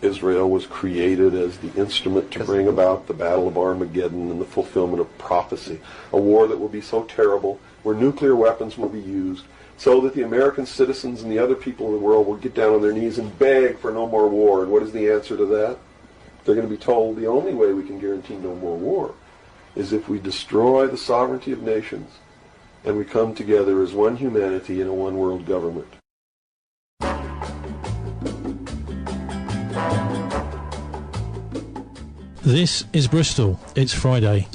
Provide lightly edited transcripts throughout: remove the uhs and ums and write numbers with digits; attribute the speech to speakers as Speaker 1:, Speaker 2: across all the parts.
Speaker 1: Israel was created as the instrument to bring about the Battle of Armageddon and the fulfillment of prophecy, a war that will be so terrible, where nuclear weapons will be used, so that the American citizens and the other people in the world will get down on their knees and beg for no more war. And what is the answer to that? They're going to be told the only way we can guarantee no more war is if we destroy the sovereignty of nations and we come together as one humanity in a one world government.
Speaker 2: This is Bristol. It's Friday.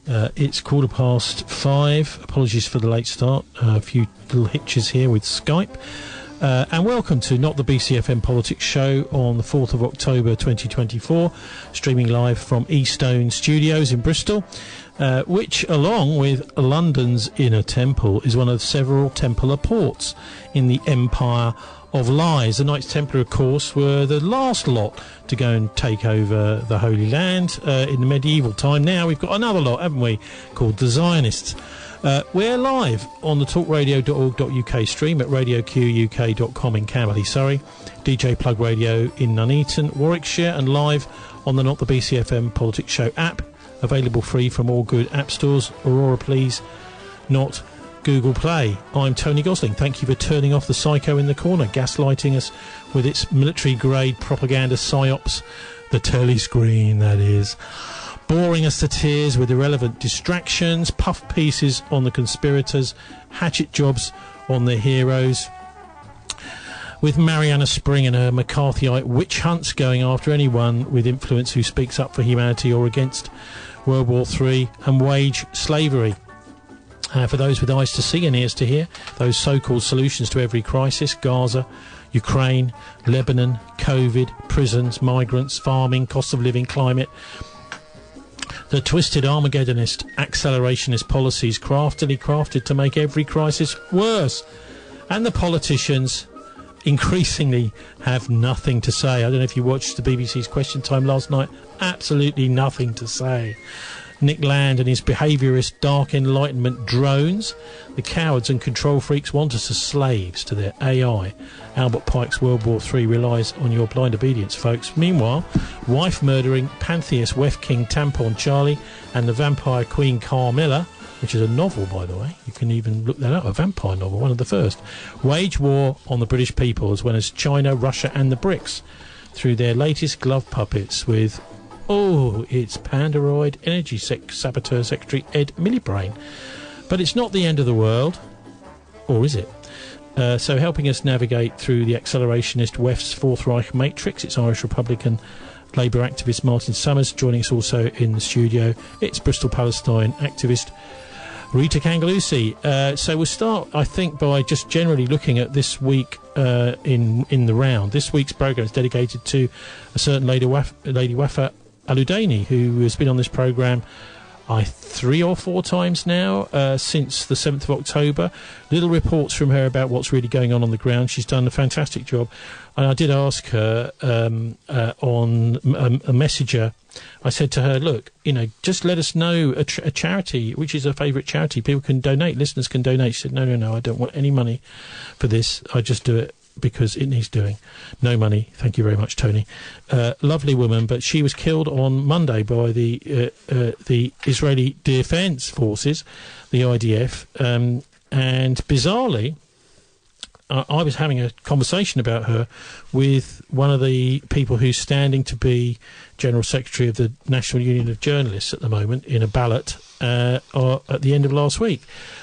Speaker 2: It's 5:15. Apologies for the late start. A few little hitches here with Skype. And welcome to Not the BCFM Politics Show on the 4th of October 2024, streaming live from Eastone Studios in Bristol, which, along with London's Inner Temple, is one of several Templar ports in the Empire of Lies. The Knights Templar, of course, were the last lot to go and take over the Holy Land in the medieval time. Now we've got another lot, haven't we, called the Zionists. We're live on the talkradio.org.uk stream at radioquk.com in Camberley, Surrey, DJ Plug Radio in Nuneaton, Warwickshire, and live on the Not the BCFM Politics Show app, available free from all good app stores. Aurora, please, not Google Play. I'm Tony Gosling. Thank you for turning off the psycho in the corner, gaslighting us with its military-grade propaganda psyops, the telly screen, that is. Boring us to tears with irrelevant distractions, puff pieces on the conspirators, hatchet jobs on the heroes, with Mariana Spring and her McCarthyite witch hunts going after anyone with influence who speaks up for humanity or against World War III and wage slavery. For those with eyes to see and ears to hear, those so-called solutions to every crisis: Gaza, Ukraine, Lebanon, COVID, prisons, migrants, farming, cost of living, climate. The twisted Armageddonist, accelerationist policies craftily crafted to make every crisis worse. And the politicians increasingly have nothing to say. I don't know if you watched the BBC's Question Time last night. Absolutely nothing to say. Nick Land and his behaviourist dark enlightenment drones. The cowards and control freaks want us as slaves to their AI. Albert Pike's World War III relies on your blind obedience, folks. Meanwhile, wife-murdering pantheist Wef King Tampon Charlie and the vampire Queen Carmilla, which is a novel, by the way, you can even look that up, a vampire novel, one of the first, wage war on the British people, as well as China, Russia and the BRICS, through their latest glove puppets with... it's Pandaroid Energy Saboteur Secretary Ed Millibrain. But it's not the end of the world. Or is it? So helping us navigate through the accelerationist Wef's Fourth Reich matrix, it's Irish Republican Labour activist Martin Summers. Joining us also in the studio, it's Bristol Palestine activist Rita Cangialosi. So we'll start, I think, by just generally looking at this week in the round. This week's programme is dedicated to a certain Lady Wafa Aludaini, who has been on this programme 3 or 4 times now since the 7th of October. Little reports from her about what's really going on the ground. She's done a fantastic job. And I did ask her on a messenger. I said to her, look, just let us know a charity, which is her favourite charity. People can donate, listeners can donate. She said, no, I don't want any money for this. I just do it because it needs doing. No money. Thank you very much, Tony. Lovely woman, but she was killed on Monday by the Israeli Defence Forces, the IDF, and bizarrely, I was having a conversation about her with one of the people who's standing to be General Secretary of the National Union of Journalists at the moment in a ballot at the end of last week.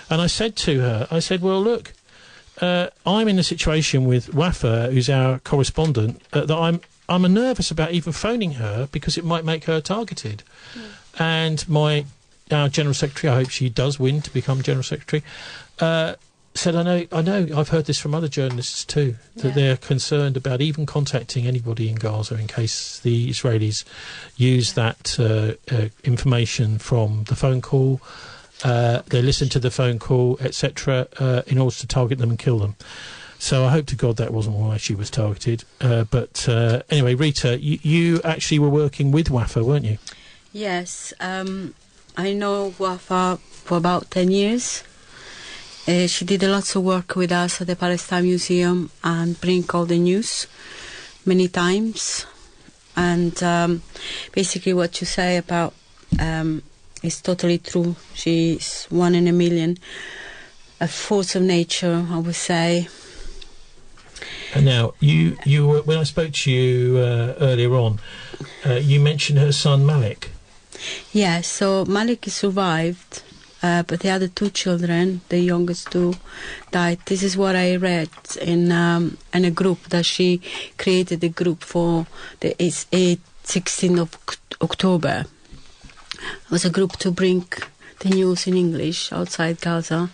Speaker 2: And I said to her, well, look, I'm in a situation with Wafa, who's our correspondent, that I'm nervous about even phoning her because it might make her targeted. And our General Secretary, I hope she does win to become General Secretary, said, I know, I've heard this from other journalists too, that they're concerned about even contacting anybody in Gaza in case the Israelis use that information from the phone call. They listen to the phone call, etc., in order to target them and kill them. So I hope to God that wasn't why she was targeted. But anyway, Rita, you actually were working with Wafa, weren't you?
Speaker 3: Yes. I know Wafa for about 10 years. She did lots of work with us at the Palestine Museum and bring all the news many times. And basically what you say about is totally true. She's one in a million, a force of nature, I would say.
Speaker 2: And now, you when I spoke to you earlier on, you mentioned her son Malik.
Speaker 3: Yeah, so Malik survived, but the other two children, the youngest two, died. This is what I read in a group that she created, a group for the 16th of October. It was a group to bring the news in English outside Gaza.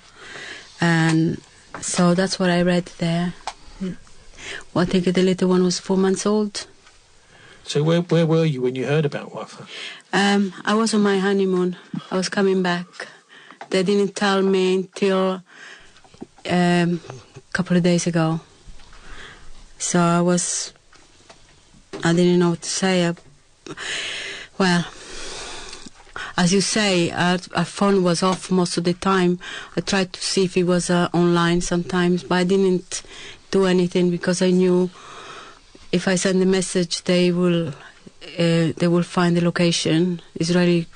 Speaker 3: And so that's what I read there. Well, I think the little one was 4 months old.
Speaker 2: So where were you when you heard about Wafa?
Speaker 3: I was on my honeymoon. I was coming back. They didn't tell me until a couple of days ago. So I didn't know what to say. Well, as you say, our phone was off most of the time. I tried to see if he was online sometimes, but I didn't do anything because I knew if I send a message, they will find the location. Israeli,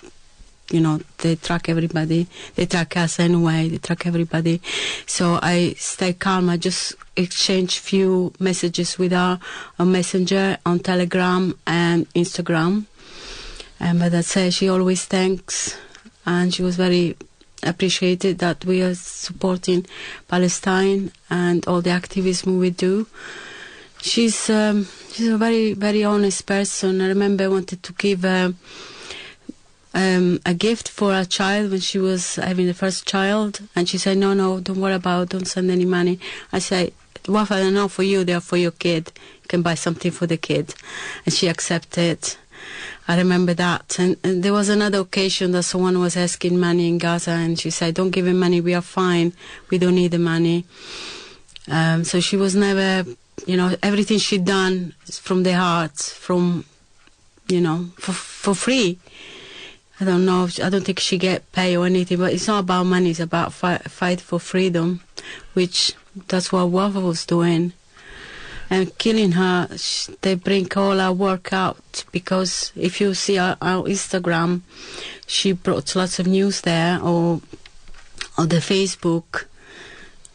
Speaker 3: they track everybody. They track us anyway. They track everybody. So I stay calm. I just exchange few messages with her on Messenger, on Telegram and Instagram. But that's it. She always thanks, and she was very appreciated that we are supporting Palestine and all the activism we do. She's a very, very honest person. I remember I wanted to give a gift for a child when she was having the first child, and she said, no, don't worry about it, don't send any money. I said, Wafa, they're not for you, they're for your kid. You can buy something for the kid. And she accepted. I remember that. And there was another occasion that someone was asking money in Gaza, and she said, don't give him money, we are fine, we don't need the money. So she was never, everything she done is from the heart, from, for free. I don't know, I don't think she get pay or anything, but it's not about money, it's about fight for freedom, which that's what Wafa was doing. And killing her, they bring all our work out, because if you see our Instagram, she brought lots of news there, or on the Facebook.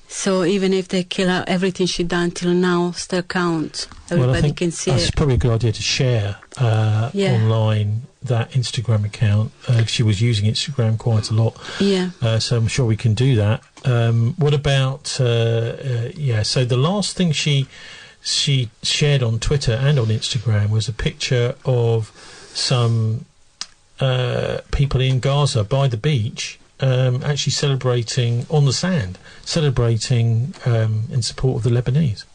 Speaker 3: So even if they kill her, everything she done till now still counts. Everybody can see it.
Speaker 2: It's probably a good idea to share online that Instagram account. She was using Instagram quite a lot.
Speaker 3: Yeah.
Speaker 2: So I'm sure we can do that. What about, so the last thing she shared on Twitter and on Instagram was a picture of some people in Gaza by the beach, actually celebrating on the sand, in support of the Lebanese.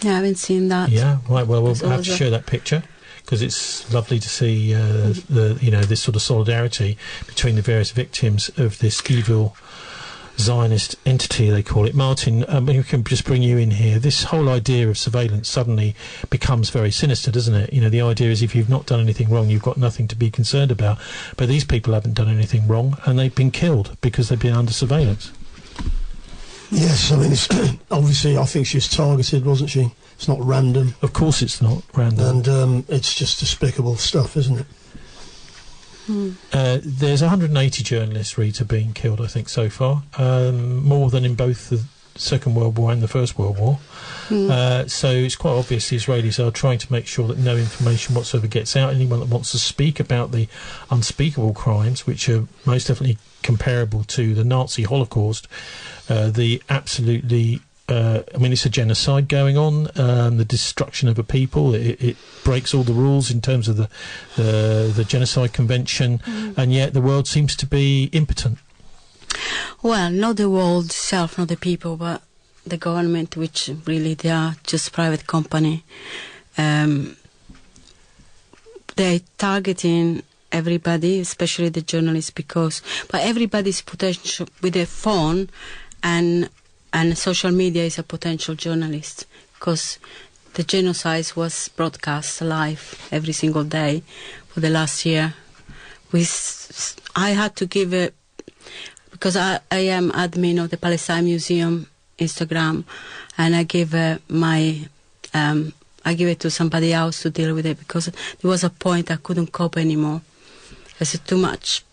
Speaker 3: Yeah, I haven't seen that.
Speaker 2: Yeah, right. Well, we'll have to share that picture, because it's lovely to see this sort of solidarity between the various victims of this evil Zionist entity, they call it. Martin, we can just bring you in here. This whole idea of surveillance suddenly becomes very sinister, doesn't it? The idea is if you've not done anything wrong, you've got nothing to be concerned about. But these people haven't done anything wrong, and they've been killed because they've been under surveillance.
Speaker 4: Yes, I mean, it's obviously, I think she was targeted, wasn't she? It's not random.
Speaker 2: Of course it's not random.
Speaker 4: And it's just despicable stuff, isn't it?
Speaker 2: There's 180 journalists, Rita, being killed, I think, so far. More than in both the Second World War and the First World War. So it's quite obvious the Israelis are trying to make sure that no information whatsoever gets out. Anyone that wants to speak about the unspeakable crimes, which are most definitely comparable to the Nazi Holocaust, the absolutely... it's a genocide going on, the destruction of a people. It breaks all the rules in terms of the Genocide Convention, and yet the world seems to be impotent.
Speaker 3: Well, not the world itself, not the people, but the government, which really they are just private company. They're targeting everybody, especially the journalists, but everybody's potential with a phone and social media is a potential journalist, because the genocide was broadcast live every single day for the last year. I had to give it, because I am admin of the Palestine Museum Instagram, and I give my I give it to somebody else to deal with it, because there was a point I couldn't cope anymore. It's too much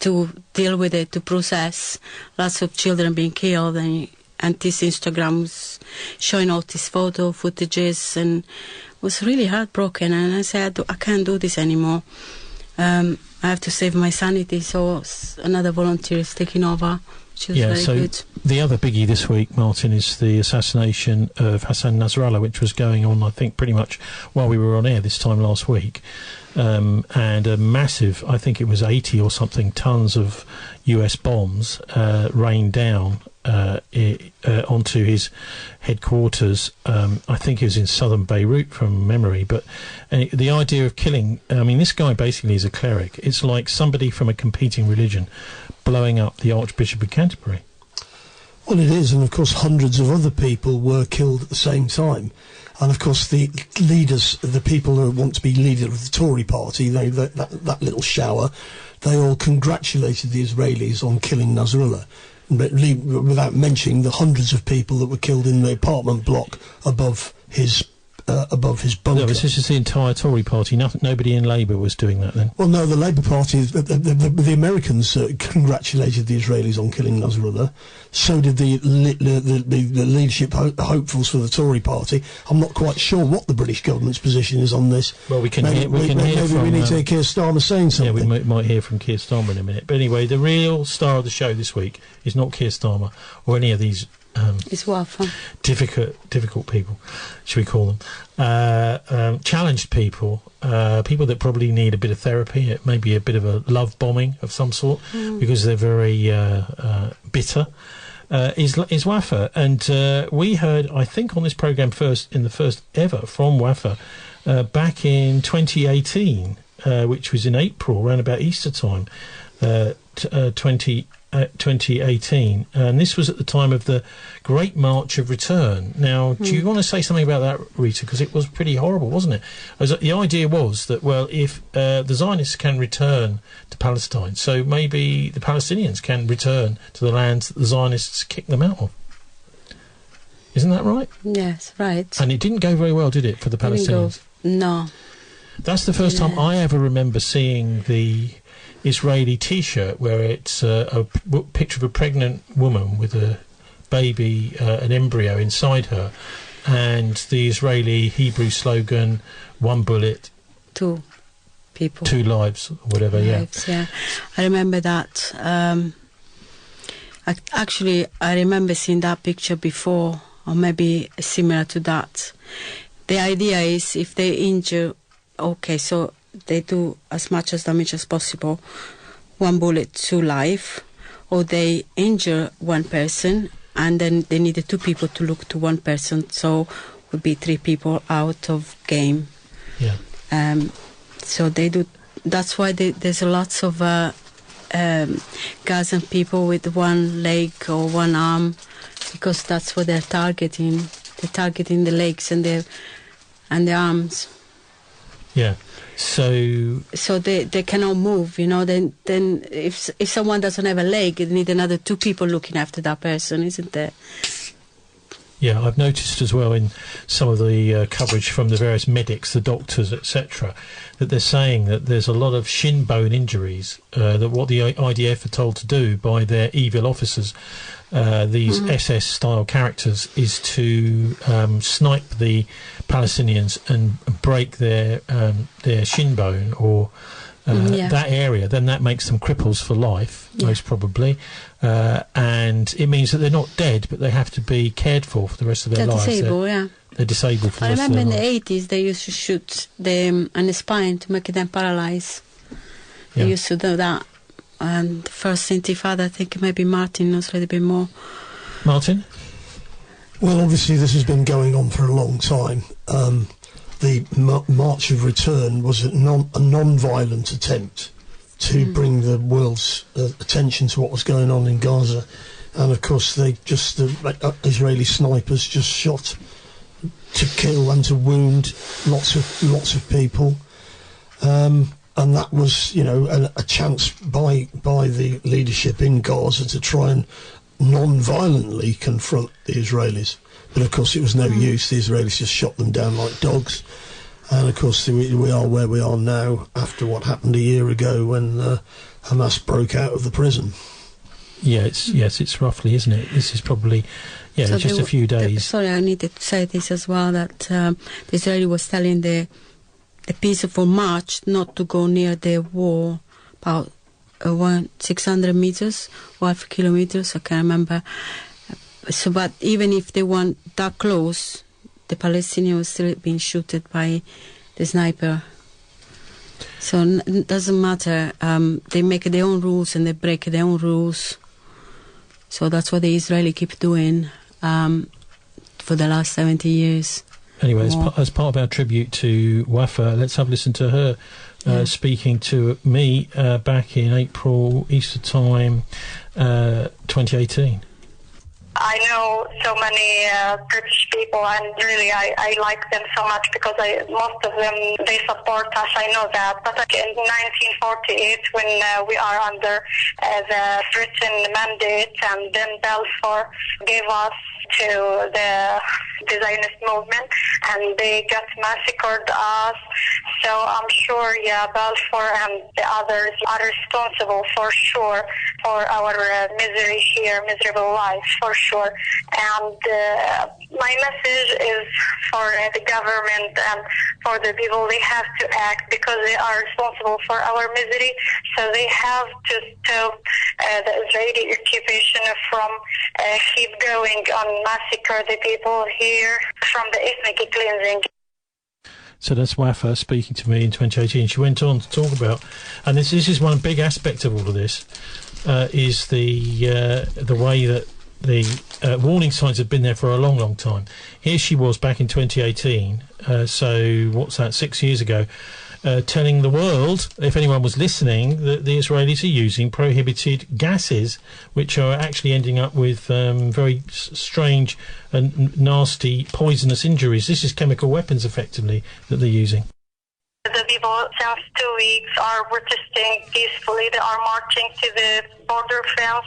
Speaker 3: to deal with it, to process. Lots of children being killed, and this Instagram was showing all these photo footages, and was really heartbroken. And I said, I can't do this anymore. I have to save my sanity. So another volunteer is taking over, which is very good.
Speaker 2: The other biggie this week, Martin, is the assassination of Hassan Nasrallah, which was going on, I think, pretty much while we were on air this time last week. And a massive, I think it was 80 or something tons of US bombs rained down onto his headquarters. I think it was in southern Beirut from memory. But the idea of killing, I mean, this guy basically is a cleric. It's like somebody from a competing religion blowing up the Archbishop of Canterbury.
Speaker 4: Well, it is, and of course hundreds of other people were killed at the same time. And of course the leaders, the people who want to be leader of the Tory party, that little shower, they all congratulated the Israelis on killing Nasrallah, without mentioning the hundreds of people that were killed in the apartment block above his bunker.
Speaker 2: No, this is the entire Tory party. Nobody in Labour was doing that then.
Speaker 4: Well, no, the Labour Party, the Americans congratulated the Israelis on killing Nasrallah. So did the leadership hopefuls for the Tory party. I'm not quite sure what the British government's position is on this.
Speaker 2: Well, we can hear from...
Speaker 4: Maybe we need to hear Keir Starmer saying something.
Speaker 2: Yeah, we might hear from Keir Starmer in a minute. But anyway, the real star of the show this week is not Keir Starmer or any of these...
Speaker 3: it's Wafa.
Speaker 2: Difficult people, should we call them? Challenged people, people that probably need a bit of therapy, it may be a bit of a love bombing of some sort, because they're very bitter. Is Wafa, and we heard, I think, on this programme in the first ever from Wafa back in 2018, which was in April, around about Easter time, 2018, and this was at the time of the Great March of Return. Now, do you want to say something about that, Rita? Because it was pretty horrible, wasn't it? The idea was that, well, if the Zionists can return to Palestine, so maybe the Palestinians can return to the lands that the Zionists kicked them out of. Isn't that right?
Speaker 3: Yes, right.
Speaker 2: And it didn't go very well, did it, for the Palestinians?
Speaker 3: No.
Speaker 2: That's the first time I ever remember seeing the Israeli T-shirt where it's a picture of a pregnant woman with a baby, an embryo inside her, and the Israeli Hebrew slogan, "One bullet,
Speaker 3: two people,
Speaker 2: two lives," or whatever.
Speaker 3: Yeah. I remember that. I remember seeing that picture before, or maybe similar to that. The idea is, if they injure, okay, so they do as much as damage as possible, one bullet, two life, or they injure one person and then they needed two people to look to one person, so would be three people out of game.
Speaker 2: Yeah.
Speaker 3: So they do. That's why there's lots of Gazan people with one leg or one arm, because that's what they're targeting. They're targeting the legs and the arms.
Speaker 2: Yeah. So
Speaker 3: they cannot move, you know. Then if someone doesn't have a leg, they need another two people looking after that person, isn't there?
Speaker 2: Yeah, I've noticed as well in some of the coverage from the various medics, the doctors, etc., that they're saying that there's a lot of shin bone injuries, that what the IDF are told to do by their evil officers, these SS-style characters, is to snipe the Palestinians and break their shin bone or that area. Then that makes them cripples for life, most probably, and it means that they're not dead, but they have to be cared for the rest of their lives. They're disabled for the rest of their lives. I remember in the
Speaker 3: 80s they used to shoot them on the spine to make them paralyzed. They used to do that. And the first Intifada, I think maybe Martin knows a little bit more.
Speaker 2: Martin?
Speaker 4: Well, obviously this has been going on for a long time. The March of Return was a non-violent attempt to bring the world's attention to what was going on in Gaza. And of course the Israeli snipers just shot to kill and to wound lots of people. And that was, you know, a chance by the leadership in Gaza to try and non-violently confront the Israelis. But of course it was no use. The Israelis just shot them down like dogs. And of course we are where we are now after what happened a year ago when Hamas broke out of the prison.
Speaker 2: It's roughly, isn't it? This is probably, so just a few days.
Speaker 3: Sorry, I needed to say this as well, that the Israeli was telling the peaceful march not to go near the wall, about 600 meters, 5 kilometers, I can't remember. So, but even if they weren't that close, the Palestinians were still being shot by the sniper. So it doesn't matter. They make their own rules and they break their own rules. So that's what the Israeli keep doing for the last 70 years.
Speaker 2: Anyway, as part of our tribute to Wafa, let's have a listen to her speaking to me back in April, Easter time, 2018.
Speaker 5: I know so many British people, and really I like them so much because most of them, they support us. I know that. But in 1948, when we are under the Britain mandate, and then Balfour gave us to the Zionist movement, and they got massacred us. So I'm sure, Balfour and the others are responsible for sure for our misery here, miserable life, for sure. And my message is for the government and for the people. They have to act because they are responsible for our misery. So they have to stop the Israeli occupation from keep going on massacre the people here from the ethnic cleansing.
Speaker 2: So that's Wafa speaking to me in 2018. She went on to talk about, and this is one big aspect of all of this, is the way that the warning signs have been there for a long, long time. Here she was back in 2018, so what's that, 6 years ago, telling the world, if anyone was listening, that the Israelis are using prohibited gases, which are actually ending up with very strange and nasty poisonous injuries. This is chemical weapons, effectively, that they're using.
Speaker 5: The people since 2 weeks are protesting peacefully. They are marching to the border fence,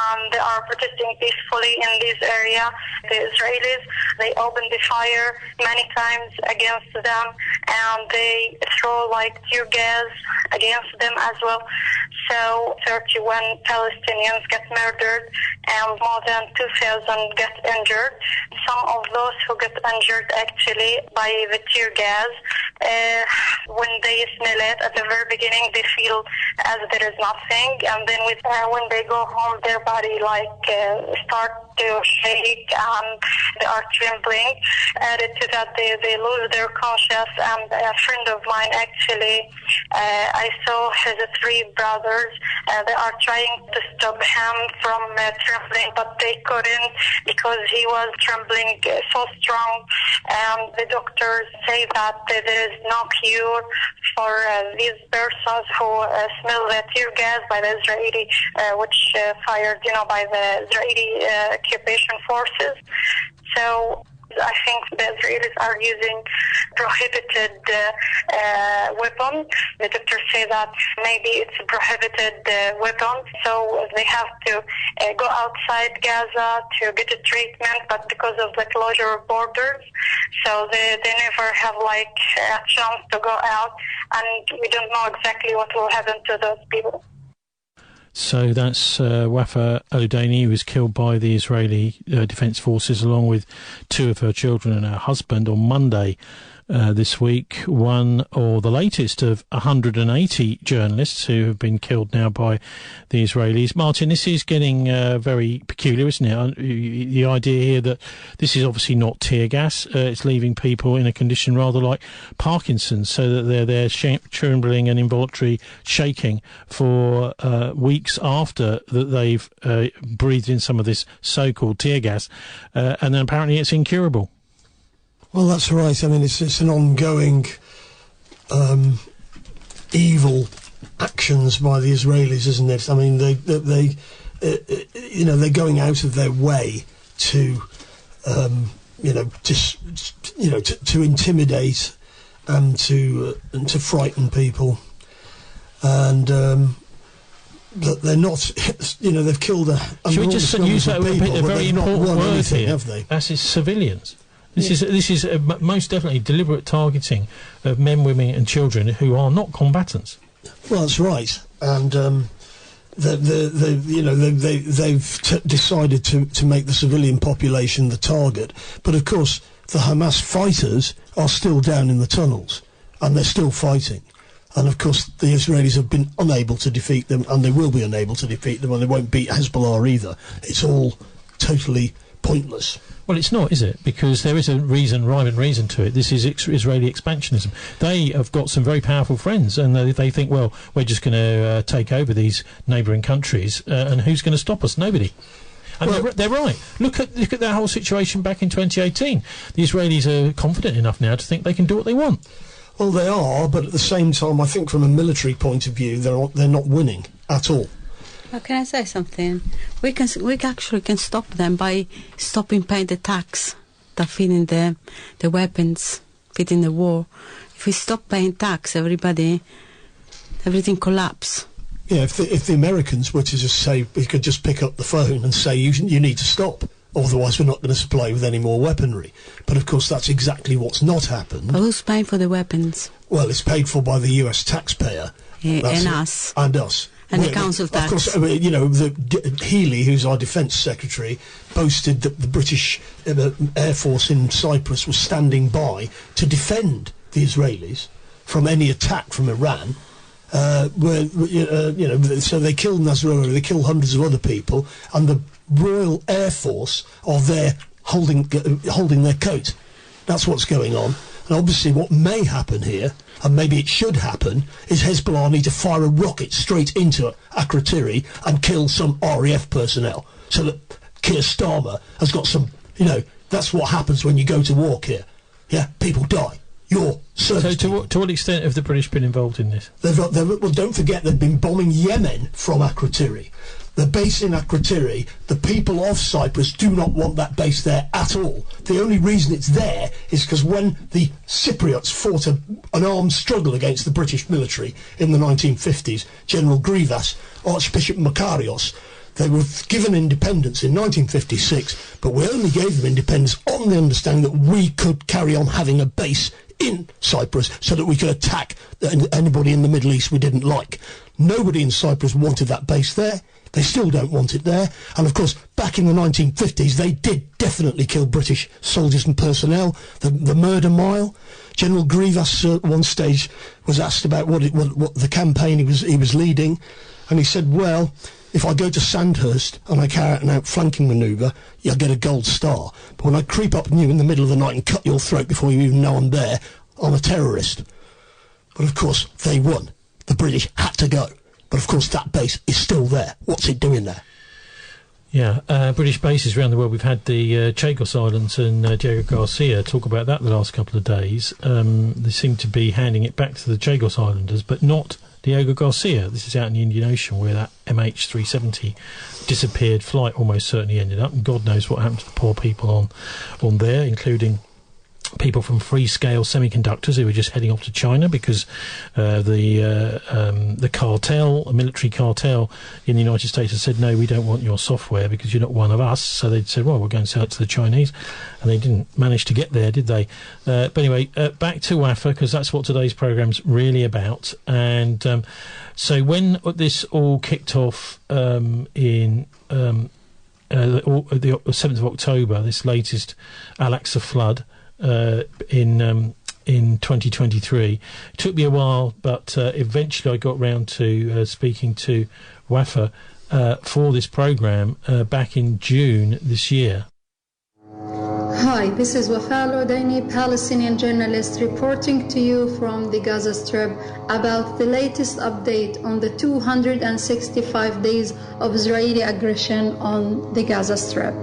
Speaker 5: and they are protesting peacefully in this area. The Israelis, they opened the fire many times against them, and they throw tear gas against them as well. So 31 Palestinians get murdered and more than 2,000 get injured. Some of those who get injured actually by the tear gas, when they smell it at the very beginning, they feel as there is nothing, and then when they go home, their body start to shake and they are trembling. Added to that, they lose their conscience. And a friend of mine actually, I saw his 3 brothers. They are trying to stop him from trembling, but they couldn't because he was trembling so strong. And the doctors say that there is no cure for these persons who smell the tear gas by the Israeli, which fired, by the Israeli occupation forces. So I think the Israelis are using prohibited weapons. The doctors say that maybe it's a prohibited weapon, so they have to go outside Gaza to get a treatment, but because of the closure of borders, so they never have a chance to go out, and we don't know exactly what will happen to those people.
Speaker 2: So that's Wafa Aludaini, who was killed by the Israeli Defence Forces along with 2 of her children and her husband on Monday this week. One, or the latest, of 180 journalists who have been killed now by the Israelis. Martin, this is getting very peculiar, isn't it? The idea here that this is obviously not tear gas. It's leaving people in a condition rather like Parkinson's, so that they're there trembling and involuntary shaking for weeks after that they've breathed in some of this so-called tear gas, and then apparently it's incurable.
Speaker 4: Well, that's right. I mean, it's an ongoing evil actions by the Israelis, isn't it? I mean, they're going out of their way to, to intimidate and to frighten people, and that they're not, you know, they've killed a
Speaker 2: Should we just use a very important word
Speaker 4: anything,
Speaker 2: here?
Speaker 4: Have they?
Speaker 2: That is civilians. This is most definitely deliberate targeting of men, women, and children who are not combatants.
Speaker 4: Well, that's right, and they've decided to make the civilian population the target. But of course, the Hamas fighters are still down in the tunnels, and they're still fighting. And of course, the Israelis have been unable to defeat them, and they will be unable to defeat them, and they won't beat Hezbollah either. It's all totally pointless.
Speaker 2: Well, it's not, is it? Because there is a rhyme and reason to it. This is Israeli expansionism. They have got some very powerful friends, and they think, well, we're just going to take over these neighbouring countries, and who's going to stop us? Nobody. And well, they're right. Look at that whole situation back in 2018. The Israelis are confident enough now to think they can do what they want.
Speaker 4: Well, they are, but at the same time, I think from a military point of view, they're not winning at all.
Speaker 3: Well, can I say something? We actually can stop them by stopping paying the tax, that feeding the weapons, feeding the war. If we stop paying tax, everything collapse.
Speaker 4: Yeah, if the Americans were to just say, we could just pick up the phone and say, you need to stop, otherwise we're not going to supply with any more weaponry. But of course, that's exactly what's not happened.
Speaker 3: But who's paying for the weapons?
Speaker 4: Well, it's paid for by the US taxpayer.
Speaker 3: Yeah, and us.
Speaker 4: And us.
Speaker 3: And the council tax.
Speaker 4: Of course, you know, Healy, who's our defence secretary, boasted that the British Air Force in Cyprus was standing by to defend the Israelis from any attack from Iran. So they killed Nasrallah, they killed hundreds of other people, and the Royal Air Force are there holding their coat. That's what's going on. And obviously what may happen here, and maybe it should happen, is Hezbollah need to fire a rocket straight into Akrotiri and kill some RAF personnel, so that Keir Starmer has got some, you know, that's what happens when you go to war, Keir. Yeah, people die. So
Speaker 2: to what extent have the British been involved in this?
Speaker 4: Well, don't forget they've been bombing Yemen from Akrotiri. The base in Akrotiri, the people of Cyprus do not want that base there at all. The only reason it's there is because when the Cypriots fought an armed struggle against the British military in the 1950s, General Grivas, Archbishop Makarios, they were given independence in 1956, but we only gave them independence on the understanding that we could carry on having a base in Cyprus so that we could attack anybody in the Middle East we didn't like. Nobody in Cyprus wanted that base there. They still don't want it there. And of course, back in the 1950s, they did definitely kill British soldiers and personnel. The murder mile. General Grivas at one stage was asked about what the campaign he was leading, and he said, well, if I go to Sandhurst and I carry out an outflanking manoeuvre, I get a gold star. But when I creep up on you in the middle of the night and cut your throat before you even know I'm there, I'm a terrorist. But of course, they won. The British had to go. But of course, that base is still there. What's it doing there?
Speaker 2: Yeah, British bases around the world. We've had the Chagos Islands and Diego Garcia talk about that the last couple of days. They seem to be handing it back to the Chagos Islanders, but not Diego Garcia. This is out in the Indian Ocean where that MH370 disappeared flight almost certainly ended up, and God knows what happened to the poor people on there, including people from Freescale Semiconductors who were just heading off to China because the cartel, a military cartel in the United States, has said, no, we don't want your software because you're not one of us. So they said, well, we're going to sell it to the Chinese. And they didn't manage to get there, did they? But anyway, back to Wafa, because that's what today's programme's really about. And so when this all kicked off in the 7th of October, this latest Al-Aqsa flood, in 2023. It took me a while, but eventually I got round to speaking to Wafa for this programme back in June this year.
Speaker 6: Hi, this is Wafa Aludaini, Palestinian journalist, reporting to you from the Gaza Strip about the latest update on the 265 days of Israeli aggression on the Gaza Strip.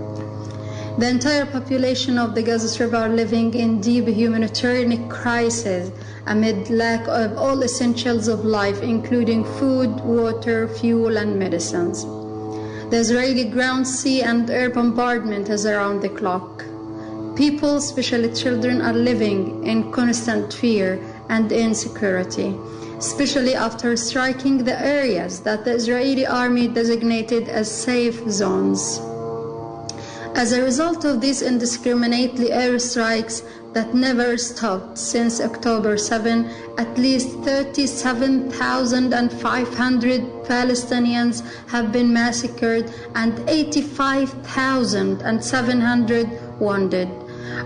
Speaker 6: The entire population of the Gaza Strip are living in deep humanitarian crisis amid lack of all essentials of life, including food, water, fuel, and medicines. The Israeli ground, sea, and air bombardment is around the clock. People, especially children, are living in constant fear and insecurity, especially after striking the areas that the Israeli army designated as safe zones. As a result of these indiscriminately airstrikes that never stopped since October 7, at least 37,500 Palestinians have been massacred and 85,700 wounded.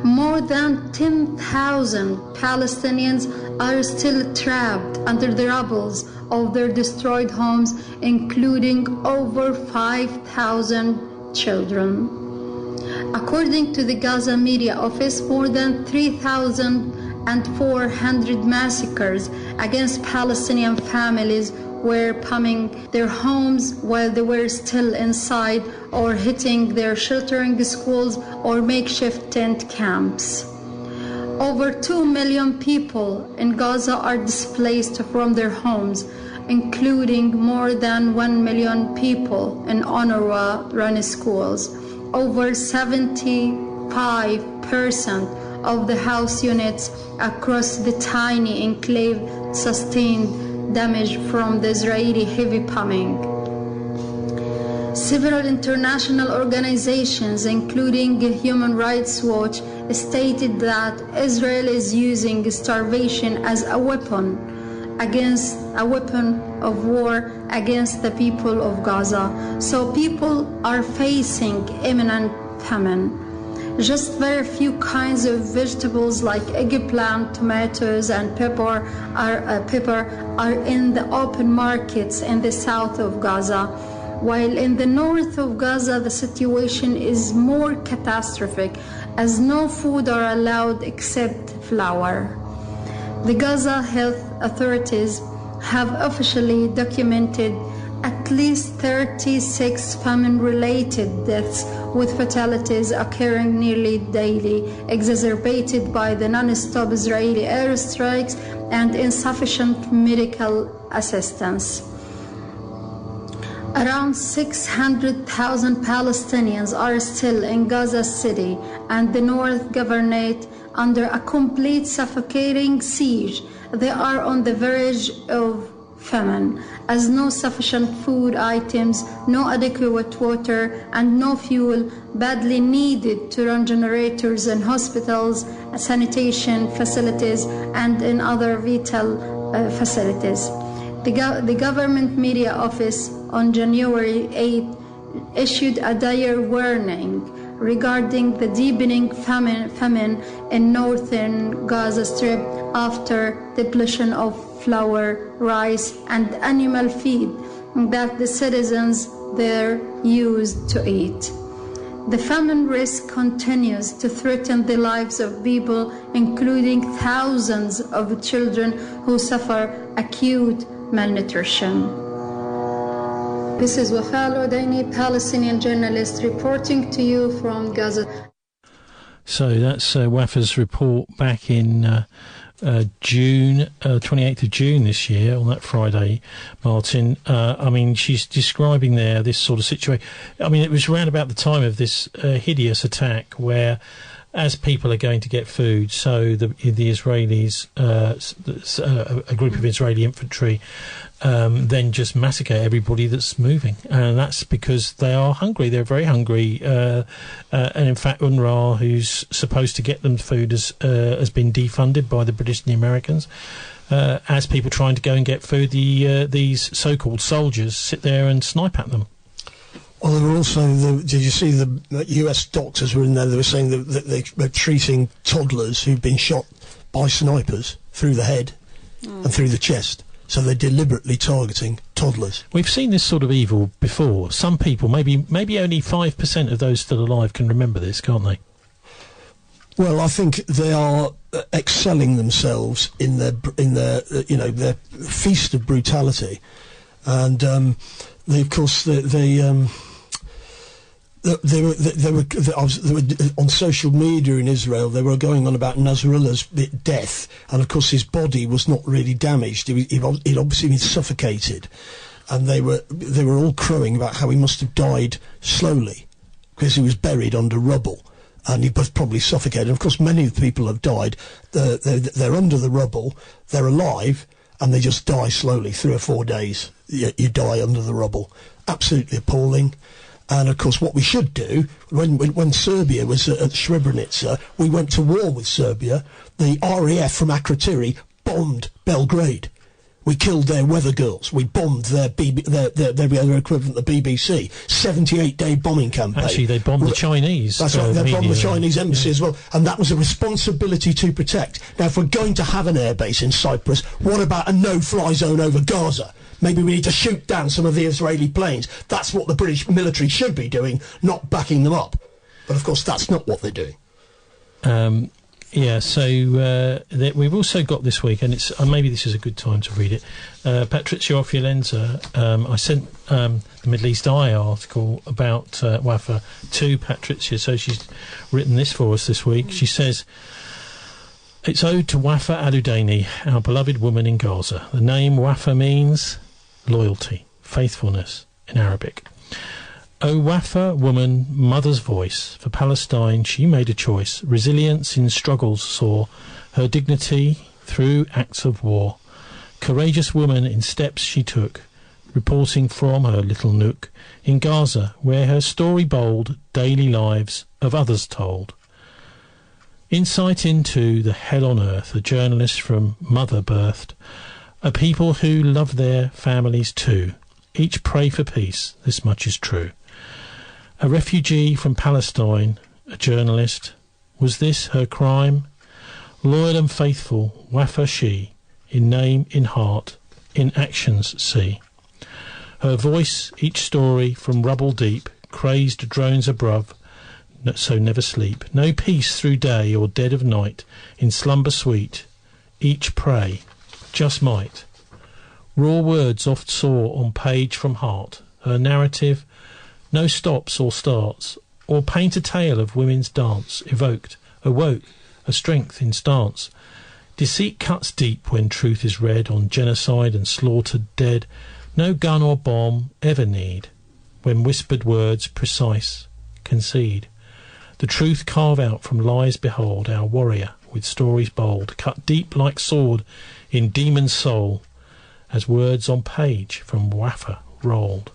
Speaker 6: More than 10,000 Palestinians are still trapped under the rubble of their destroyed homes, including over 5,000 children. According to the Gaza Media Office, more than 3,400 massacres against Palestinian families were bombing their homes while they were still inside, or hitting their sheltering schools or makeshift tent camps. Over 2 million people in Gaza are displaced from their homes, including more than 1 million people in UNRWA-run schools. Over 75% of the house units across the tiny enclave sustained damage from the Israeli heavy bombing. Several international organizations, including Human Rights Watch, stated that Israel is using starvation as a weapon of war against the people of Gaza. So people are facing imminent famine. Just very few kinds of vegetables like eggplant, tomatoes, and pepper are in the open markets in the south of Gaza, while in the north of Gaza the situation is more catastrophic, as no food are allowed except flour. The Gaza health authorities have officially documented at least 36 famine-related deaths, with fatalities occurring nearly daily, exacerbated by the non-stop Israeli airstrikes and insufficient medical assistance. Around 600,000 Palestinians are still in Gaza City and the North Governorate under a complete suffocating siege. They are on the verge of famine, as no sufficient food items, no adequate water, and no fuel badly needed to run generators in hospitals, sanitation facilities, and in other vital facilities. The government media office on January 8 issued a dire warning regarding the deepening famine in northern Gaza Strip after depletion of flour, rice, and animal feed that the citizens there used to eat. The famine risk continues to threaten the lives of people, including thousands of children who suffer acute malnutrition. This is Wafa Aludaini, Palestinian journalist, reporting to you from Gaza.
Speaker 2: So that's Wafa's report back in June, 28th of June this year, on that Friday, Martin. I mean, she's describing there this sort of situation. I mean, it was around about the time of this hideous attack where, as people are going to get food, so the Israelis, a group of Israeli infantry, then just massacre everybody that's moving. And that's because they are hungry. They're very hungry. And in fact, UNRWA, who's supposed to get them food, has been defunded by the British and the Americans. As people trying to go and get food, these so-called soldiers sit there and snipe at them.
Speaker 4: Well, there were also, did you see the US doctors were in there? They were saying that they were treating toddlers who've been shot by snipers through the head and through the chest. So they're deliberately targeting toddlers.
Speaker 2: We've seen this sort of evil before. Some people, maybe only 5% of those still alive can remember this, can't they?
Speaker 4: Well, I think they are excelling themselves in their their feast of brutality, and they, of course, they were on social media in Israel. They were going on about Nasralla's death, and of course his body was not really damaged. He'd obviously been suffocated, and they were all crowing about how he must have died slowly because he was buried under rubble. and he was probably suffocated. Of course, many of the people have died. They're under the rubble, they're alive, and they just die slowly. 3 or 4 days, you die under the rubble. Absolutely appalling. And of course, what we should do, when Serbia was at Srebrenica, we went to war with Serbia. The RAF from Akrotiri bombed Belgrade. We killed their weather girls. We bombed their equivalent, the BBC. 78-day bombing campaign.
Speaker 2: Actually, they bombed the Chinese.
Speaker 4: That's right, they bombed the Chinese embassy as well. And that was a responsibility to protect. Now, if we're going to have an airbase in Cyprus, what about a no-fly zone over Gaza? Maybe we need to shoot down some of the Israeli planes. That's what the British military should be doing, not backing them up. But, of course, that's not what they're doing.
Speaker 2: Yeah, so we've also got this week, and it's maybe this is a good time to read it. Patrizia Fiolenza, I sent the Middle East Eye article about Wafa to Patrizia, so she's written this for us this week. She says, it's ode to Wafa Aludaini, our beloved woman in Gaza. The name Wafa means loyalty, faithfulness in Arabic. O Wafa woman, mother's voice, for Palestine she made a choice, resilience in struggles saw, her dignity through acts of war. Courageous woman in steps she took, reporting from her little nook in Gaza, where her story bold, daily lives of others told. Insight into the hell on earth, a journalist from mother birthed, a people who love their families too, each pray for peace, this much is true. A refugee from Palestine, a journalist, was this her crime? Loyal and faithful, Wafa she, in name, in heart, in actions see. Her voice, each story, from rubble deep, crazed drones above, so never sleep. No peace through day or dead of night, in slumber sweet, each pray, just might. Raw words oft soar on page from heart, her narrative, no stops or starts, or paint a tale of women's dance, evoked, awoke, a strength in stance. Deceit cuts deep when truth is read on genocide and slaughtered dead. No gun or bomb ever need, when whispered words precise concede. The truth carve out from lies behold, our warrior with stories bold, cut deep like sword in demon's soul, as words on page from Wafa rolled.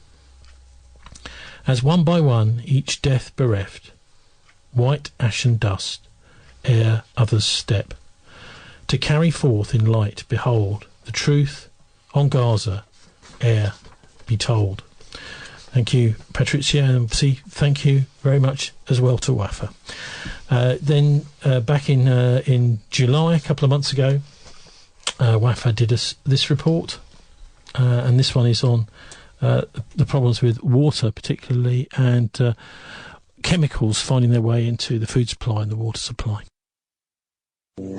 Speaker 2: As one by one each death bereft, white ashen dust, ere others step, to carry forth in light, behold, the truth on Gaza, ere be told. Thank you, Patrizia, and thank you very much as well to Wafa. Then back in July, a couple of months ago, Wafa did us this report, and this one is on the problems with water particularly, and chemicals finding their way into the food supply and the water supply.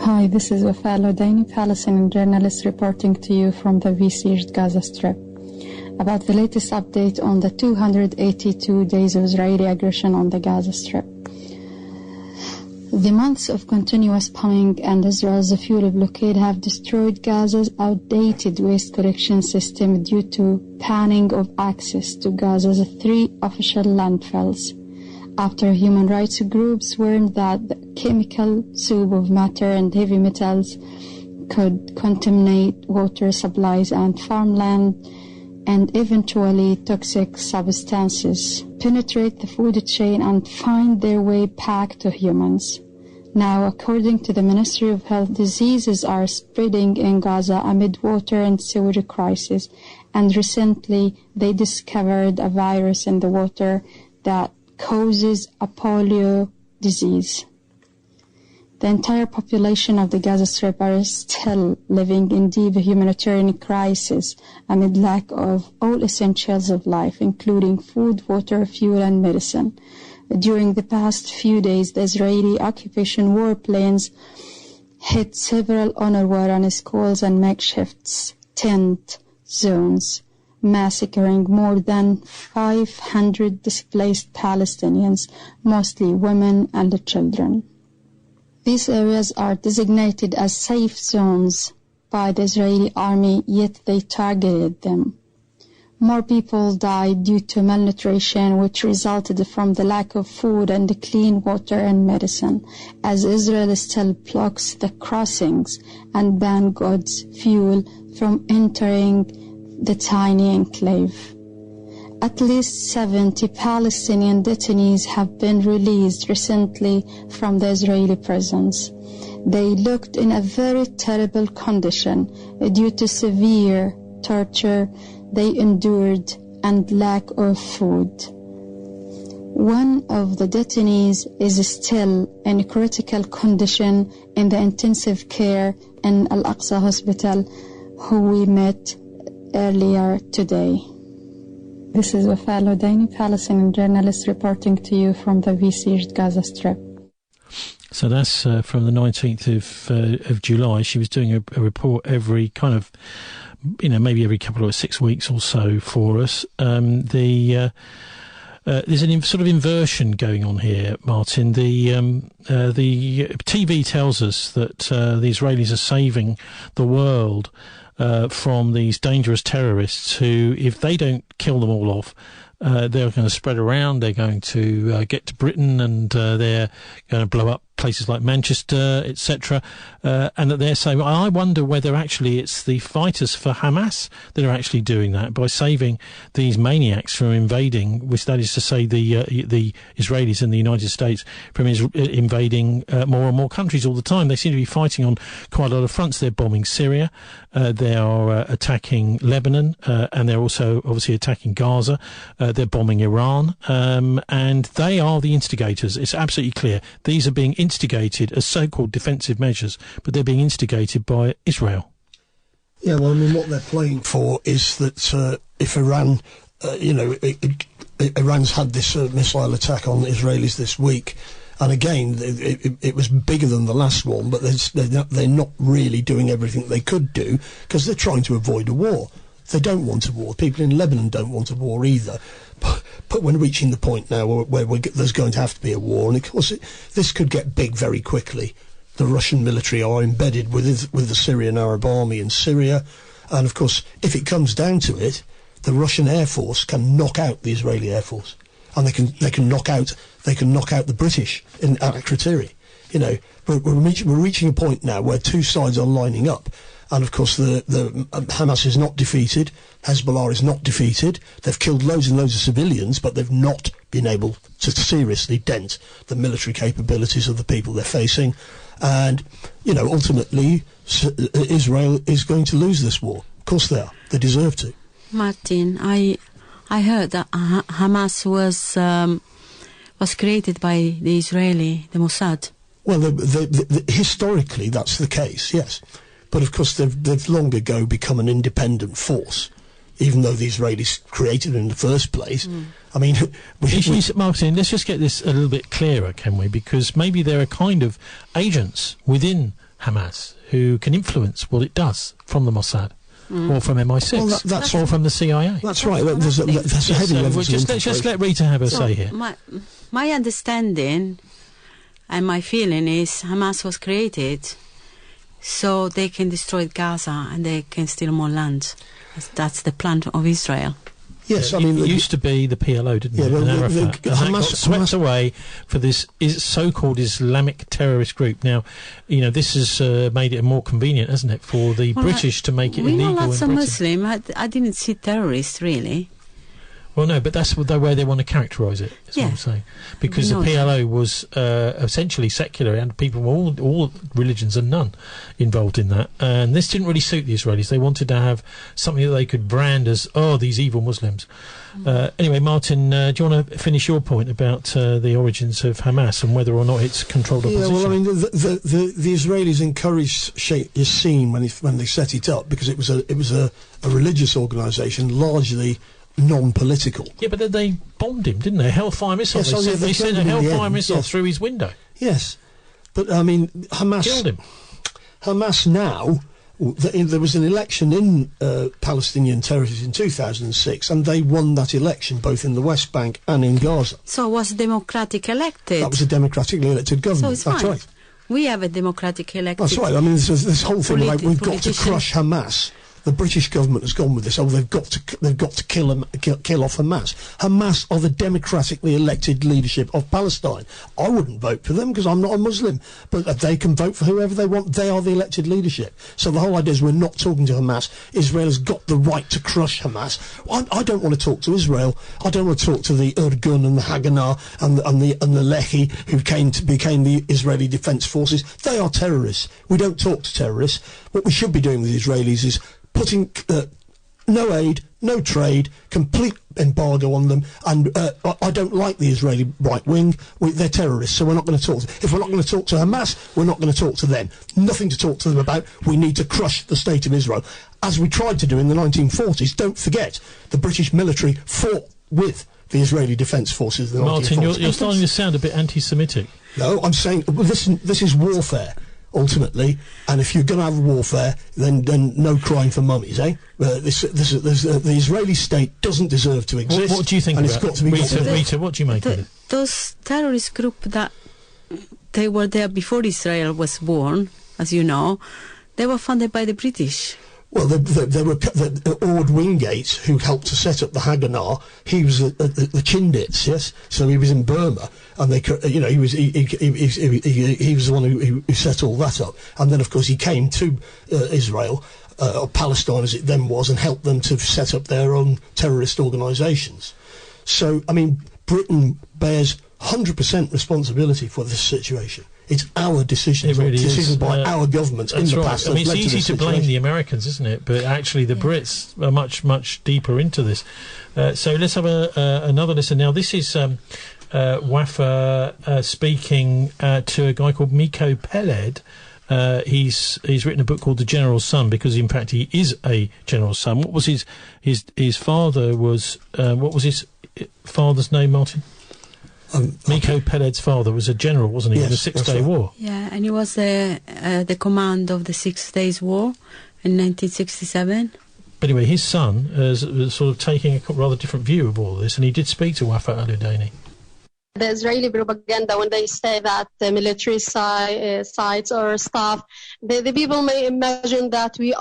Speaker 6: Hi, this is Wafa Aludaini, Palestinian journalist, reporting to you from the besieged Gaza Strip about the latest update on the 282 days of Israeli aggression on the Gaza Strip. The months of continuous bombing and Israel's fuel blockade have destroyed Gaza's outdated waste collection system due to banning of access to Gaza's 3 official landfills, after human rights groups warned that the chemical soup of matter and heavy metals could contaminate water supplies and farmland, and eventually toxic substances penetrate the food chain and find their way back to humans. Now, according to the Ministry of Health, diseases are spreading in Gaza amid water and sewage crisis, and recently they discovered a virus in the water that causes a polio disease. The entire population of the Gaza Strip are still living in deep humanitarian crisis amid lack of all essentials of life, including food, water, fuel, and medicine. During the past few days, the Israeli occupation warplanes hit several UNRWA run schools and makeshift tent zones, massacring more than 500 displaced Palestinians, mostly women and children. These areas are designated as safe zones by the Israeli army, yet they targeted them. More people died due to malnutrition, which resulted from the lack of food and clean water and medicine, as Israel still blocks the crossings and bans God's fuel from entering the tiny enclave. At least 70 Palestinian detainees have been released recently from the Israeli prisons. They looked in a very terrible condition due to severe torture they endured and lack of food. One of the detainees is still in critical condition in the intensive care in Al-Aqsa Hospital, who we met earlier today. This is Wafa Aludaini, Palestinian journalist, reporting to you from the besieged Gaza Strip.
Speaker 2: So that's from the 19th of July. She was doing a report every kind of, maybe every couple of 6 weeks or so for us. There's an sort of inversion going on here, Martin. The TV tells us that the Israelis are saving the world from these dangerous terrorists who, if they don't kill them all off, they're going to spread around, they're going to get to Britain, and they're going to blow up places like Manchester, etc. And that they're saying, I wonder whether actually it's the fighters for Hamas that are actually doing that by saving these maniacs from invading, which that is to say the Israelis and the United States from invading more and more countries all the time. They seem to be fighting on quite a lot of fronts. They're bombing Syria, they are attacking Lebanon, and they're also obviously attacking Gaza. They're bombing Iran, and they are the instigators. It's absolutely clear. These are being instigated as so-called defensive measures, but they're being instigated by Israel.
Speaker 4: Yeah, well, I mean, what they're playing for is that if Iran, Iran's had this missile attack on the Israelis this week, and again, it was bigger than the last one, but they're not really doing everything they could do because they're trying to avoid a war. They don't want a war. People in Lebanon don't want a war either. But we're reaching the point now where there's going to have to be a war, and of course this could get big very quickly. The Russian military are embedded with the Syrian Arab army in Syria, and of course, if it comes down to it, the Russian Air Force can knock out the Israeli Air Force, and they can knock out the British in Al-Aqratiri. We're reaching a point now where two sides are lining up. And of course, the Hamas is not defeated. Hezbollah is not defeated. They've killed loads and loads of civilians, but they've not been able to seriously dent the military capabilities of the people they're facing. And, ultimately, Israel is going to lose this war. Of course they are. They deserve to.
Speaker 3: Martin, I heard that Hamas was created by the Mossad.
Speaker 4: Well, historically, that's the case, yes. But of course, they've long ago become an independent force, even though the Israelis created it in the first place. I mean,
Speaker 2: Martin, let's just get this a little bit clearer, can we? Because maybe there are kind of agents within Hamas who can influence what it does from the Mossad. Or from MI6, or from the CIA.
Speaker 4: That's right. There's a heavy level.
Speaker 2: Just let Rita have a say here.
Speaker 3: My understanding and my feeling is Hamas was created so they can destroy Gaza and they can steal more land. That's the plan of Israel.
Speaker 4: Yes,
Speaker 2: I mean, it used to be the PLO, didn't it? And that got swept away for this so-called Islamic terrorist group. Now, this has made it more convenient, hasn't it, for the British to make it illegal in Britain?
Speaker 3: Lots of Muslim. I didn't see terrorists, really.
Speaker 2: Well, no, but that's the way they want to characterise it, is what I'm saying. Because the PLO was essentially secular, and people from all religions and none involved in that. And this didn't really suit the Israelis. They wanted to have something that they could brand as, these evil Muslims. Anyway, Martin, do you want to finish your point about the origins of Hamas and whether or not it's controlled opposition?
Speaker 4: Yeah, well, I mean, the Israelis encouraged Sheikh Yassin when they set it up because it was a religious organisation, largely non-political.
Speaker 2: Yeah, but then they bombed him, didn't they? Hellfire missile.
Speaker 4: Yes,
Speaker 2: they sent a Hellfire missile through his window.
Speaker 4: Yes, but I mean, Hamas
Speaker 2: killed him.
Speaker 4: Hamas now. There was an election in Palestinian territories in 2006, and they won that election both in the West Bank and in Gaza.
Speaker 3: So was democratic elected?
Speaker 4: That was a democratically elected government.
Speaker 3: So it's fine.
Speaker 4: Right.
Speaker 3: We have a democratic elected.
Speaker 4: That's right. I mean, this whole thing like we've got to crush Hamas. the British government has gone with this. Oh, they've got to kill off Hamas. Hamas are the democratically elected leadership of Palestine. I wouldn't vote for them because I'm not a Muslim, but they can vote for whoever they want. They are the elected leadership. So the whole idea is we're not talking to Hamas. Israel has got the right to crush Hamas. I don't want to talk to Israel. I don't want to talk to the Irgun and the Haganah and the Lehi who became the Israeli Defence Forces. They are terrorists. We don't talk to terrorists. What we should be doing with the Israelis is putting no aid, no trade, complete embargo on them, and I don't like the Israeli right wing. They're terrorists, so we're not going to talk to them. If we're not going to talk to Hamas, we're not going to talk to them. Nothing to talk to them about. We need to crush the state of Israel, as we tried to do in the 1940s. Don't forget, the British military fought with the Israeli Defence Forces in the 1940s.
Speaker 2: Martin, you're starting to sound a bit anti-Semitic.
Speaker 4: No, I'm saying, listen, this is warfare. Ultimately, and if you're going to have warfare, then no crying for mummies, eh? The Israeli state doesn't deserve to exist.
Speaker 2: What do you think
Speaker 4: and
Speaker 2: about
Speaker 4: it's got to be
Speaker 2: Rita, what do you make of it?
Speaker 3: Those terrorist groups that they were there before Israel was born, as you know, they were funded by the British.
Speaker 4: Well, there were Ord Wingate, who helped to set up the Haganah. He was the Chindits, yes. So he was in Burma, and he was the one who set all that up. And then, of course, he came to Israel, or Palestine as it then was, and helped them to set up their own terrorist organisations. So, I mean, Britain bears 100% responsibility for this situation. It's our decision.
Speaker 2: It really
Speaker 4: decision
Speaker 2: is.
Speaker 4: by our governments in the past.
Speaker 2: I mean, it's easy to blame the Americans, isn't it? But actually, the Brits are much, much deeper into this. So let's have another listen now. This is Wafa speaking to a guy called Miko Peled. He's written a book called The General's Son because, in fact, he is a general's son. What was his father was? What was his father's name, Martin? Miko Peled's father was a general, wasn't he, in the Six-Day War?
Speaker 3: Yeah, and he was the command of the 6 Days War in 1967.
Speaker 2: But anyway, his son is sort of taking a rather different view of all this, and he did speak to Wafa Aludaini.
Speaker 7: The Israeli propaganda, when they say that the military sites or stuff, the people may imagine that we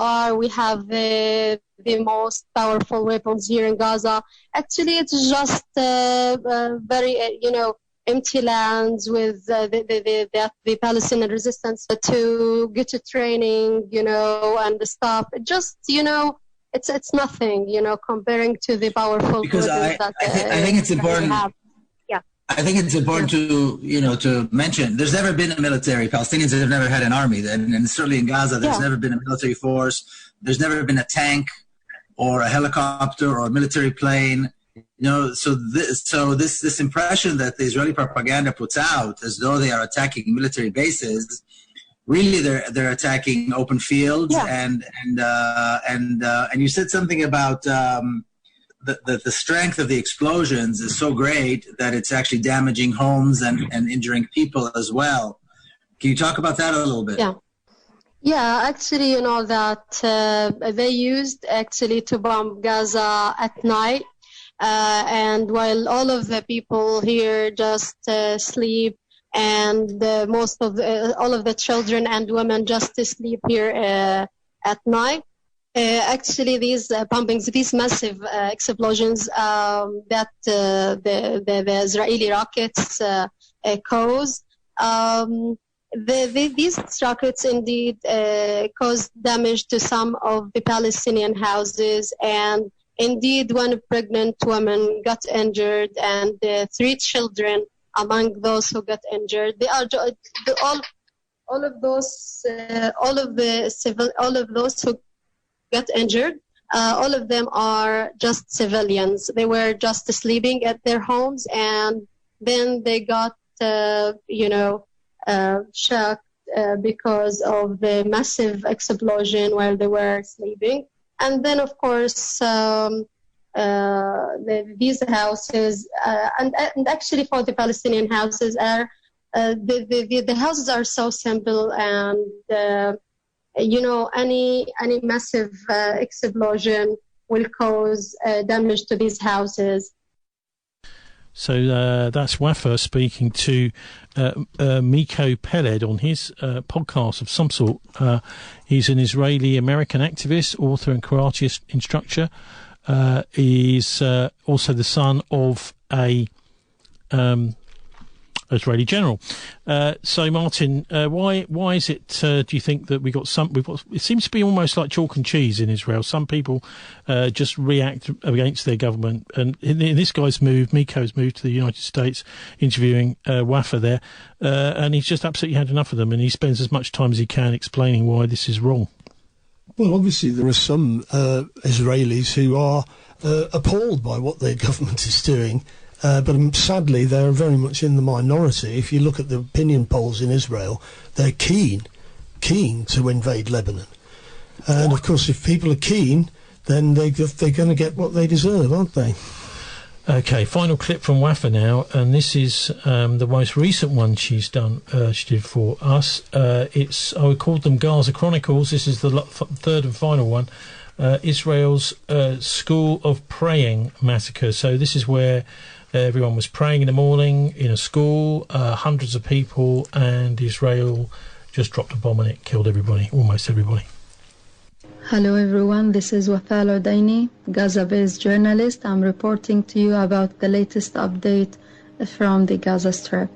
Speaker 7: have the most powerful weapons here in Gaza. Actually, it's just very, empty lands with the Palestinian resistance to get to training, and the stuff. It just, it's nothing, comparing to the powerful
Speaker 8: because
Speaker 7: weapons that
Speaker 8: I think it's important. I think it's important to mention there's never been a military. Palestinians have never had an army, and certainly in Gaza there's never been a military force. There's never been a tank or a helicopter or a military plane. So this impression that the Israeli propaganda puts out as though they are attacking military bases, really they're attacking open fields. And you said something about. The strength of the explosions is so great that it's actually damaging homes and injuring people as well. Can you talk about that a little bit?
Speaker 7: Yeah, actually, that they used actually to bomb Gaza at night, and while all of the people here just sleep, and all of the children and women just sleep here at night. Actually, these bombings, these massive explosions that the Israeli rockets cause, these rockets indeed caused damage to some of the Palestinian houses, and indeed one pregnant woman got injured, and 3 children among those who got injured. They are all of those who got injured, all of them are just civilians. They were just sleeping at their homes, and then they got, shocked because of the massive explosion while they were sleeping. And then, of course, these houses, and actually for the Palestinian houses, the houses are so simple, and any massive explosion will cause damage to these houses.
Speaker 2: So that's Wafa speaking to Miko Peled on his podcast of some sort. He's an Israeli-American activist, author and karate instructor. He's also the son of a Israeli general. So, Martin, why is it? Do you think that we've got? It seems to be almost like chalk and cheese in Israel. Some people just react against their government, and in this guy's move, Miko's moved to the United States, interviewing Wafa there, and he's just absolutely had enough of them, and he spends as much time as he can explaining why this is wrong.
Speaker 4: Well, obviously there are some Israelis who are appalled by what their government is doing. But sadly, they're very much in the minority. If you look at the opinion polls in Israel, they're keen to invade Lebanon. And, of course, if people are keen, then they're going to get what they deserve, aren't they?
Speaker 2: OK, final clip from Wafa now, and this is the most recent one she's done. She did for us. I would call them Gaza Chronicles. This is the third and final one. Israel's School of Praying massacre. So this is where everyone was praying in the morning in a school, hundreds of people, and Israel just dropped a bomb and it killed everybody, almost everybody.
Speaker 6: Hello everyone, this is Wafa Aludaini, Gaza-based journalist. I'm reporting to you about the latest update from the Gaza Strip.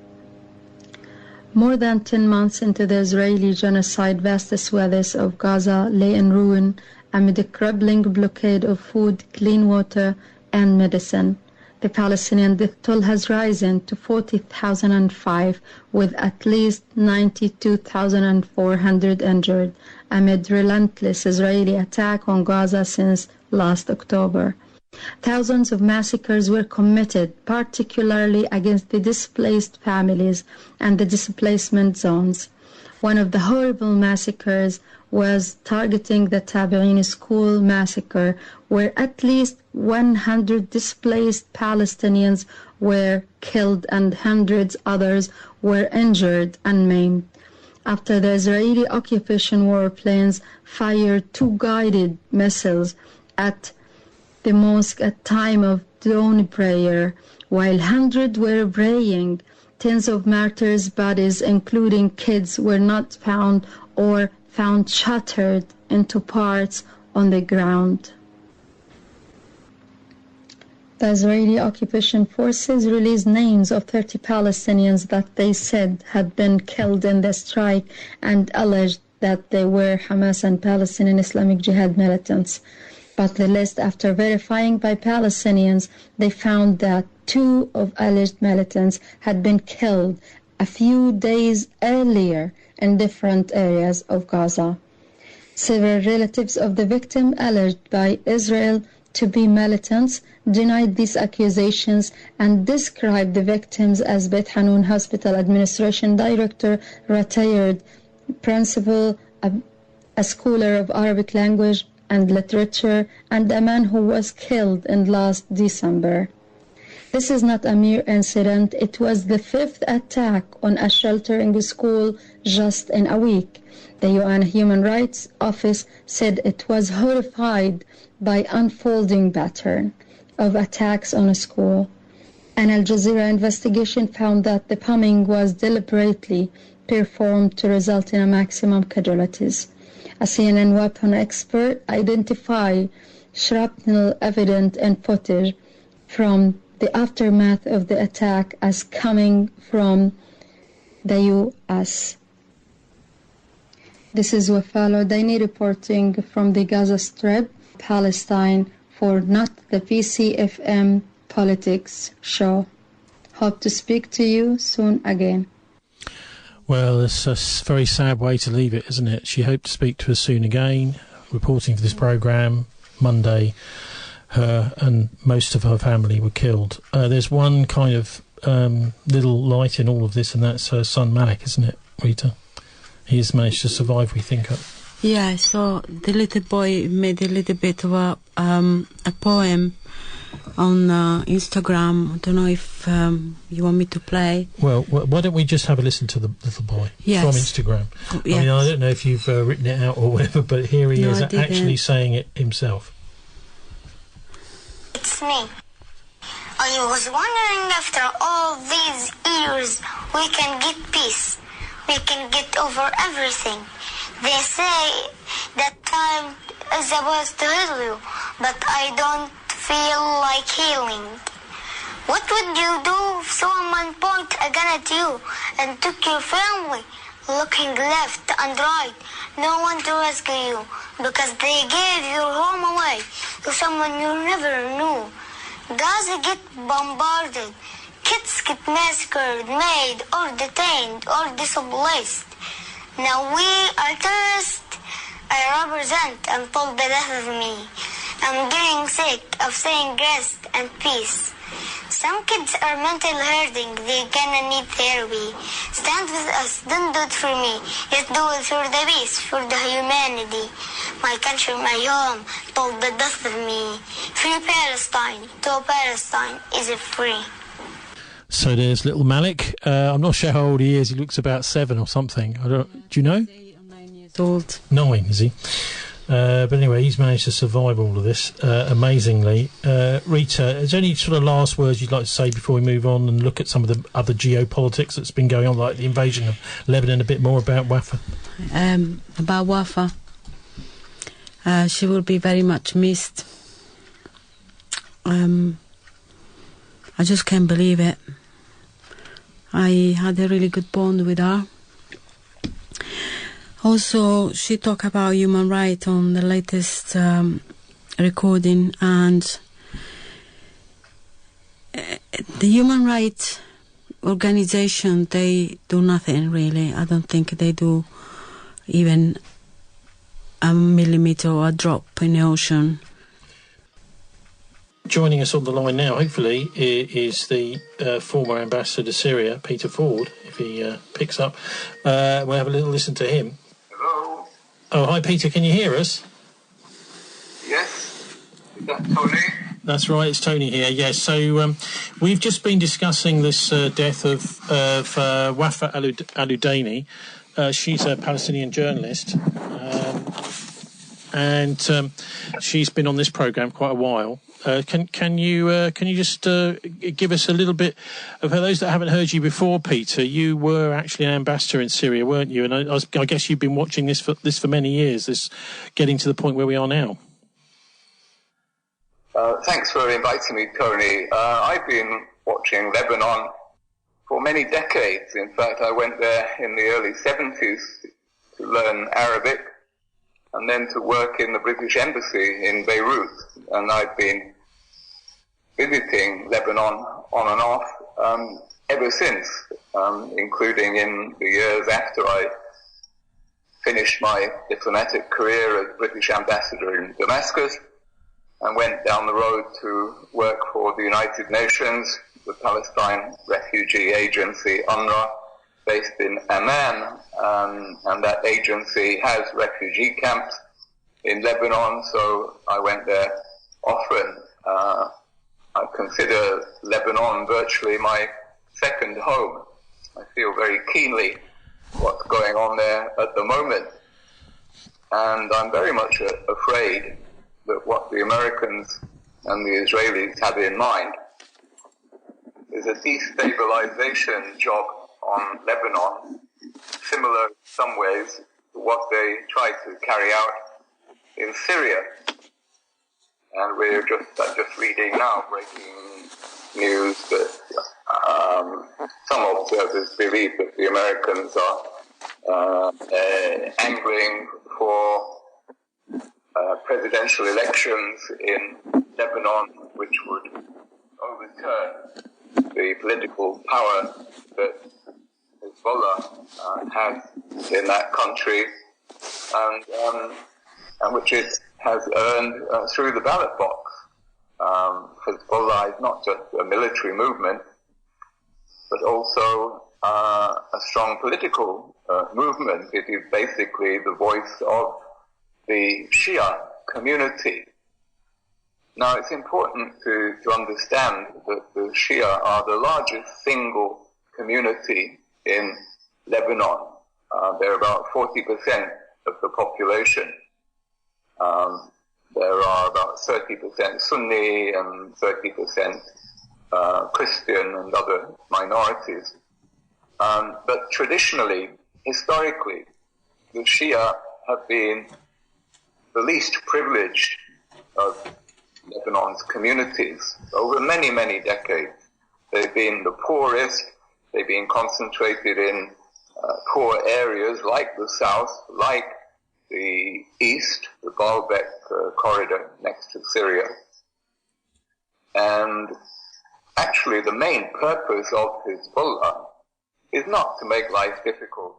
Speaker 6: More than 10 months into the Israeli genocide, vast swathes of Gaza lay in ruin amid a crippling blockade of food, clean water, and medicine. The Palestinian death toll has risen to 40,005, with at least 92,400 injured, amid relentless Israeli attack on Gaza since last October. Thousands of massacres were committed, particularly against the displaced families and the displacement zones. One of the horrible massacres was targeting the Tabi'in school massacre, where at least 100 displaced Palestinians were killed and hundreds others were injured and maimed. After the Israeli occupation warplanes fired 2 guided missiles at the mosque at time of dawn prayer, while hundreds were praying, tens of martyrs' bodies, including kids, were not found or found shattered into parts on the ground. The Israeli occupation forces released names of 30 Palestinians that they said had been killed in the strike and alleged that they were Hamas and Palestinian Islamic Jihad militants. But the list, after verifying by Palestinians, they found that 2 of alleged militants had been killed a few days earlier in different areas of Gaza. Several relatives of the victim, alleged by Israel to be militants, denied these accusations and described the victims as Beit Hanun Hospital Administration Director, retired principal, a scholar of Arabic language and literature, and a man who was killed in last December. This is not a mere incident. It was the 5th attack on a sheltering school just in a week. The UN Human Rights Office said it was horrified by unfolding pattern of attacks on a school. An Al Jazeera investigation found that the bombing was deliberately performed to result in a maximum casualties. A CNN weapon expert identified shrapnel evident in footage from the aftermath of the attack as coming from the U.S. This is Wafa Aludaini reporting from the Gaza Strip, Palestine, for Not the PCFM Politics Show. Hope to speak to you soon again.
Speaker 2: Well, it's a very sad way to leave it, isn't it? She hoped to speak to us soon again. Reporting for this programme, Monday, her and most of her family were killed. There's one kind of little light in all of this, and that's her son Malik, isn't it, Rita? He has managed to survive, we think.
Speaker 3: Yeah, so the little boy made a little bit of a poem on Instagram. I don't know if you want me to play.
Speaker 2: Well, why don't we just have a listen to the little boy from Instagram?
Speaker 3: Yes.
Speaker 2: I mean, I don't know if you've written it out or whatever, but here he is actually saying it himself.
Speaker 9: It's me. I was wondering, after all these years, we can get peace. We can get over everything. They say that time is supposed to heal you, but I don't feel like healing. What would you do if someone pointed a gun at you and took your family, looking left and right, no one to rescue you, because they gave your home away to someone you never knew? Gaza get bombarded, kids get massacred, made or detained or displaced. Now we are terrorists. I represent and told the death of me. I'm getting sick of saying rest and peace. Some kids are mentally hurting, they're gonna need therapy. Stand with us, don't do it for me. Just do it for the peace, for the humanity. My country, my home, told the death of me. Free Palestine, to Palestine is free.
Speaker 2: So there's little Malik. I'm not sure how old he is. He looks about 7 or something. Do you know?
Speaker 3: 8 or 9 years old.
Speaker 2: 9, is he? But anyway, he's managed to survive all of this amazingly. Rita, is there any sort of last words you'd like to say before we move on and look at some of the other geopolitics that's been going on, like the invasion of Lebanon, a bit more about Wafa?
Speaker 3: About Wafa, she will be very much missed. I just can't believe it. I had a really good bond with her. Also, she talked about human rights on the latest recording, and the human rights organization, they do nothing really. I don't think they do even a millimeter or a drop in the ocean.
Speaker 2: Joining us on the line now, hopefully, is the former ambassador to Syria, Peter Ford, if he picks up. We'll have a little listen to him.
Speaker 10: Hello.
Speaker 2: Oh, hi, Peter. Can you hear us?
Speaker 10: Yes. Is that Tony?
Speaker 2: That's right. It's Tony here. Yes. So we've just been discussing this death of Wafa Aludaini. She's a Palestinian journalist, and she's been on this programme quite a while. Can you just give us a little bit of, for those that haven't heard you before, Peter? You were actually an ambassador in Syria, weren't you? And I guess you've been watching this for many years. This getting to the point where we are now.
Speaker 10: Thanks for inviting me, Tony. I've been watching Lebanon for many decades. In fact, I went there in the early 70s to learn Arabic and then to work in the British Embassy in Beirut. And I've been visiting Lebanon on and off ever since, including in the years after I finished my diplomatic career as British ambassador in Damascus and went down the road to work for the United Nations, the Palestine Refugee Agency, UNRWA, based in Amman, and that agency has refugee camps in Lebanon, so I went there often. I consider Lebanon virtually my second home. I feel very keenly what's going on there at the moment, and I'm very much afraid that what the Americans and the Israelis have in mind is a destabilization job on Lebanon, similar in some ways to what they tried to carry out in Syria. And we're just reading now, breaking news that some observers believe that the Americans are angling for presidential elections in Lebanon, which would overturn the political power that Hezbollah has in that country, and which it has earned through the ballot box. Hezbollah is not just a military movement, but also a strong political movement. It is basically the voice of the Shia community. Now, it's important to understand that the Shia are the largest single community in Lebanon. They're about 40% of the population. There are about 30% Sunni and 30% Christian and other minorities. But traditionally, historically, the Shia have been the least privileged of Lebanon's communities over many, many decades. They've been the poorest. They've been concentrated in poor areas like the south, like the east, the Baalbek corridor next to Syria. And actually, the main purpose of Hezbollah is not to make life difficult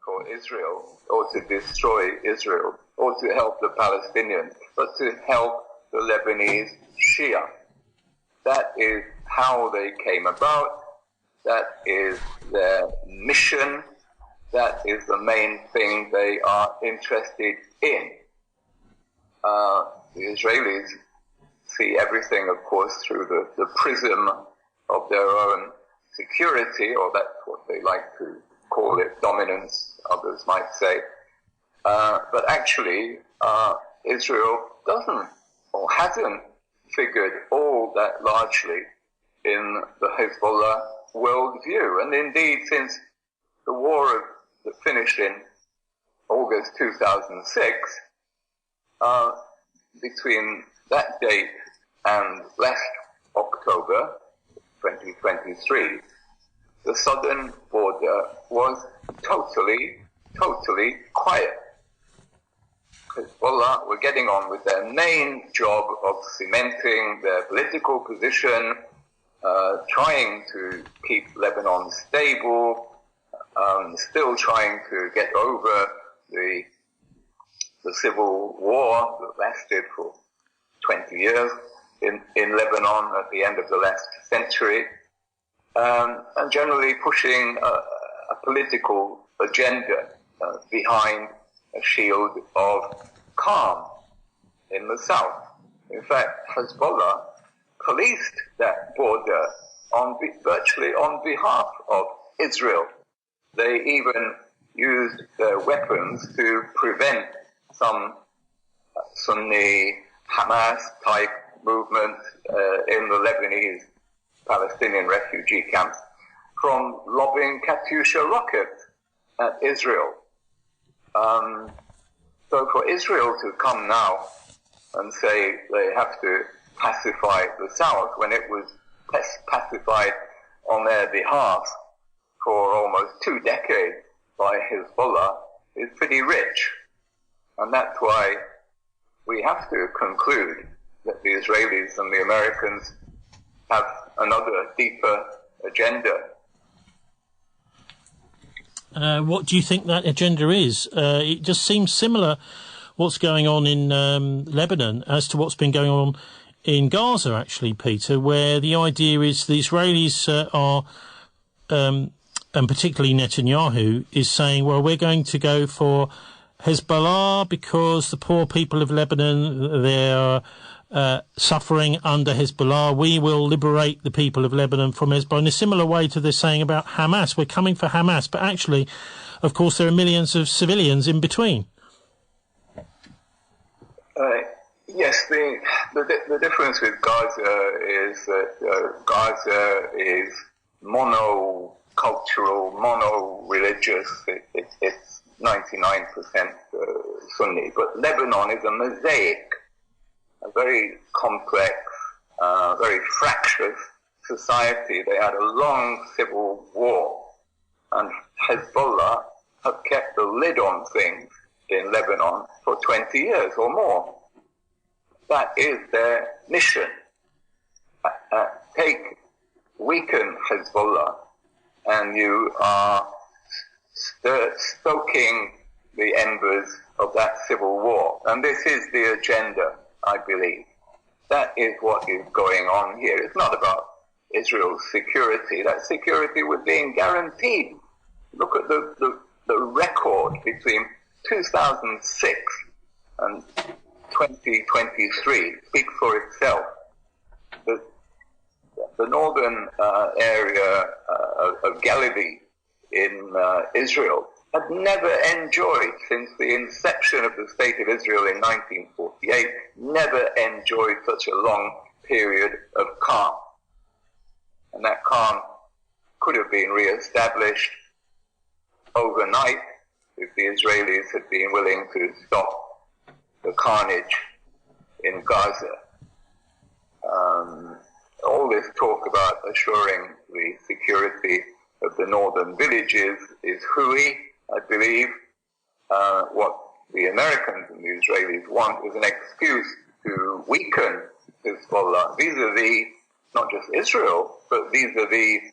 Speaker 10: for Israel or to destroy Israel or to help the Palestinians, but to help the Lebanese Shia. That is how they came about. That is their mission. That is the main thing they are interested in. The Israelis see everything, of course, through the prism of their own security, or that's what they like to call it, dominance, others might say. But actually, Israel doesn't or hasn't figured all that largely in the Hezbollah worldview. And indeed, since the war that finished in August 2006, between that date and last October 2023, the southern border was totally quiet. Hezbollah were getting on with their main job of cementing their political position, trying to keep Lebanon stable, still trying to get over the civil war that lasted for 20 years in Lebanon at the end of the last century, and generally pushing a political agenda behind a shield of calm in the south. In fact, Hezbollah policed that border virtually on behalf of Israel. They even used their weapons to prevent some Sunni Hamas-type movement in the Lebanese Palestinian refugee camps from lobbing Katyusha rockets at Israel. So for Israel to come now and say they have to pacify the South when it was pacified on their behalf for almost 2 decades by Hezbollah is pretty rich. And that's why we have to conclude that the Israelis and the Americans have another deeper agenda.
Speaker 2: What do you think that agenda is? It just seems similar what's going on in Lebanon as to what's been going on in Gaza, actually, Peter, where the idea is the Israelis are, and particularly Netanyahu, is saying, well, we're going to go for Hezbollah because the poor people of Lebanon, they're suffering under Hezbollah. We will liberate the people of Lebanon from Hezbollah in a similar way to they're saying about Hamas. We're coming for Hamas, but actually, of course, there are millions of civilians in between.
Speaker 10: Yes, the difference with Gaza is that Gaza is monocultural, mono-religious. It's 99% Sunni, but Lebanon is a mosaic, a very complex, very fractious society. They had a long civil war, and Hezbollah have kept the lid on things in Lebanon for 20 years or more. That is their mission. Weaken Hezbollah, and you are stoking the embers of that civil war. And this is the agenda, I believe. That is what is going on here. It's not about Israel's security. That security was being guaranteed. Look at the record between 2006 and 2023 speaks for itself. The northern area of Galilee in Israel had never enjoyed, since the inception of the State of Israel in 1948, never enjoyed such a long period of calm. and that calm could have been re-established overnight if the Israelis had been willing to stop the carnage in Gaza. All this talk about assuring the security of the northern villages is hooey, I believe. What the Americans and the Israelis want is an excuse to weaken Hezbollah vis-a-vis not just Israel, but vis-a-vis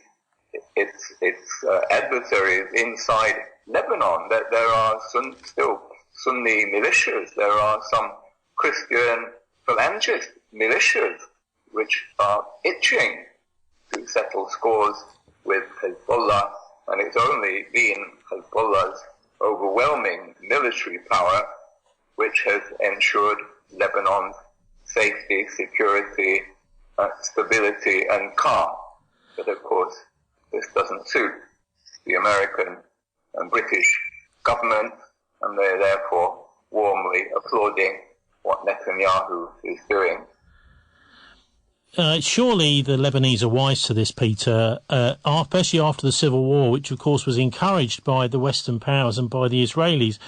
Speaker 10: its adversaries inside Lebanon. That there are still Sunni militias, there are some Christian phalangist militias which are itching to settle scores with Hezbollah, and it's only been Hezbollah's overwhelming military power which has ensured Lebanon's safety, security, stability and calm. But of course, this doesn't suit the American and British government, and they're therefore warmly applauding what Netanyahu is doing.
Speaker 2: Surely the Lebanese are wise to this, Peter, especially after the Civil War, which of course was encouraged by the Western powers and by the Israelis,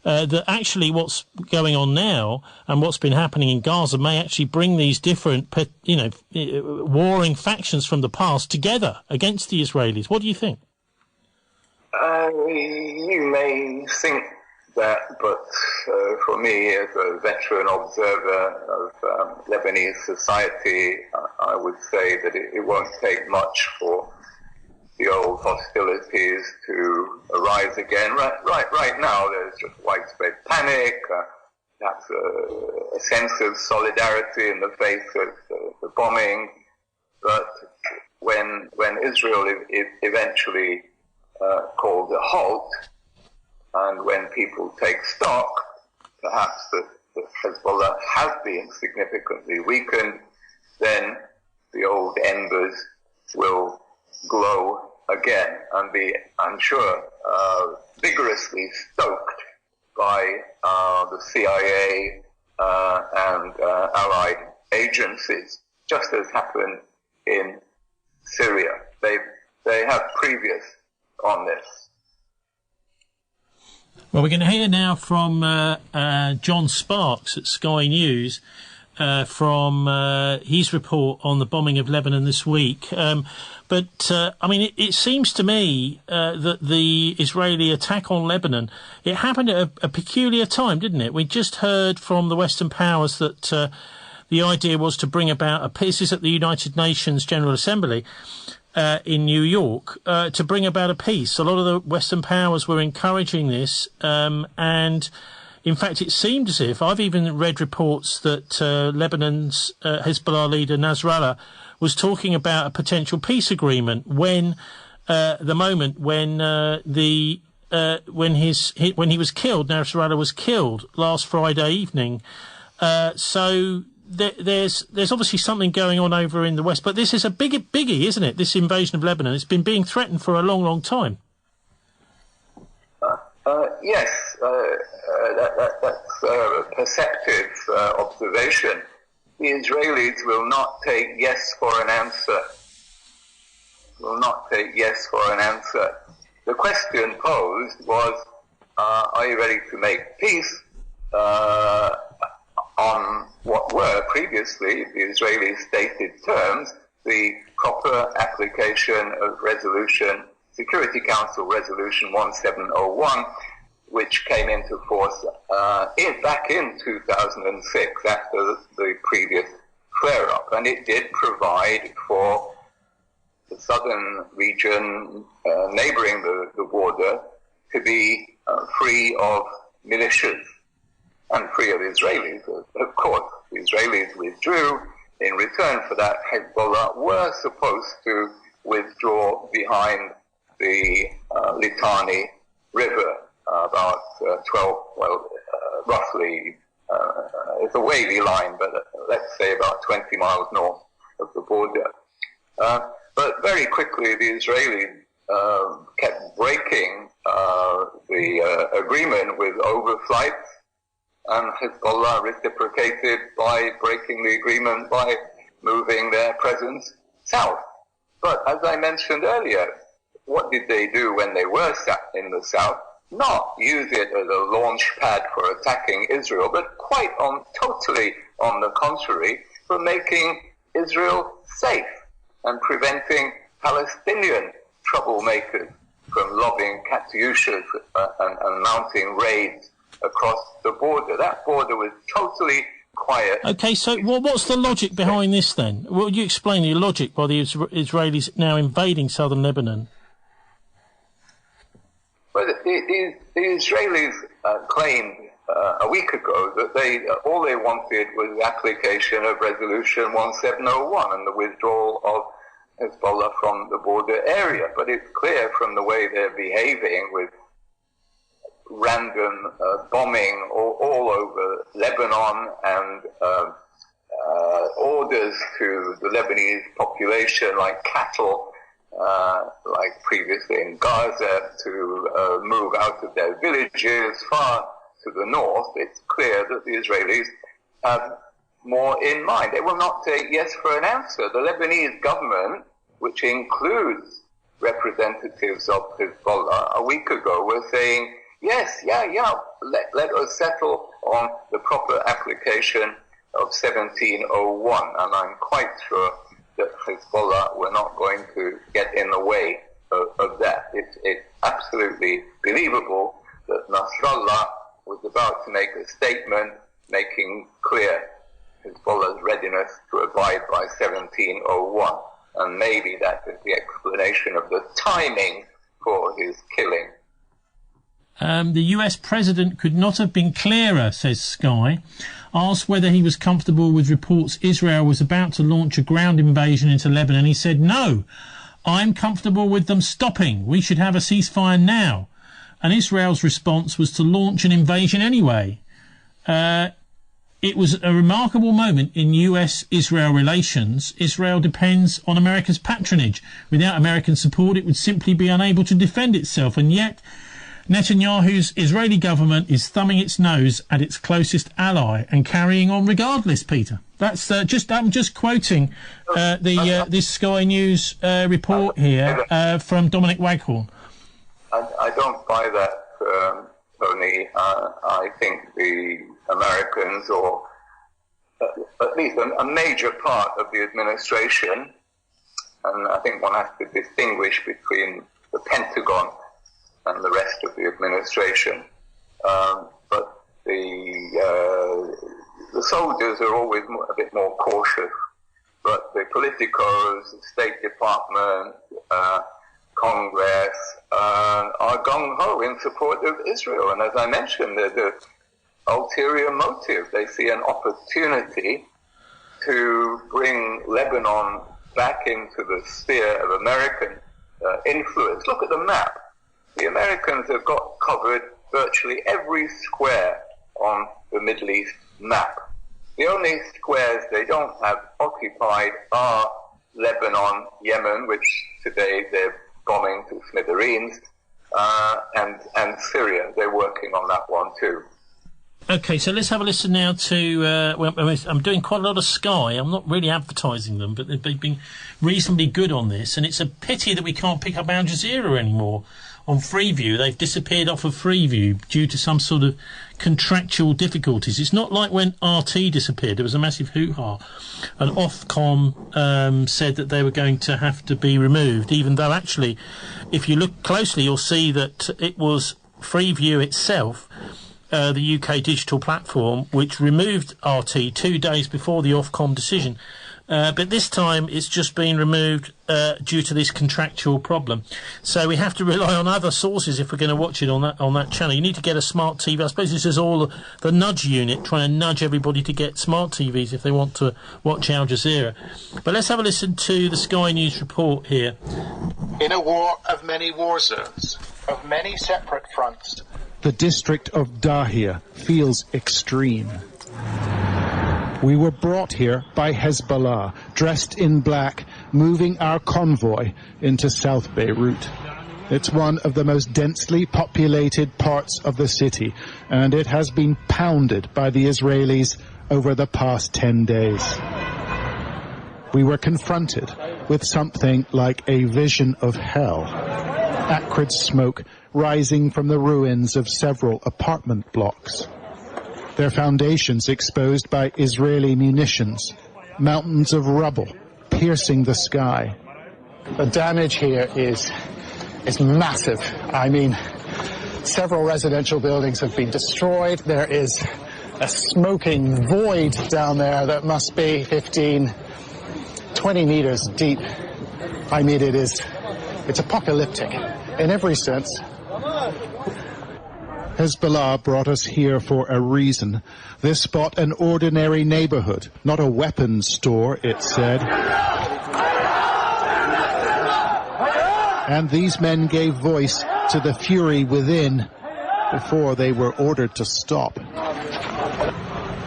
Speaker 2: that actually what's going on now and what's been happening in Gaza may actually bring these different, warring factions from the past together against the Israelis. What do you think?
Speaker 10: You may think that, but for me, as a veteran observer of Lebanese society, I would say that it won't take much for the old hostilities to arise again. Right now, there's just widespread panic, perhaps a sense of solidarity in the face of the bombing. But when Israel eventually called a halt, and when people take stock, perhaps that Hezbollah has been significantly weakened, then the old embers will glow again and be, I'm sure, vigorously stoked by the CIA and allied agencies, just as happened in Syria. They have previous on this.
Speaker 2: Well, we're going to hear now from John Sparks at Sky News from his report on the bombing of Lebanon this week. It seems to me that the Israeli attack on Lebanon, it happened at a peculiar time, didn't it? We just heard from the Western powers that the idea was to bring about a peace. This is at the United Nations General Assembly in New York, to bring about a peace. A lot of the Western powers were encouraging this, and in fact it seemed as if, I've even read reports that Lebanon's Hezbollah leader Nasrallah was talking about a potential peace agreement when he was killed. Nasrallah was killed last Friday evening. So there's obviously something going on over in the West, but this is a biggie, isn't it? This invasion of Lebanon, it's been being threatened for a long, long time.
Speaker 10: Yes, that's a perceptive observation. The Israelis will not take yes for an answer. The question posed was, are you ready to make peace on what were previously the Israeli stated terms, the proper application of Security Council Resolution 1701, which came into force back in 2006 after the previous flare-up. And it did provide for the southern region neighboring the border to be free of militias and free of Israelis. Of course, the Israelis withdrew. In return for that, Hezbollah were supposed to withdraw behind the Litani River, about 12, roughly, it's a wavy line, but let's say about 20 miles north of the border. But very quickly, the Israelis kept breaking the agreement with overflights, and Hezbollah reciprocated by breaking the agreement by moving their presence south. But as I mentioned earlier, what did they do when they were in the south? Not use it as a launch pad for attacking Israel, but totally on the contrary, for making Israel safe and preventing Palestinian troublemakers from lobbing katyushas and mounting raids across the border. That border was totally quiet.
Speaker 2: Okay, so what's the logic behind this then? Would you explain the logic by the Israelis now invading southern Lebanon?
Speaker 10: Well, the Israelis claimed a week ago that all they wanted was the application of Resolution 1701 and the withdrawal of Hezbollah from the border area. But it's clear from the way they're behaving with random bombing all over Lebanon and orders to the Lebanese population like cattle, like previously in Gaza, to move out of their villages far to the north. It's clear that the Israelis have more in mind. They will not take yes for an answer. The Lebanese government, which includes representatives of Hezbollah, a week ago were saying, yes, let us settle on the proper application of 1701. And I'm quite sure that Hezbollah were not going to get in the way of that. It's absolutely believable that Nasrallah was about to make a statement making clear Hezbollah's readiness to abide by 1701. And maybe that is the explanation of the timing for his killing.
Speaker 2: The US president could not have been clearer, says Sky. Asked whether he was comfortable with reports Israel was about to launch a ground invasion into Lebanon, he said, "No, I'm comfortable with them stopping. We should have a ceasefire now." And Israel's response was to launch an invasion anyway. It was a remarkable moment in US-Israel relations. Israel depends on America's patronage. Without American support, it would simply be unable to defend itself. And yet, Netanyahu's Israeli government is thumbing its nose at its closest ally and carrying on regardless, Peter. That's I'm just quoting this Sky News report here from Dominic Waghorn.
Speaker 10: I don't buy that, Tony. I think the Americans, or at least a major part of the administration, and I think one has to distinguish between the Pentagon and the rest of the administration. But the soldiers are always a bit more cautious. But the politicos, State Department, Congress are gung-ho in support of Israel. And as I mentioned, there's an ulterior motive. They see an opportunity to bring Lebanon back into the sphere of American influence. Look at the map. The Americans have got covered virtually every square on the Middle East map. The only squares they don't have occupied are Lebanon, Yemen, which today they're bombing to smithereens, and Syria. They're working on that one too.
Speaker 2: Okay, so let's have a listen now to... I'm doing quite a lot of Sky. I'm not really advertising them, but they've been reasonably good on this, and it's a pity that we can't pick up Al Jazeera anymore on Freeview. They've disappeared off of Freeview due to some sort of contractual difficulties. It's not like when RT disappeared. There was a massive hoo-ha. And Ofcom said that they were going to have to be removed, even though actually, if you look closely, you'll see that it was Freeview itself, the UK digital platform, which removed RT 2 days before the Ofcom decision. But this time it's just been removed due to this contractual problem. So we have to rely on other sources if we're going to watch it on that channel. You need to get a smart TV. I suppose this is all the nudge unit trying to nudge everybody to get smart TVs if they want to watch Al Jazeera. But let's have a listen to the Sky News report here.
Speaker 11: In a war of many war zones, of many separate fronts,
Speaker 12: the district of Dahia feels extreme. We were brought here by Hezbollah, dressed in black, moving our convoy into South Beirut. It's one of the most densely populated parts of the city, and it has been pounded by the Israelis over the past 10 days. we were confronted with something like a vision of hell. Acrid smoke rising from the ruins of several apartment blocks. Their foundations exposed by Israeli munitions. Mountains of rubble piercing the sky.
Speaker 13: The damage here is massive. I mean, several residential buildings have been destroyed. There is a smoking void down there that must be 15, 20 meters deep. I mean, it's apocalyptic in every sense.
Speaker 12: Hezbollah brought us here for a reason. This spot an ordinary neighborhood, not a weapons store, it said. And these men gave voice to the fury within before they were ordered to stop.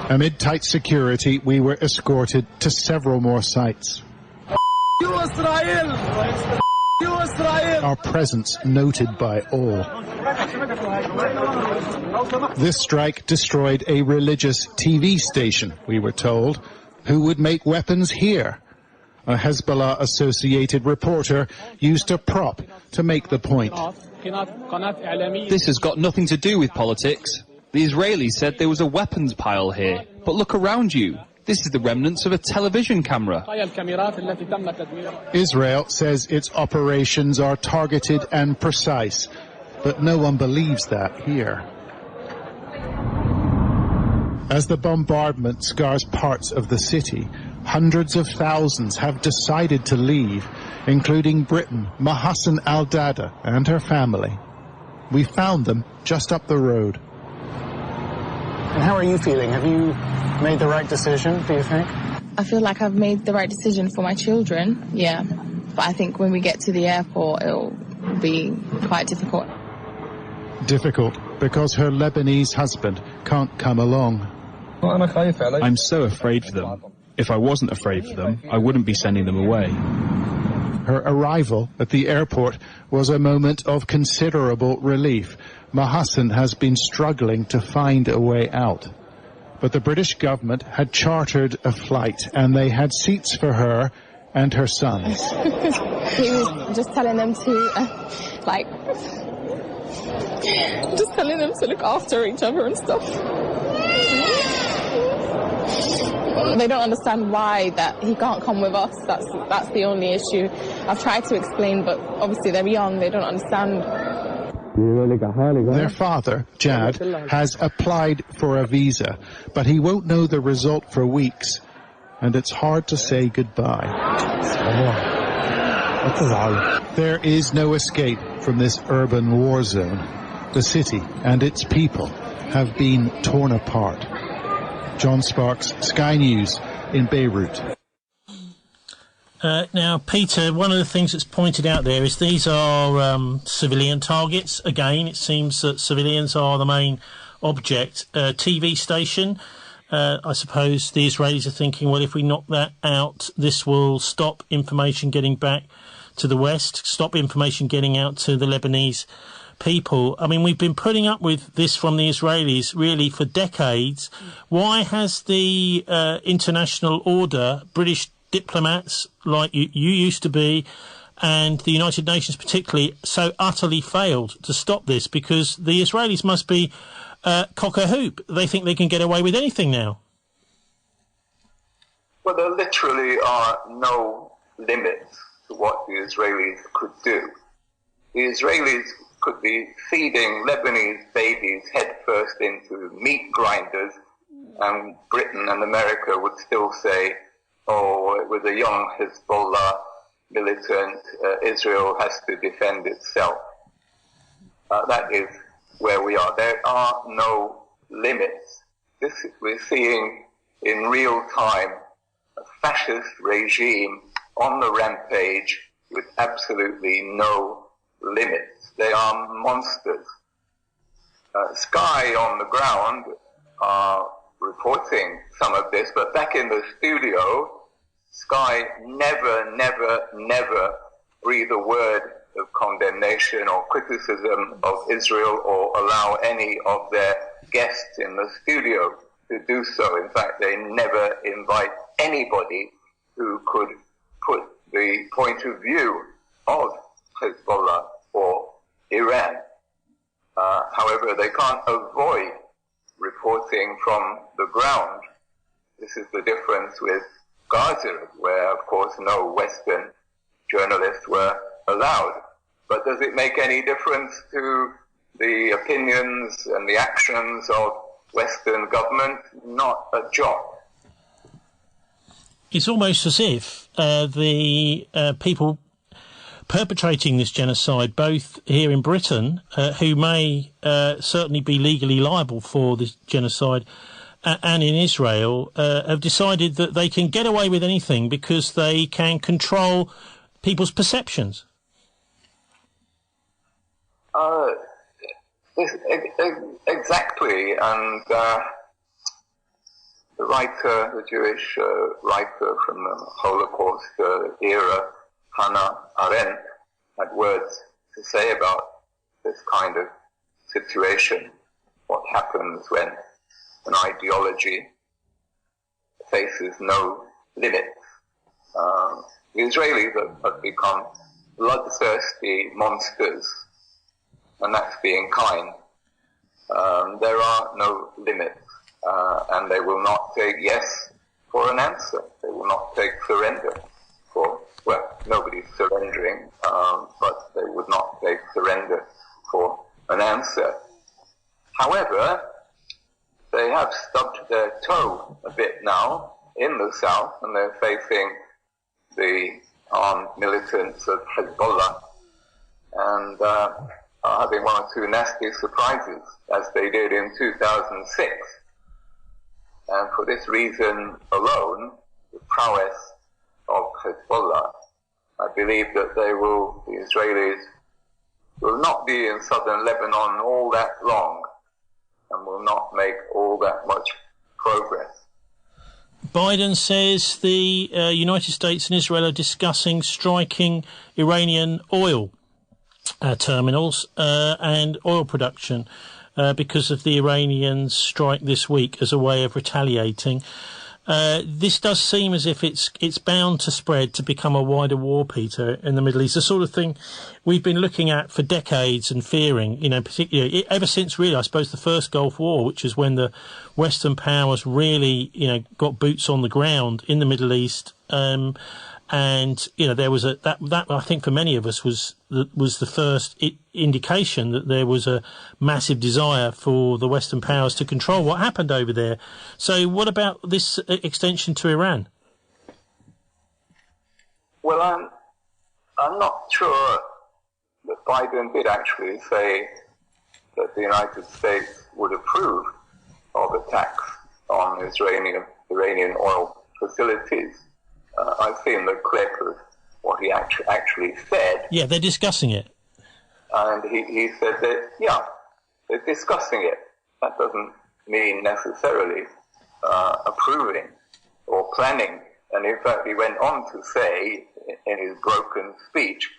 Speaker 12: Amid tight security, we were escorted to several more sites. Our presence noted by all. This strike destroyed a religious TV station, we were told. Who would make weapons here? A Hezbollah-associated reporter used a prop to make the point.
Speaker 14: This has got nothing to do with politics. The Israelis said there was a weapons pile here. But look around you. This is the remnants of a television camera.
Speaker 12: Israel says its operations are targeted and precise, but no one believes that here. As the bombardment scars parts of the city, hundreds of thousands have decided to leave, including Britain, Mahassan al-Dada and her family. We found them just up the road.
Speaker 13: And how are you feeling? Have you made the right decision, do you think?
Speaker 15: I feel like I've made the right decision for my children, yeah. But I think when we get to the airport, it'll be quite difficult.
Speaker 12: Difficult because her Lebanese husband can't come along.
Speaker 14: I'm so afraid for them. If I wasn't afraid for them, I wouldn't be sending them away.
Speaker 12: Her arrival at the airport was a moment of considerable relief. Mahassan has been struggling to find a way out. But the British government had chartered a flight, and they had seats for her and her sons.
Speaker 15: He was just telling them to, just telling them to look after each other and stuff. They don't understand why that he can't come with us. That's the only issue. I've tried to explain, but obviously they're young, they don't understand.
Speaker 12: Their father, Jad, has applied for a visa, but he won't know the result for weeks, and it's hard to say goodbye. There is no escape from this urban war zone. The city and its people have been torn apart. John Sparks, Sky News in Beirut.
Speaker 2: Now, Peter, one of the things that's pointed out there is these are civilian targets. Again, it seems that civilians are the main object. TV station, I suppose the Israelis are thinking, well, if we knock that out, this will stop information getting back to the West, stop information getting out to the Lebanese people. I mean, we've been putting up with this from the Israelis really for decades. Why has the international order, British diplomats like you used to be, and the United Nations particularly, so utterly failed to stop this? Because the Israelis must be cock-a-hoop. They think they can get away with anything now.
Speaker 10: Well, there literally are no limits to what the Israelis could do. The Israelis could be feeding Lebanese babies headfirst into meat grinders, and Britain and America would still say, oh, it was a young Hezbollah militant, Israel has to defend itself. That is where we are. There are no limits. We're seeing in real time a fascist regime on the rampage with absolutely no limits. They are monsters. Sky on the ground are reporting some of this, but back in the studio, Sky never breathe a word of condemnation or criticism of Israel or allow any of their guests in the studio to do so. In fact, they never invite anybody who could put the point of view of Hezbollah or Iran. However, they can't avoid reporting from the ground. This is the difference with Gaza, where, of course, no Western journalists were allowed. But does it make any difference to the opinions and the actions of Western government? Not a jot.
Speaker 2: It's almost as if the people perpetrating this genocide, both here in Britain, who may certainly be legally liable for this genocide, and in Israel, have decided that they can get away with anything because they can control people's perceptions.
Speaker 10: Exactly, and the Jewish writer from the Holocaust era, Hannah Arendt, had words to say about this kind of situation, what happens when an ideology faces no limits. The Israelis have become bloodthirsty monsters, and that's being kind. There are no limits, and they will not take yes for an answer. They will not take surrender for, well, nobody's surrendering, but they would not take surrender for an answer. However, they have stubbed their toe a bit now in the south, and they're facing the armed militants of Hezbollah, and are having one or two nasty surprises, as they did in 2006. And for this reason alone, the prowess of Hezbollah, I believe that the Israelis will not be in southern Lebanon all that long, and will not make all that much progress.
Speaker 2: Biden says the United States and Israel are discussing striking Iranian oil terminals and oil production because of the Iranian strike this week as a way of retaliating. This does seem as if it's bound to spread to become a wider war, Peter, in the Middle East. The sort of thing we've been looking at for decades and fearing, particularly ever since, really, I suppose, the first Gulf War, which is when the Western powers really, got boots on the ground in the Middle East. And there was that I think for many of us was the first indication that there was a massive desire for the Western powers to control what happened over there. So what about this extension to Iran?
Speaker 10: Well, I'm not sure that Biden did actually say that the United States would approve of attacks on Iranian oil facilities. I've seen the clip of what he actually said.
Speaker 2: Yeah, they're discussing it.
Speaker 10: And he said that, they're discussing it. That doesn't mean necessarily approving or planning. And in fact, he went on to say in his broken speech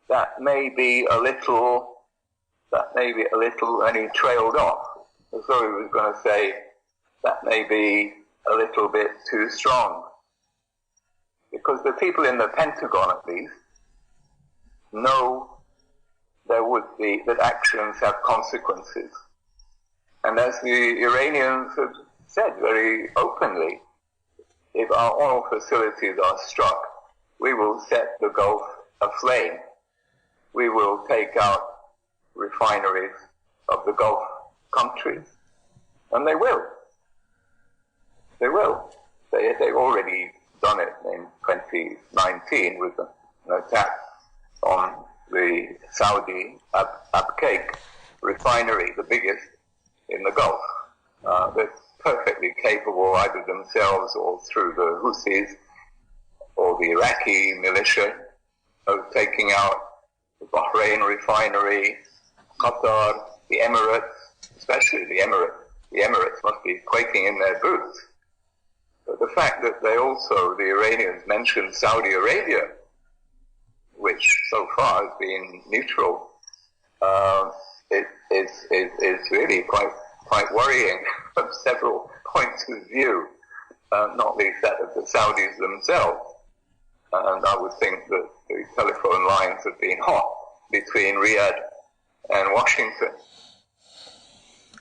Speaker 10: that may be a little, and he trailed off, as though he was going to say that may be a little bit too strong. Because the people in the Pentagon, at least, know that actions have consequences. And as the Iranians have said very openly, if our oil facilities are struck, we will set the Gulf aflame. We will take out refineries of the Gulf countries. And they will. They will. They've already done it in 2019 with an attack on the Saudi Abqaiq refinery, the biggest in the Gulf. They're perfectly capable, either themselves or through the Houthis or the Iraqi militia, of taking out the Bahrain refinery, Qatar, the Emirates, especially the Emirates. The Emirates must be quaking in their boots. But the fact that the Iranians mentioned Saudi Arabia, which so far has been neutral, is really quite worrying from several points of view, not least that of the Saudis themselves. And I would think that the telephone lines have been hot between Riyadh and Washington.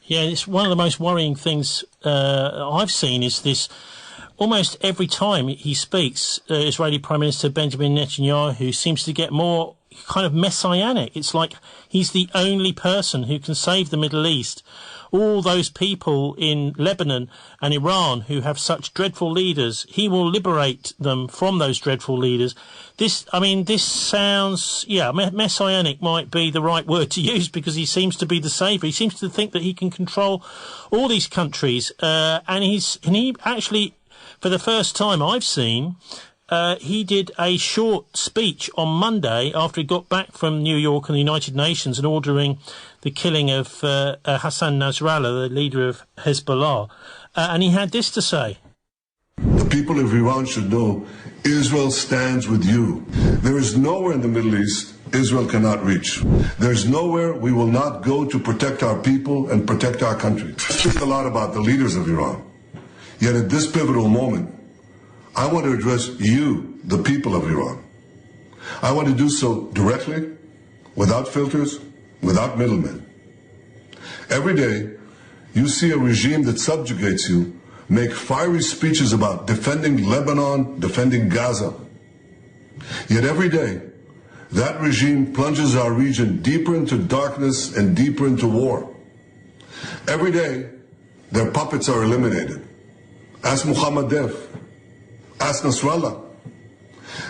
Speaker 2: Yeah, it's one of the most worrying things I've seen is this. Almost every time he speaks, Israeli Prime Minister Benjamin Netanyahu seems to get more kind of messianic. It's like he's the only person who can save the Middle East. All those people in Lebanon and Iran who have such dreadful leaders, he will liberate them from those dreadful leaders. This sounds, messianic might be the right word to use because he seems to be the saviour. He seems to think that he can control all these countries, and he actually, for the first time I've seen, he did a short speech on Monday after he got back from New York and the United Nations and ordering the killing of Hassan Nasrallah, the leader of Hezbollah. And he had this to say.
Speaker 16: The people of Iran should know Israel stands with you. There is nowhere in the Middle East Israel cannot reach. There's nowhere we will not go to protect our people and protect our country. I speak a lot about the leaders of Iran. Yet at this pivotal moment, I want to address you, the people of Iran. I want to do so directly, without filters, without middlemen. Every day, you see a regime that subjugates you make fiery speeches about defending Lebanon, defending Gaza. Yet every day, that regime plunges our region deeper into darkness and deeper into war. Every day, their puppets are eliminated. Ask Muhammad Def. Ask Nasrallah.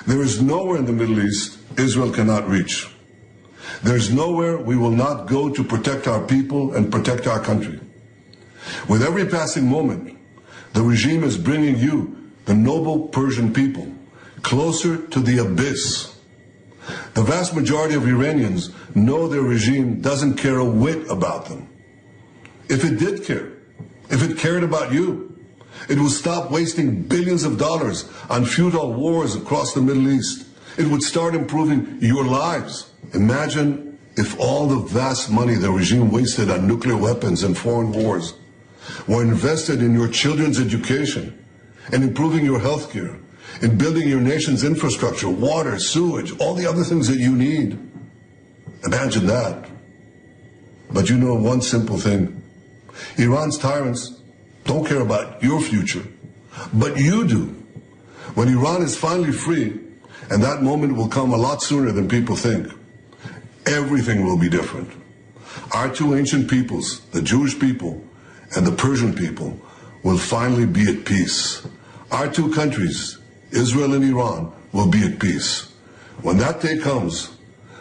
Speaker 16: There is nowhere in the Middle East Israel cannot reach. There is nowhere we will not go to protect our people and protect our country. With every passing moment, the regime is bringing you, the noble Persian people, closer to the abyss. The vast majority of Iranians know their regime doesn't care a whit about them. If it did care, if it cared about you, it would stop wasting billions of dollars on futile wars across the Middle East. It would start improving your lives. Imagine if all the vast money the regime wasted on nuclear weapons and foreign wars were invested in your children's education and improving your health care, in building your nation's infrastructure, water, sewage, all the other things that you need. Imagine that. But you know one simple thing. Iran's tyrants don't care about your future, but you do. When Iran is finally free, and that moment will come a lot sooner than people think, everything will be different. Our two ancient peoples, the Jewish people and the Persian people, will finally be at peace. Our two countries, Israel and Iran, will be at peace. When that day comes,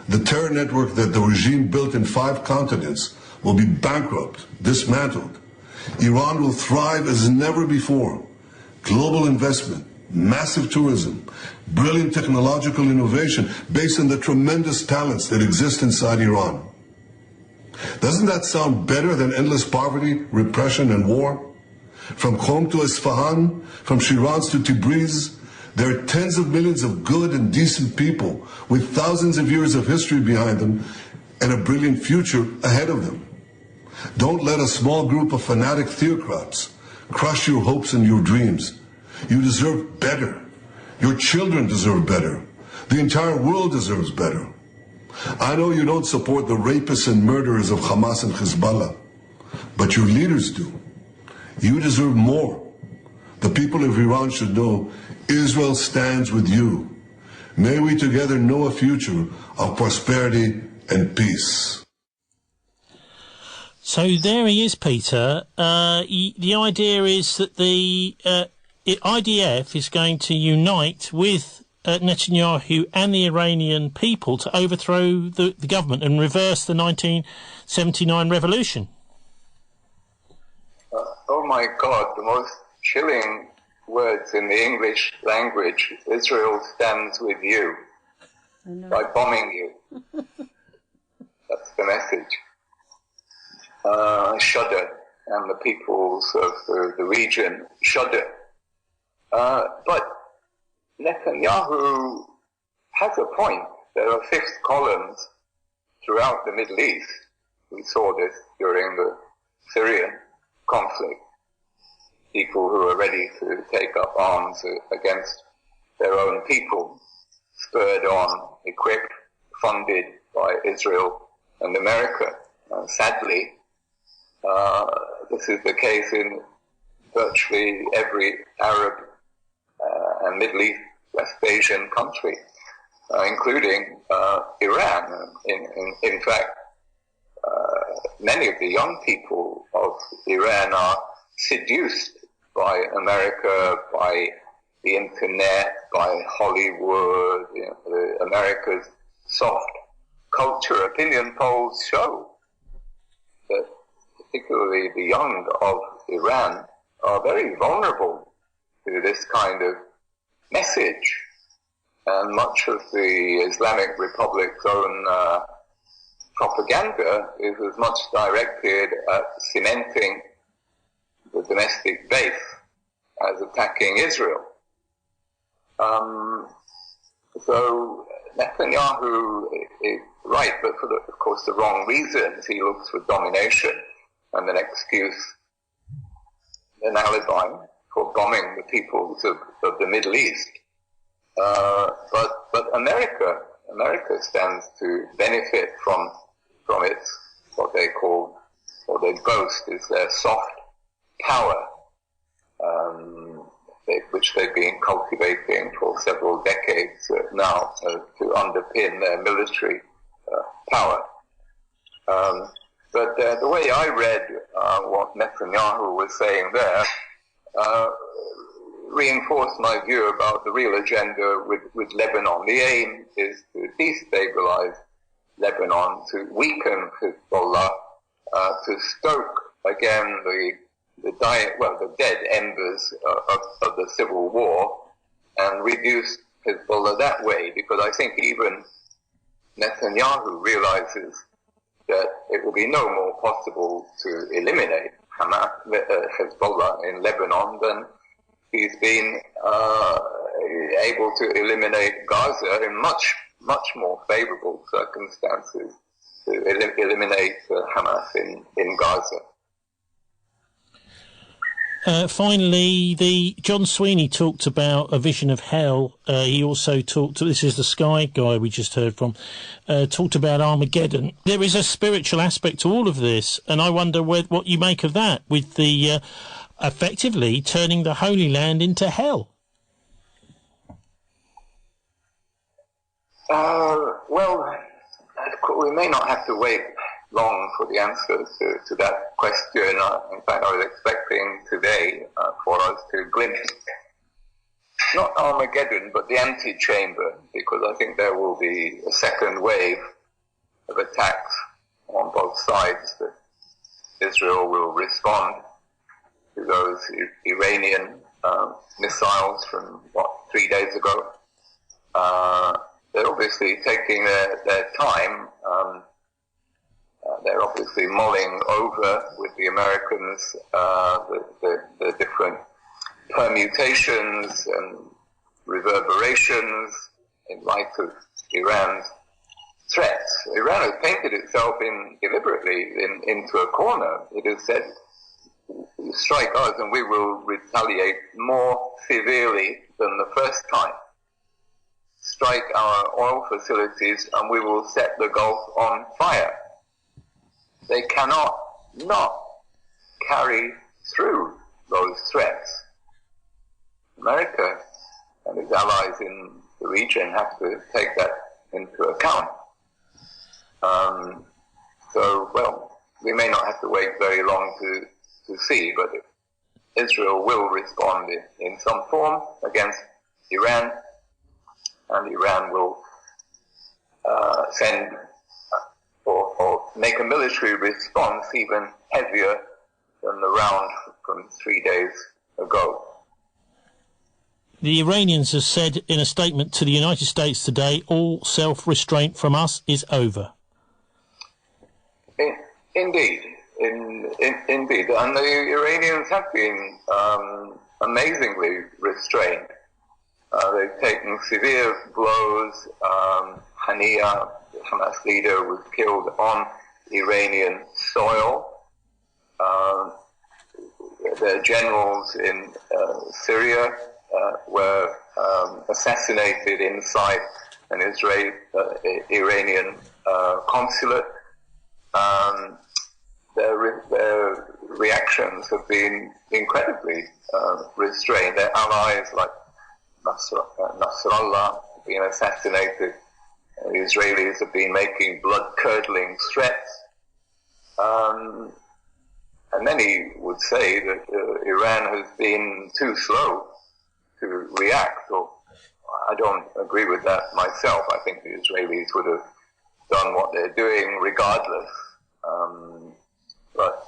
Speaker 16: the terror network that the regime built in 5 continents will be bankrupt, dismantled. Iran will thrive as never before. Global investment, massive tourism, brilliant technological innovation based on the tremendous talents that exist inside Iran. Doesn't that sound better than endless poverty, repression, and war? From Qom to Isfahan, from Shiraz to Tabriz, there are tens of millions of good and decent people with thousands of years of history behind them and a brilliant future ahead of them. Don't let a small group of fanatic theocrats crush your hopes and your dreams. You deserve better. Your children deserve better. The entire world deserves better. I know you don't support the rapists and murderers of Hamas and Hezbollah, but your leaders do. You deserve more. The people of Iran should know Israel stands with you. May we together know a future of prosperity and peace.
Speaker 2: So there he is, Peter. The idea is that the IDF is going to unite with Netanyahu and the Iranian people to overthrow the government and reverse the 1979 revolution.
Speaker 10: Oh my God, the most chilling words in the English language. Israel stands with you by bombing you. That's the message. Shudder, and the peoples of the region shudder. But Netanyahu has a point. There are fifth columns throughout the Middle East. We saw this during the Syrian conflict. People who are ready to take up arms against their own people. spurred on, equipped, funded by Israel and America. And sadly, this is the case in virtually every Arab and Middle East, West Asian country, including Iran. In fact, many of the young people of Iran are seduced by America, by the internet, by Hollywood, America's soft culture. Opinion polls show that particularly the young of Iran are very vulnerable to this kind of message. And much of the Islamic Republic's own propaganda is as much directed at cementing the domestic base as attacking Israel. So Netanyahu is right, but for, of course, the wrong reasons. He looks for domination and an excuse, an alibi for bombing the peoples of the Middle East. But America stands to benefit from its, what they boast is their soft power, which they've been cultivating for several decades now to underpin their military power. But the way I read what Netanyahu was saying there reinforced my view about the real agenda with Lebanon. The aim is to destabilize Lebanon, to weaken Hezbollah, to stoke again the dead embers of the civil war, and reduce Hezbollah that way, because I think even Netanyahu realizes that it will be no more possible to eliminate Hezbollah in Lebanon than he's been able to eliminate Gaza in much more favorable circumstances to eliminate Hamas in Gaza.
Speaker 2: Finally, John Sweeney talked about a vision of hell. He also this is the Sky guy we just heard from, talked about Armageddon. There is a spiritual aspect to all of this, and I wonder what you make of that, with the effectively turning the Holy Land into hell.
Speaker 10: Well, we may not have to wait long for the answer to that question. In fact, I was expecting today for us to glimpse not Armageddon, but the antechamber, because I think there will be a second wave of attacks on both sides, that Israel will respond to those Iranian missiles from, 3 days ago. They're obviously taking their time. They're obviously mulling over with the Americans the different permutations and reverberations in light of Iran's threats. Iran has painted itself deliberately into a corner. It has said, "You strike us and we will retaliate more severely than the first time. Strike our oil facilities and we will set the Gulf on fire." They cannot not carry through those threats. America and its allies in the region have to take that into account. We may not have to wait very long to see, but Israel will respond in some form against Iran, and Iran will send or make a military response even heavier than the round from 3 days ago.
Speaker 2: The Iranians have said in a statement to the United States today, all self-restraint from us is over.
Speaker 10: Indeed. Indeed. And the Iranians have been amazingly restrained. They've taken severe blows. Haniya, the Hamas leader, was killed on Iranian soil. Their generals in Syria were assassinated inside an Iranian consulate. Their reactions have been incredibly restrained. Their allies like Nasrallah have been assassinated. The Israelis have been making blood-curdling threats. And many would say that Iran has been too slow to react. Or I don't agree with that myself. I think the Israelis would have done what they're doing regardless. But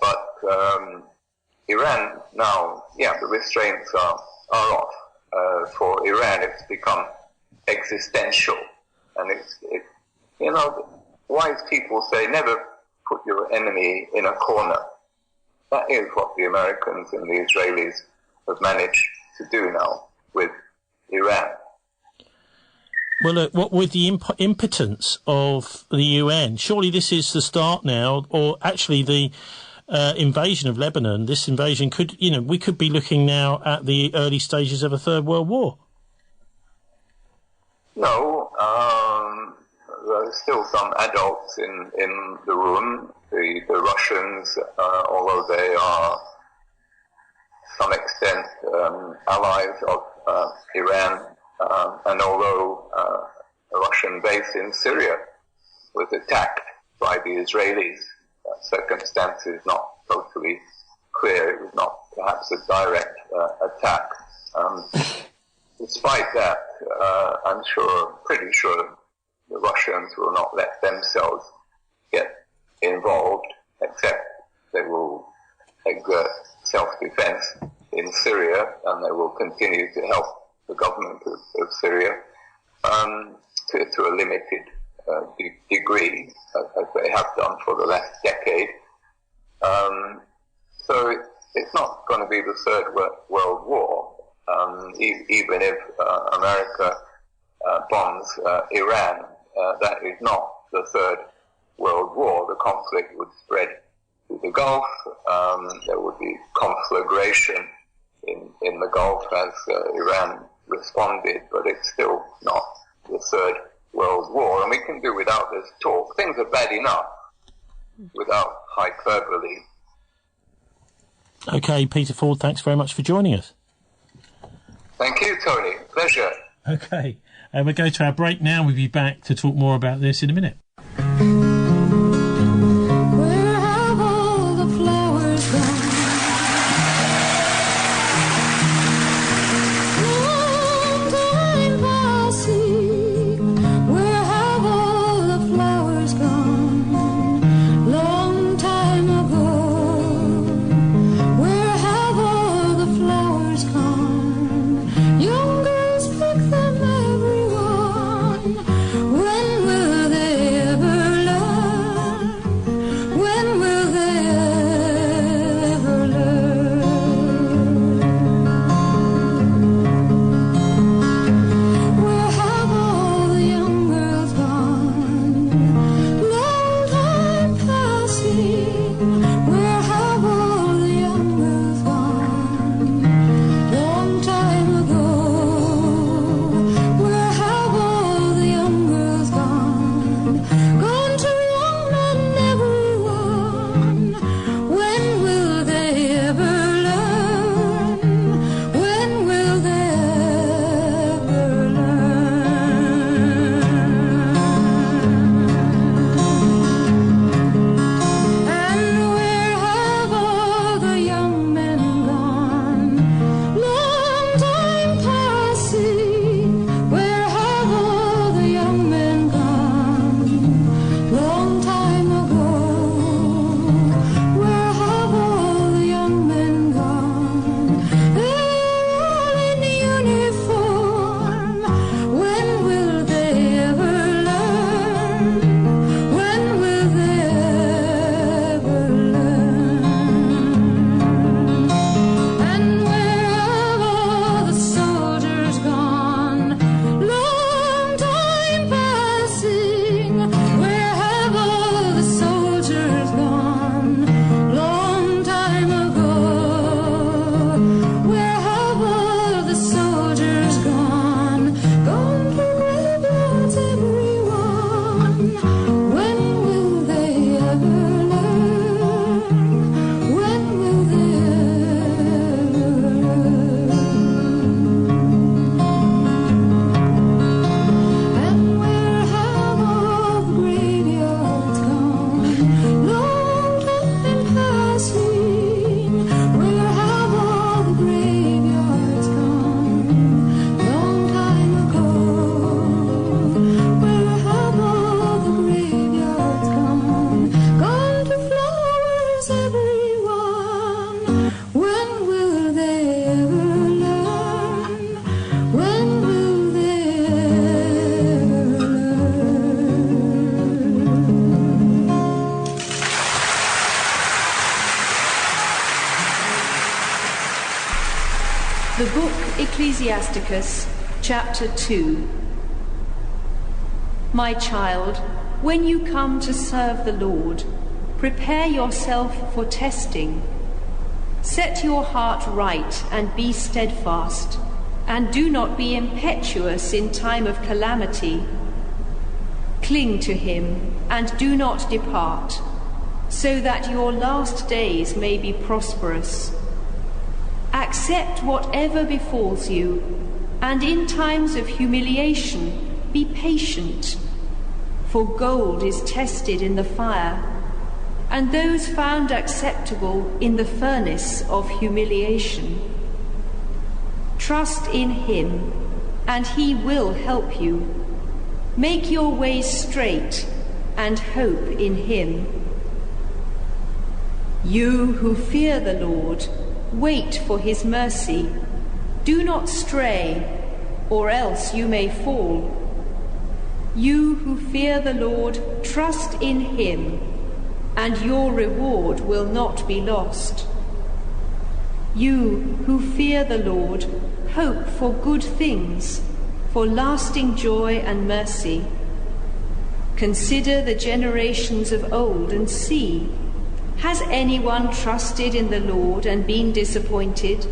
Speaker 10: Iran now, the restraints are off. For Iran, it's become existential. And it's wise people say never put your enemy in a corner. That is what the Americans and the Israelis have managed to do now with Iran.
Speaker 2: Well, look, what with the impotence of the UN, surely this is the start now, or actually the invasion of Lebanon. This invasion could, we could be looking now at the early stages of a Third World War.
Speaker 10: No, there's still some adults in the room. The Russians, although they are to some extent allies of Iran, and although a Russian base in Syria was attacked by the Israelis, that circumstance is not totally clear. It was not perhaps a direct attack. Despite that, I'm pretty sure the Russians will not let themselves get involved, except they will exert self-defense in Syria, and they will continue to help the government of Syria to a limited degree, as they have done for the last decade. So it's not going to be the Third World War. Even if America bombs Iran, that is not the Third World War. The conflict would spread to the Gulf. There would be conflagration in the Gulf as Iran responded, but it's still not the Third World War. And we can do without this talk. Things are bad enough without hyperbole.
Speaker 2: Okay, Peter Ford, thanks very much for joining us.
Speaker 10: Thank you, Tony. Pleasure.
Speaker 2: Okay, we'll go to our break now. We'll be back to talk more about this in a minute.
Speaker 17: Where have all the flowers gone? Long time passing. Where have all the flowers gone? Long time ago. Where have all the flowers gone? Young girls pick them, everyone. When will they ever love?
Speaker 18: Ecclesiasticus, chapter 2. My child, when you come to serve the Lord, prepare yourself for testing. Set your heart right and be steadfast, and do not be impetuous in time of calamity. Cling to him and do not depart, so that your last days may be prosperous. Accept whatever befalls you, and in times of humiliation be patient. For gold is tested in the fire, and those found acceptable in the furnace of humiliation. Trust in him, and he will help you. Make your ways straight, and hope in him. You who fear the Lord, wait for his mercy. Do not stray, or else you may fall. You who fear the Lord, trust in him, and your reward will not be lost. You who fear the Lord, hope for good things, for lasting joy and mercy. Consider the generations of old and see, has anyone trusted in the Lord and been disappointed?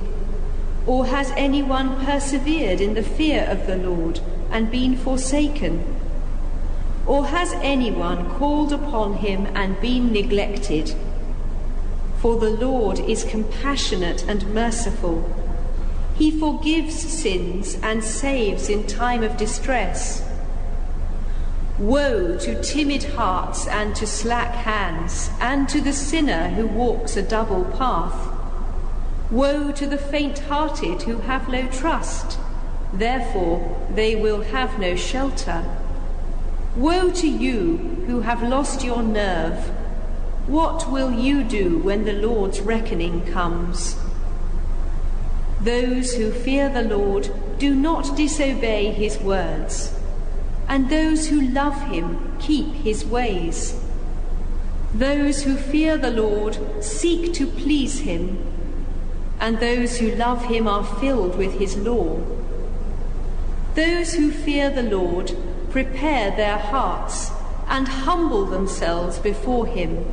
Speaker 18: Or has anyone persevered in the fear of the Lord and been forsaken? Or has anyone called upon him and been neglected? For the Lord is compassionate and merciful. He forgives sins and saves in time of distress. Woe to timid hearts and to slack hands, and to the sinner who walks a double path. Woe to the faint-hearted who have no trust, therefore they will have no shelter. Woe to you who have lost your nerve. What will you do when the Lord's reckoning comes? Those who fear the Lord do not disobey his words, and those who love him keep his ways. Those who fear the Lord seek to please him, and those who love him are filled with his law. Those who fear the Lord prepare their hearts and humble themselves before him.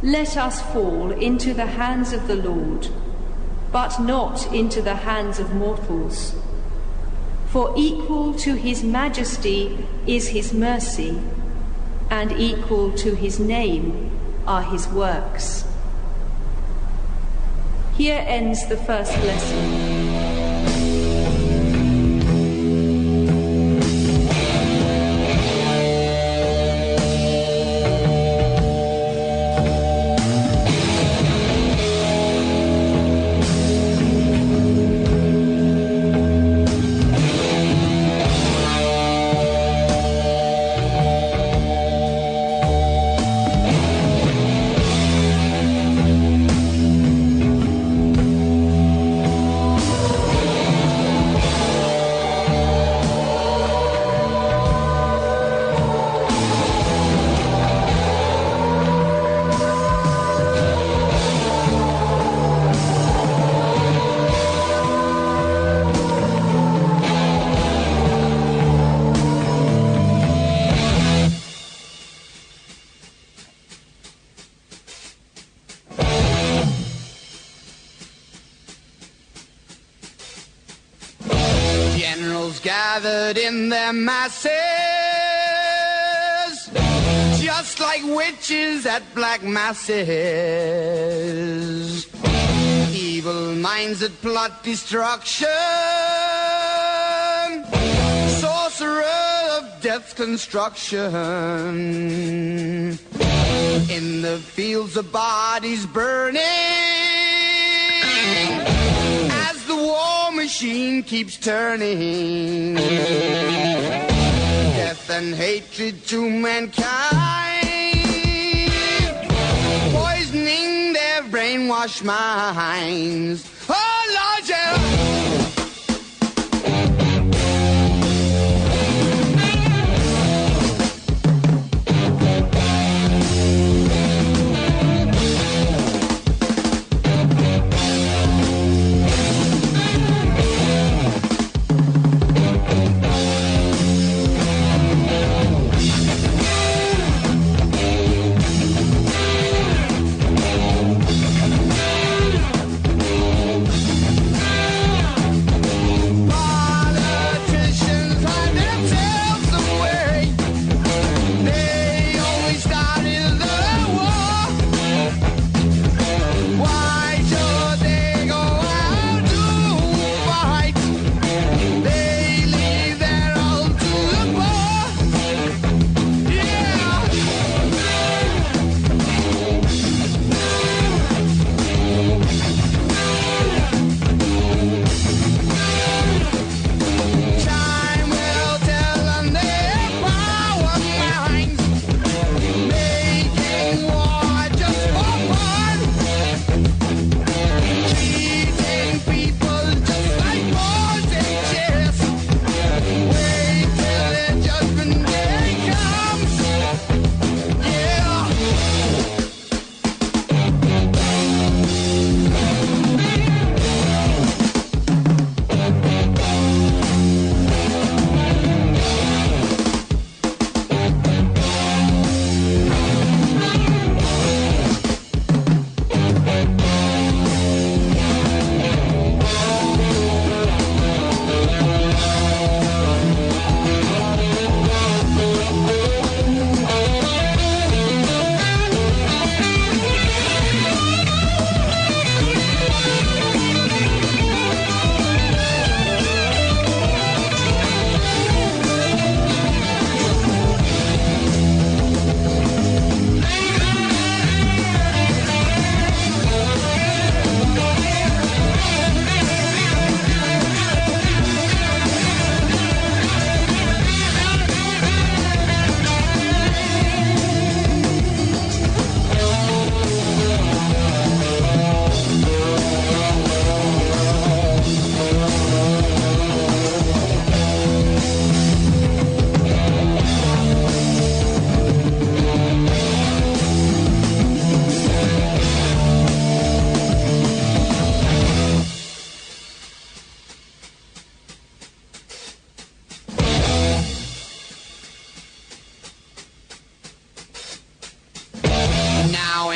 Speaker 18: Let us fall into the hands of the Lord, but not into the hands of mortals. For equal to his majesty is his mercy, and equal to his name are his works. Here ends the first lesson.
Speaker 19: Gathered in their masses, just like witches at black masses. Evil minds that plot destruction, sorcerer of death's construction. In the fields of bodies burning, machine keeps turning. Death and hatred to mankind, poisoning their brainwashed minds. Oh Lord, yeah.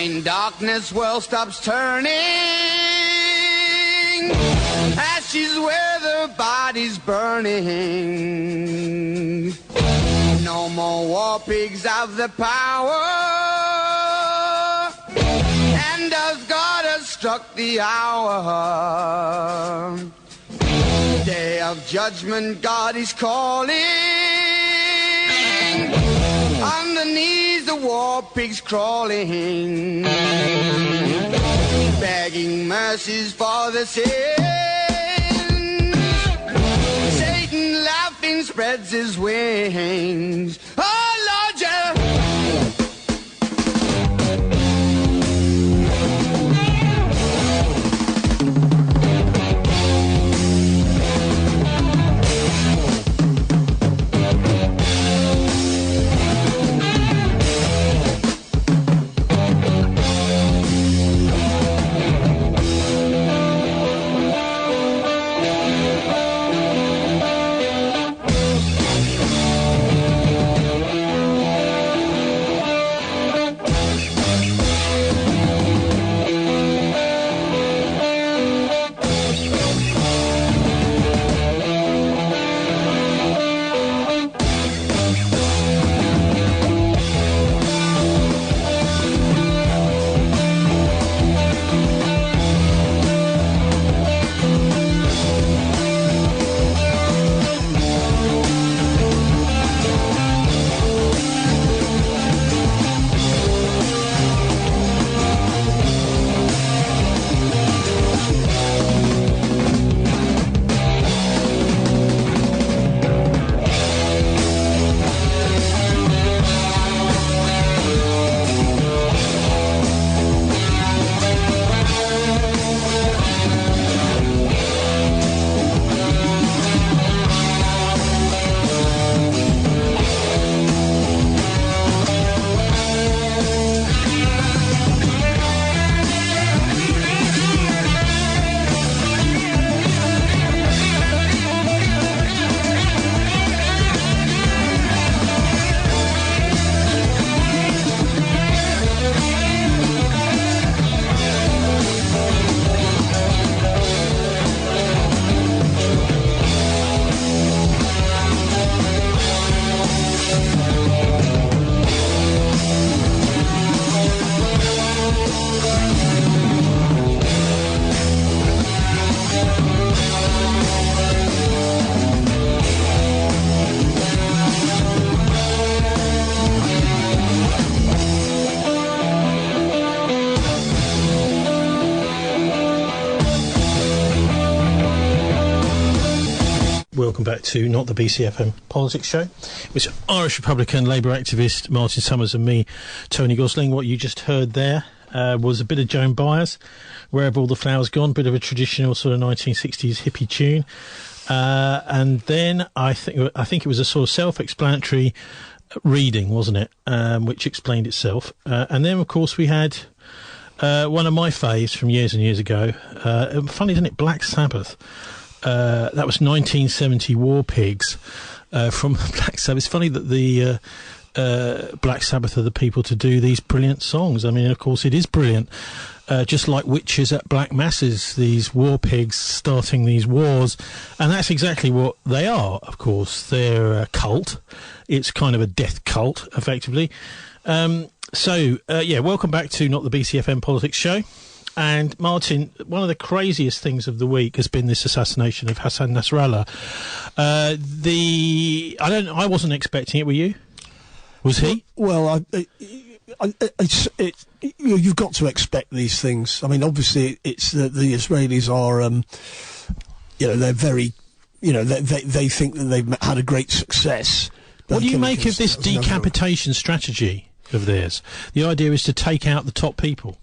Speaker 19: When darkness world stops turning, ashes where the body's burning. No more war pigs have the power, and as God has struck the hour, day of judgment God is calling. On the knees the war pigs crawling, begging mercies for the sins. Satan laughing spreads his wings. Oh Lord, yeah.
Speaker 2: Welcome back to Not the BCFM Politics Show, which Irish Republican Labour activist Martin Summers and me, Tony Gosling. What you just heard there was a bit of Joan Baez, Where Have All the Flowers Gone, bit of a traditional sort of 1960s hippie tune. And then I think it was a sort of self-explanatory reading, wasn't it, which explained itself. And then, of course, we had one of my faves from years and years ago. Funny, isn't it? Black Sabbath. That was 1970 War Pigs from Black Sabbath. It's funny that the Black Sabbath are the people to do these brilliant songs. I mean, of course, it is brilliant. Just like witches at black masses, these war pigs starting these wars. And that's exactly what they are, of course. They're a cult. It's kind of a death cult, effectively. Welcome back to Not the BCFM Politics Show. And Martin, one of the craziest things of the week has been this assassination of Hassan Nasrallah. I wasn't expecting it. Were you? Was he?
Speaker 4: Well, you've got to expect these things. I mean, obviously, it's the Israelis are, they're very, they think that they've had a great success.
Speaker 2: What do you make of this decapitation strategy of theirs? The idea is to take out the top people.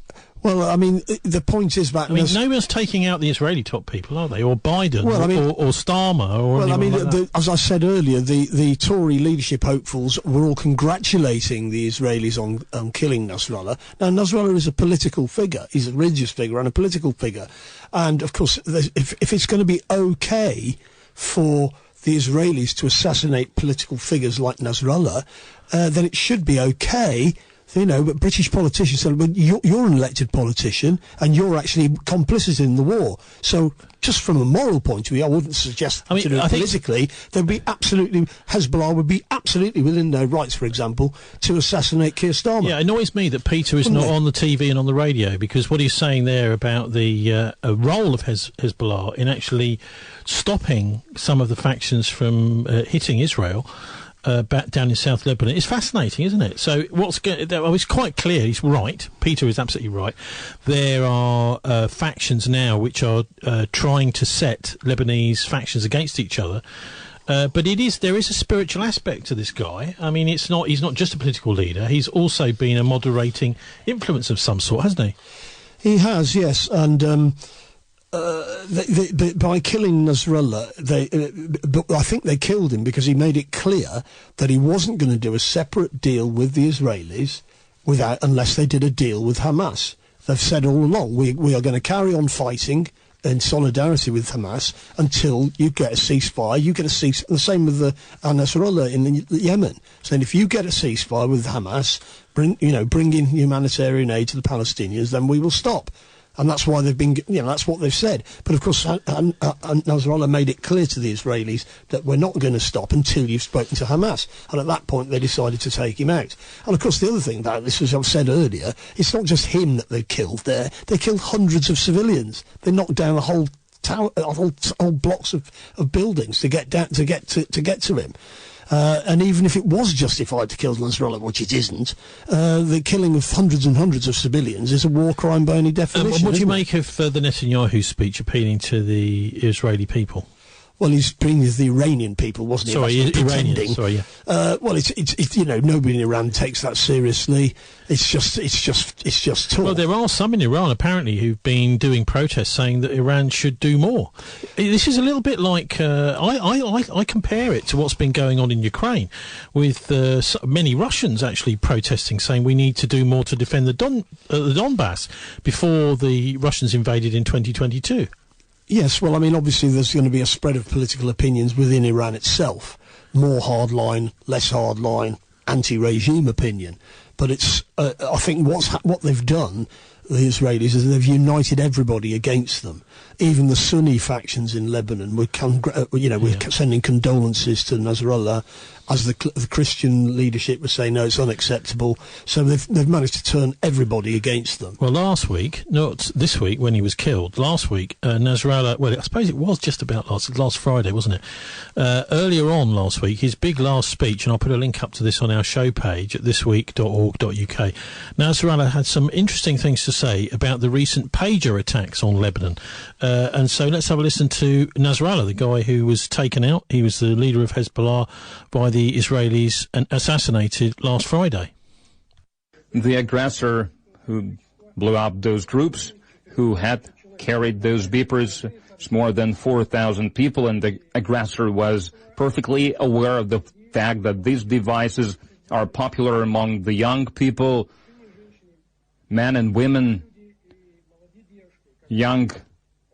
Speaker 4: Well, I mean, the point is that...
Speaker 2: no one's taking out the Israeli top people, are they? Or Biden, or Starmer, or anyone like that.
Speaker 4: As I said earlier, the Tory leadership hopefuls were all congratulating the Israelis on killing Nasrallah. Now, Nasrallah is a political figure. He's a religious figure and a political figure. And, of course, if it's going to be okay for the Israelis to assassinate political figures like Nasrallah, then it should be okay But British politicians said, well, you're an elected politician and you're actually complicit in the war. So just from a moral point of view, I wouldn't suggest politically, Hezbollah would be absolutely within their rights, for example, to assassinate Keir Starmer.
Speaker 2: Yeah, it annoys me that Peter is not on the TV and on the radio, because what he's saying there about the role of Hezbollah in actually stopping some of the factions from hitting Israel back down in South Lebanon is fascinating, isn't it? So it's quite clear. He's right. Peter is absolutely right. There are factions now which are trying to set Lebanese factions against each other. But there is a spiritual aspect to this guy. I mean, he's not just a political leader. He's also been a moderating influence of some sort, hasn't he?
Speaker 4: He has, yes. And by killing Nasrallah, I think they killed him because he made it clear that he wasn't going to do a separate deal with the Israelis unless they did a deal with Hamas. They've said all along, we are going to carry on fighting in solidarity with Hamas until you get a ceasefire. You get a ceasefire. The same with Nasrallah in Yemen, saying if you get a ceasefire with Hamas, bring in humanitarian aid to the Palestinians, then we will stop. And that's why they've been, that's what they've said. But of course, Nasrallah made it clear to the Israelis that we're not going to stop until you've spoken to Hamas. And at that point, they decided to take him out. And of course, the other thing about this, as I've said earlier, it's not just him that they killed there. They killed hundreds of civilians. They knocked down a whole tower, whole blocks of buildings to get to him. And even if it was justified to kill Nasrallah, which it isn't, the killing of hundreds and hundreds of civilians is a war crime by any definition.
Speaker 2: What do you make of the Netanyahu speech appealing to the Israeli people?
Speaker 4: Well, he's bringing the Iranian people, wasn't he?
Speaker 2: Sorry, Iranian. Sorry, yeah.
Speaker 4: Well, it's nobody in Iran takes that seriously. It's just talk.
Speaker 2: Well, there are some in Iran apparently who've been doing protests saying that Iran should do more. This is a little bit like I compare it to what's been going on in Ukraine, with many Russians actually protesting, saying we need to do more to defend the Donbass before the Russians invaded in 2022.
Speaker 4: Yes, well, I mean, obviously there's going to be a spread of political opinions within Iran itself. More hardline, less hardline, anti-regime opinion. But it's, I think what they've done, the Israelis, is they've united everybody against them. Even the Sunni factions in Lebanon were sending condolences to Nasrallah, as the Christian leadership was saying, no, it's unacceptable. So they've managed to turn everybody against them.
Speaker 2: Well, last week, not this week when he was killed, last week, Nasrallah, well, I suppose it was just about last Friday, wasn't it? Earlier on last week, his big last speech, and I'll put a link up to this on our show page at thisweek.org.uk, Nasrallah had some interesting things to say about the recent pager attacks on Lebanon. And so let's have a listen to Nasrallah, the guy who was taken out. He was the leader of Hezbollah by the Israelis and assassinated last Friday.
Speaker 20: The aggressor who blew up those groups, who had carried those beepers, it's more than 4,000 people, and the aggressor was perfectly aware of the fact that these devices are popular among the young people, men and women, young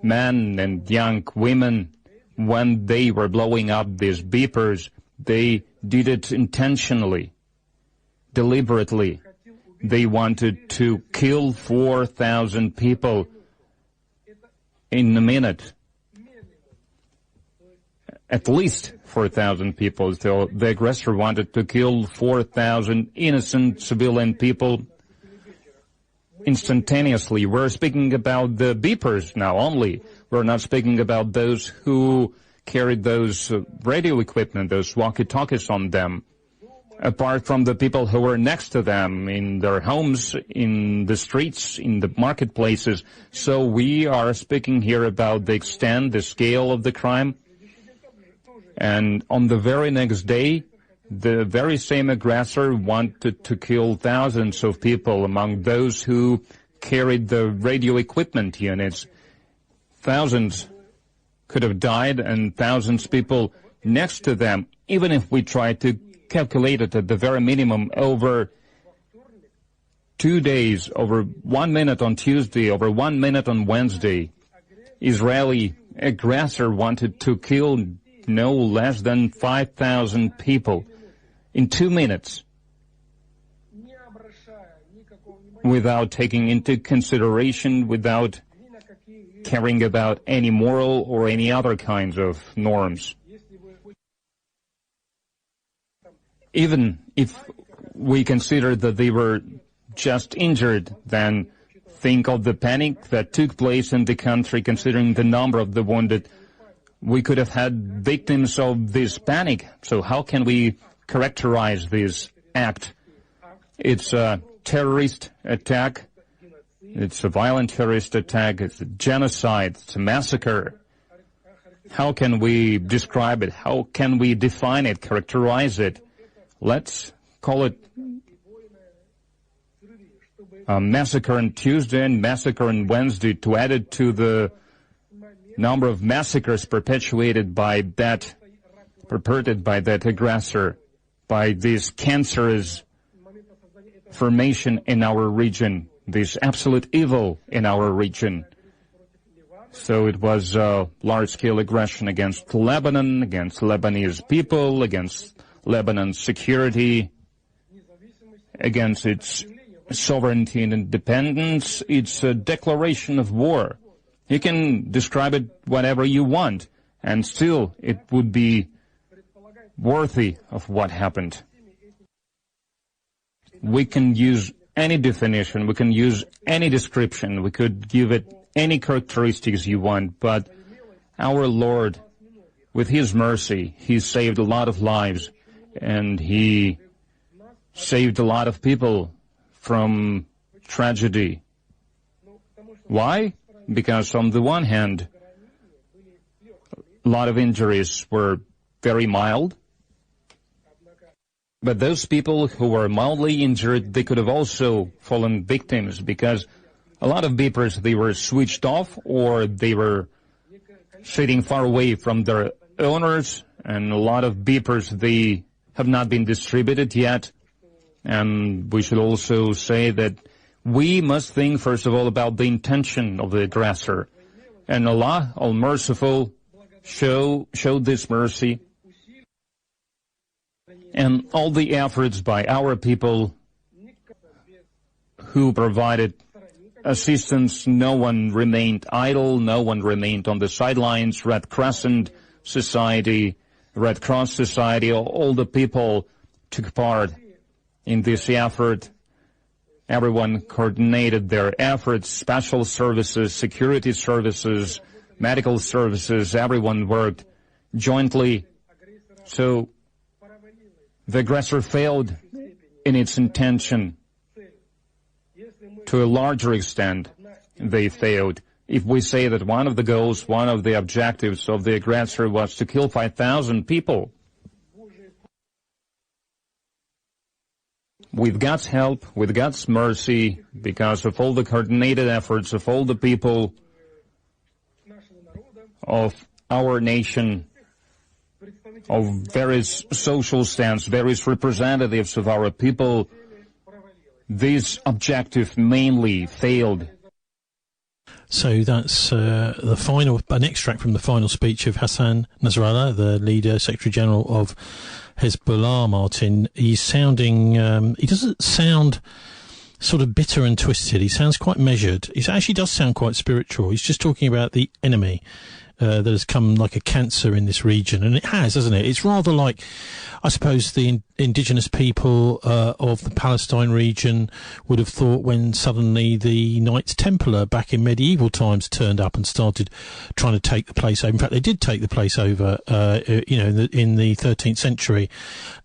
Speaker 20: men and young women. When they were blowing up these beepers, they did it intentionally, deliberately. They wanted to kill 4,000 people in a minute. At least 4,000 people. So the aggressor wanted to kill 4,000 innocent civilian people instantaneously. We're speaking about the beepers now only. We're not speaking about those who carried those radio equipment, those walkie-talkies on them. Apart from the people who were next to them in their homes, in the streets, in the marketplaces. So we are speaking here about the extent, the scale of the crime. And on the very next day, the very same aggressor wanted to kill thousands of people among those who carried the radio equipment units. Thousands could have died, and thousands of people next to them, even if we try to calculate it at the very minimum over 2 days, over 1 minute on Tuesday, over 1 minute on Wednesday. Israeli aggressor wanted to kill no less than 5,000 people in 2 minutes. without taking into consideration, without caring about any moral or any other kinds of norms. Even if we consider that they were just injured, then think of the panic that took place in the country, considering the number of the wounded. We could have had victims of this panic. So how can we characterize this act? It's a terrorist attack. It's a violent terrorist attack. It's a genocide. It's a massacre. How can we describe it? How can we define it, characterize it? Let's call it a massacre on Tuesday and massacre on Wednesday, to add it to the number of massacres perpetuated by that, perpetrated by that aggressor, by this cancerous formation in our region, this absolute evil in our region. So it was a large-scale aggression against Lebanon, against Lebanese people, against Lebanon's security, against its sovereignty and independence. It's a declaration of war. You can describe it whatever you want, and still it would be worthy of what happened. We can use any definition, we can use any description, we could give it any characteristics you want, but our Lord, with His mercy, He saved a lot of lives, and He saved a lot of people from tragedy. Why? Because on the one hand, a lot of injuries were very mild, but those people who were mildly injured, they could have also fallen victims, because a lot of beepers, they were switched off, or they were sitting far away from their owners, and a lot of beepers, they have not been distributed yet. And we should also say that we must think, first of all, about the intention of the aggressor. And Allah, All-Merciful, showed this mercy. And all the efforts by our people who provided assistance, no one remained idle, no one remained on the sidelines. Red Crescent Society, Red Cross Society, all the people took part in this effort. Everyone coordinated their efforts, special services, security services, medical services, everyone worked jointly. So the aggressor failed in its intention. To a larger extent, they failed. If we say that one of the goals, one of the objectives of the aggressor was to kill 5,000 people, with God's help, with God's mercy, because of all the coordinated efforts of all the people of our nation, of various social stands, various representatives of our people, this objective mainly failed.
Speaker 2: So that's an extract from the final speech of Hassan Nasrallah, the leader, Secretary General of Hezbollah, Martin. He's sounding, he doesn't sound sort of bitter and twisted. He sounds quite measured. He actually does sound quite spiritual. He's just talking about the enemy that has come like a cancer in this region. And it has, hasn't it? It's rather like, I suppose, the indigenous people of the Palestine region would have thought when suddenly the Knights Templar back in medieval times turned up and started trying to take the place over. In fact, they did take the place over, in the 13th century.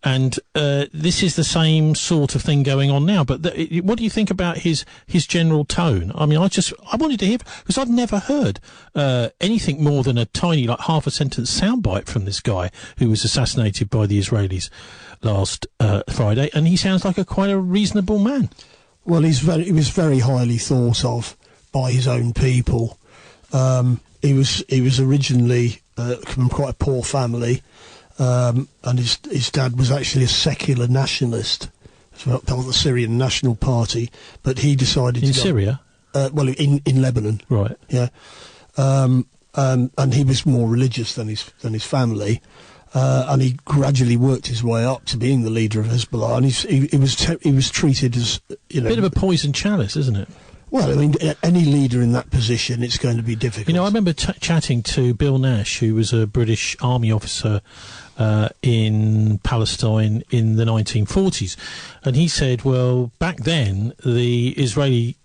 Speaker 2: And this is the same sort of thing going on now. But what do you think about his general tone? I mean, I wanted to hear, because I've never heard anything more than a tiny, like half a sentence soundbite from this guy who was assassinated by the Israelis last Friday, and he sounds like quite a reasonable man.
Speaker 4: Well, he was very highly thought of by his own people. He was originally from quite a poor family, and his dad was actually a secular nationalist, part of the Syrian National Party, but he decided
Speaker 2: in Syria.
Speaker 4: In Lebanon,
Speaker 2: right?
Speaker 4: Yeah, and he was more religious than his family. and he gradually worked his way up to being the leader of Hezbollah, and he was treated as, you know,
Speaker 2: bit of a poison chalice, isn't it?
Speaker 4: Well, I mean, any leader in that position, it's going to be difficult.
Speaker 2: You know, I remember chatting to Bill Nash, who was a British Army officer in Palestine in the 1940s, and he said, well, back then, the Israeli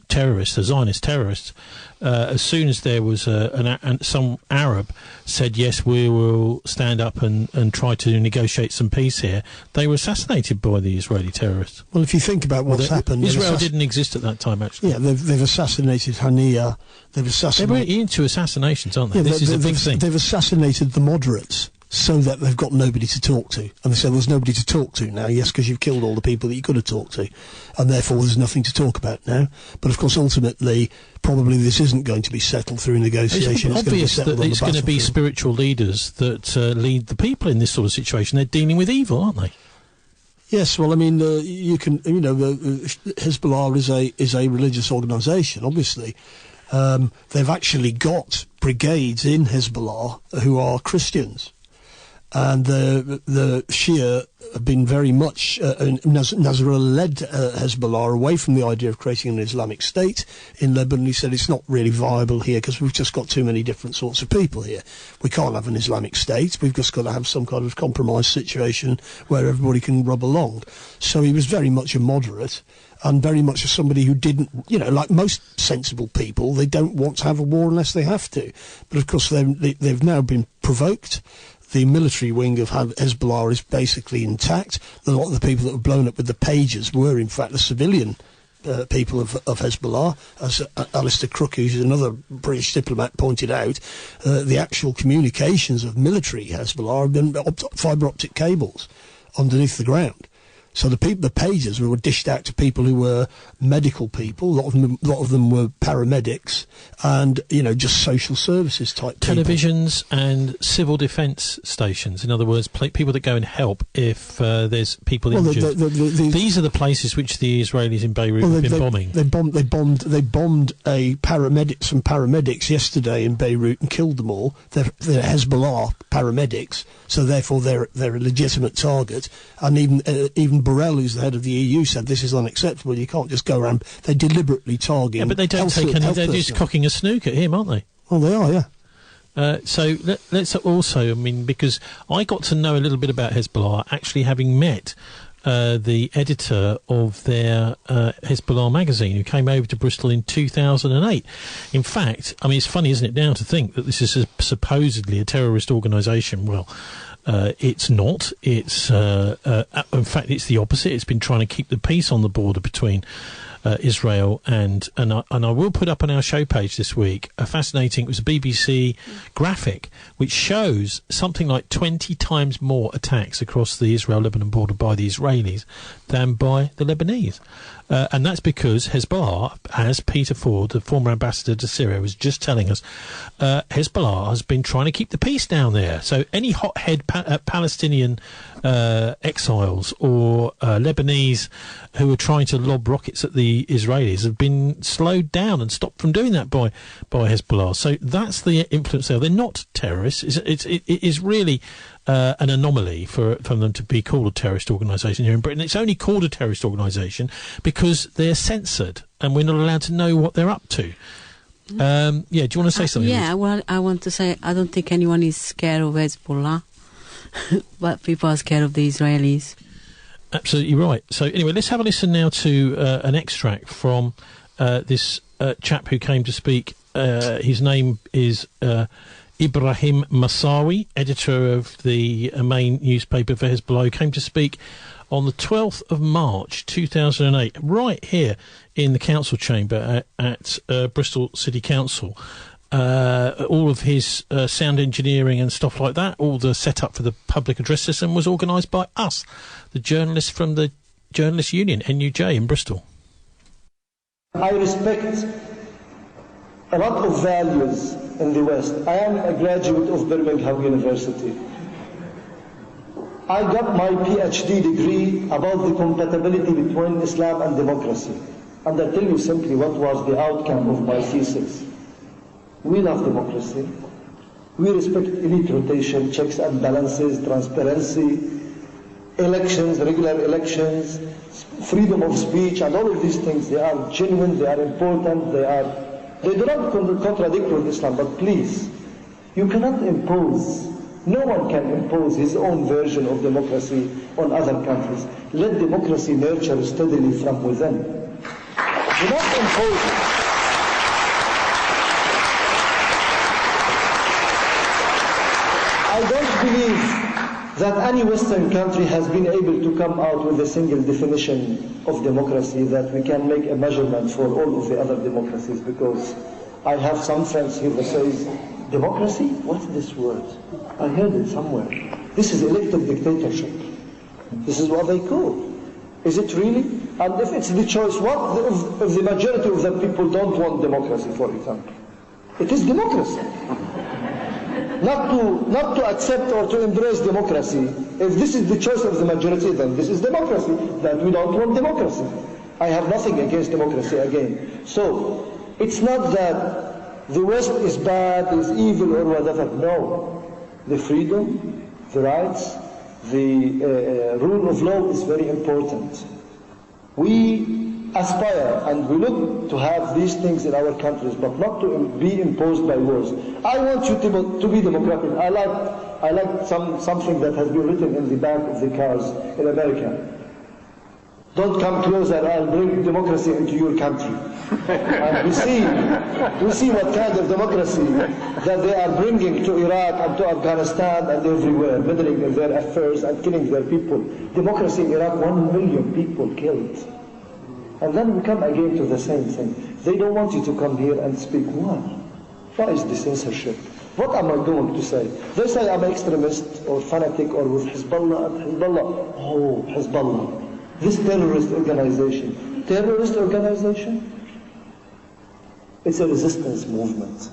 Speaker 2: terrorists, the Zionist terrorists, as soon as there was some Arab said, yes, we will stand up and try to negotiate some peace here, they were assassinated by the Israeli terrorists.
Speaker 4: Well, if you think about what's happened...
Speaker 2: Israel didn't exist at that time, actually.
Speaker 4: Yeah, they've assassinated Haniya, they've assassinated...
Speaker 2: They're really into assassinations, aren't they?
Speaker 4: Yeah,
Speaker 2: this is a big thing.
Speaker 4: They've assassinated the moderates, so that they've got nobody to talk to. And they say, there's nobody to talk to now, yes, because you've killed all the people that you could have talked to, and therefore there's nothing to talk about now. But of course, ultimately, probably this isn't going to be settled through negotiation.
Speaker 2: It's obvious that it's going to be spiritual leaders that lead the people in this sort of situation. They're dealing with evil, aren't they?
Speaker 4: Yes, well, I mean, Hezbollah is a religious organisation, obviously. They've actually got brigades in Hezbollah who are Christians. And the Shia have been very much Nasrallah led Hezbollah away from the idea of creating an Islamic State in Lebanon. He said it's not really viable here because we've just got too many different sorts of people here. We can't have an Islamic State. We've just got to have some kind of compromise situation where everybody can rub along. So he was very much a moderate and very much somebody who didn't, you know, like most sensible people, they don't want to have a war unless they have to. But of course they've now been provoked. The military wing of Hezbollah is basically intact. A lot of the people that were blown up with the pages were, in fact, the civilian people of Hezbollah. As Alistair Crook, who's another British diplomat, pointed out, the actual communications of military Hezbollah have been fibre optic cables underneath the ground. So the pages were dished out to people who were medical people. A lot of them were paramedics, and just social services type
Speaker 2: televisions people. And civil defence stations. In other words, people that go and help if there's people injured. These are the places which the Israelis in Beirut have been bombing.
Speaker 4: They bombed some paramedics yesterday in Beirut and killed them all. They're Hezbollah paramedics, so therefore they're a legitimate target. And even Borrell, who's the head of the EU, said this is unacceptable. You can't just go around. They deliberately target.
Speaker 2: Yeah, but they don't take any. They're just cocking a snook at him, aren't they?
Speaker 4: Well, they are, yeah.
Speaker 2: So let's also, because I got to know a little bit about Hezbollah, actually having met the editor of their Hezbollah magazine, who came over to Bristol in 2008. In fact, it's funny, isn't it, now to think that this is supposedly a terrorist organisation. Well, it's not. It's in fact, it's the opposite. It's been trying to keep the peace on the border between Israel and I will put up on our show page this week it was a BBC graphic which shows something like 20 times more attacks across the Israel-Lebanon border by the Israelis than by the Lebanese. And that's because Hezbollah, as Peter Ford, the former ambassador to Syria, was just telling us, Hezbollah has been trying to keep the peace down there. So any hothead Palestinian exiles or Lebanese who are trying to lob rockets at the Israelis have been slowed down and stopped from doing that by Hezbollah. So that's the influence there. They're not terrorists. It is really an anomaly for them to be called a terrorist organisation here in Britain. It's only called a terrorist organisation because they're censored and we're not allowed to know what they're up to. Do you want to say something?
Speaker 3: Yeah, well, I want to say I don't think anyone is scared of Hezbollah, but people are scared of the Israelis.
Speaker 2: Absolutely right. So anyway, let's have a listen now to an extract from this chap who came to speak. His name is Ibrahim Masawi, editor of the main newspaper for Hezbollah, who came to speak on the 12th of March 2008, right here in the council chamber at Bristol City Council. All of his sound engineering and stuff like that, all the setup for the public address system was organised by us, the journalists from the Journalists Union, NUJ, in Bristol.
Speaker 21: I respect a lot of values in the West. I am a graduate of Birmingham University. I got my PhD degree about the compatibility between Islam and democracy. And I tell you simply what was the outcome of my thesis. We love democracy. We respect elite rotation, checks and balances, transparency, elections, regular elections, freedom of speech, and all of these things. They are genuine, they are important, they do not contradict with Islam, but please, you cannot impose, no one can impose his own version of democracy on other countries. Let democracy nurture steadily from within. Do not impose it. I don't believe that any Western country has been able to come out with a single definition of democracy that we can make a measurement for all of the other democracies, because I have some friends here that says, democracy? What's this word? I heard it somewhere. This is elected dictatorship. This is what they call. Is it really? And if it's the choice, what if the majority of the people don't want democracy, for example? It is democracy. Not to accept or to embrace democracy. If this is the choice of the majority, then this is democracy. That we don't want democracy. I have nothing against democracy again. So, it's not that the West is bad, is evil or whatever. No. The freedom, the rights, the rule of law is very important. We aspire and we look to have these things in our countries, but not to be imposed by wars. I want you to be democratic. I like something that has been written in the back of the cars in America. Don't come closer, I'll bring democracy into your country. And we see what kind of democracy that they are bringing to Iraq and to Afghanistan and everywhere, meddling in their affairs and killing their people. Democracy in Iraq, 1 million people killed. And then we come again to the same thing. They don't want you to come here and speak. Why? Why is the censorship? What am I going to say? They say I'm extremist or fanatic or with Hezbollah and Hezbollah. Oh, Hezbollah. This terrorist organization. Terrorist organization? It's a resistance movement.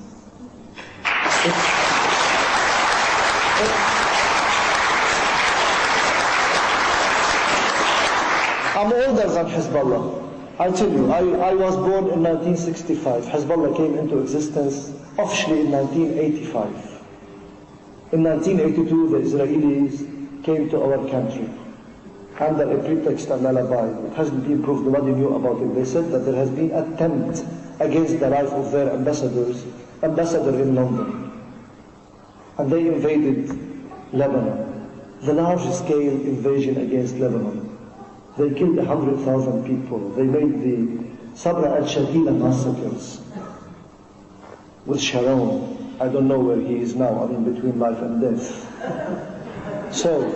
Speaker 21: I'm older than Hezbollah. I tell you, I was born in 1965. Hezbollah came into existence officially in 1985. In 1982, the Israelis came to our country under a pretext and alibi. It hasn't been proved, nobody knew about it. They said that there has been an attempt against the life of their ambassador in London. And they invaded Lebanon, the large-scale invasion against Lebanon. They killed 100,000 people. They made the Sabra al-Shatila massacres with Sharon. I don't know where he is now, between life and death. So,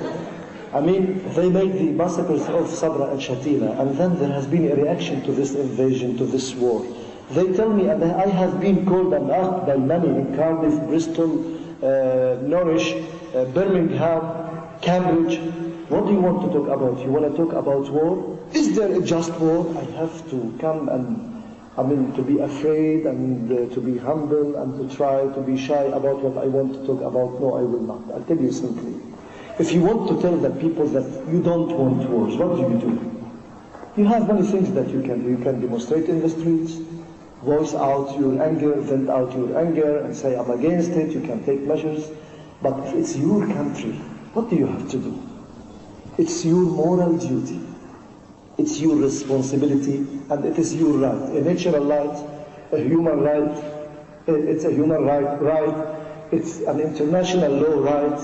Speaker 21: they made the massacres of Sabra al-Shatila, and then there has been a reaction to this invasion, to this war. They tell me, and I have been called and asked by many in Cardiff, Bristol, Norwich, Birmingham, Cambridge, what do you want to talk about? You want to talk about war? Is there a just war? I have to come and, to be afraid and to be humble and to try to be shy about what I want to talk about. No, I will not. I'll tell you simply. If you want to tell the people that you don't want wars, what do? You have many things that you can do. You can demonstrate in the streets, voice out your anger, vent out your anger, and say, I'm against it. You can take measures. But if it's your country, what do you have to do? It's your moral duty. It's your responsibility, and it is your right. A natural right, a human right. It's a human right. It's an international law right.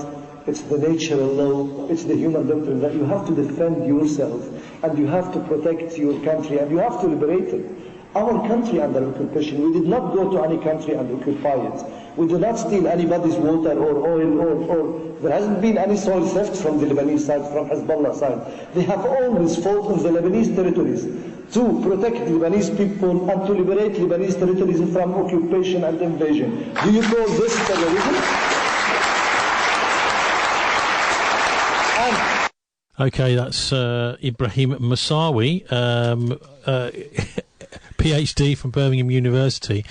Speaker 21: It's the natural law, it's the human doctrine that you have to defend yourself and you have to protect your country and you have to liberate it. Our country under occupation, we did not go to any country and occupy it. We did not steal anybody's water or oil or there hasn't been any soil theft from the Lebanese side, from Hezbollah side. They have always fought on the Lebanese territories to protect Lebanese people and to liberate Lebanese territories from occupation and invasion. Do you call this terrorism?
Speaker 2: Okay, that's Ibrahim Moussawi, PhD from Birmingham University.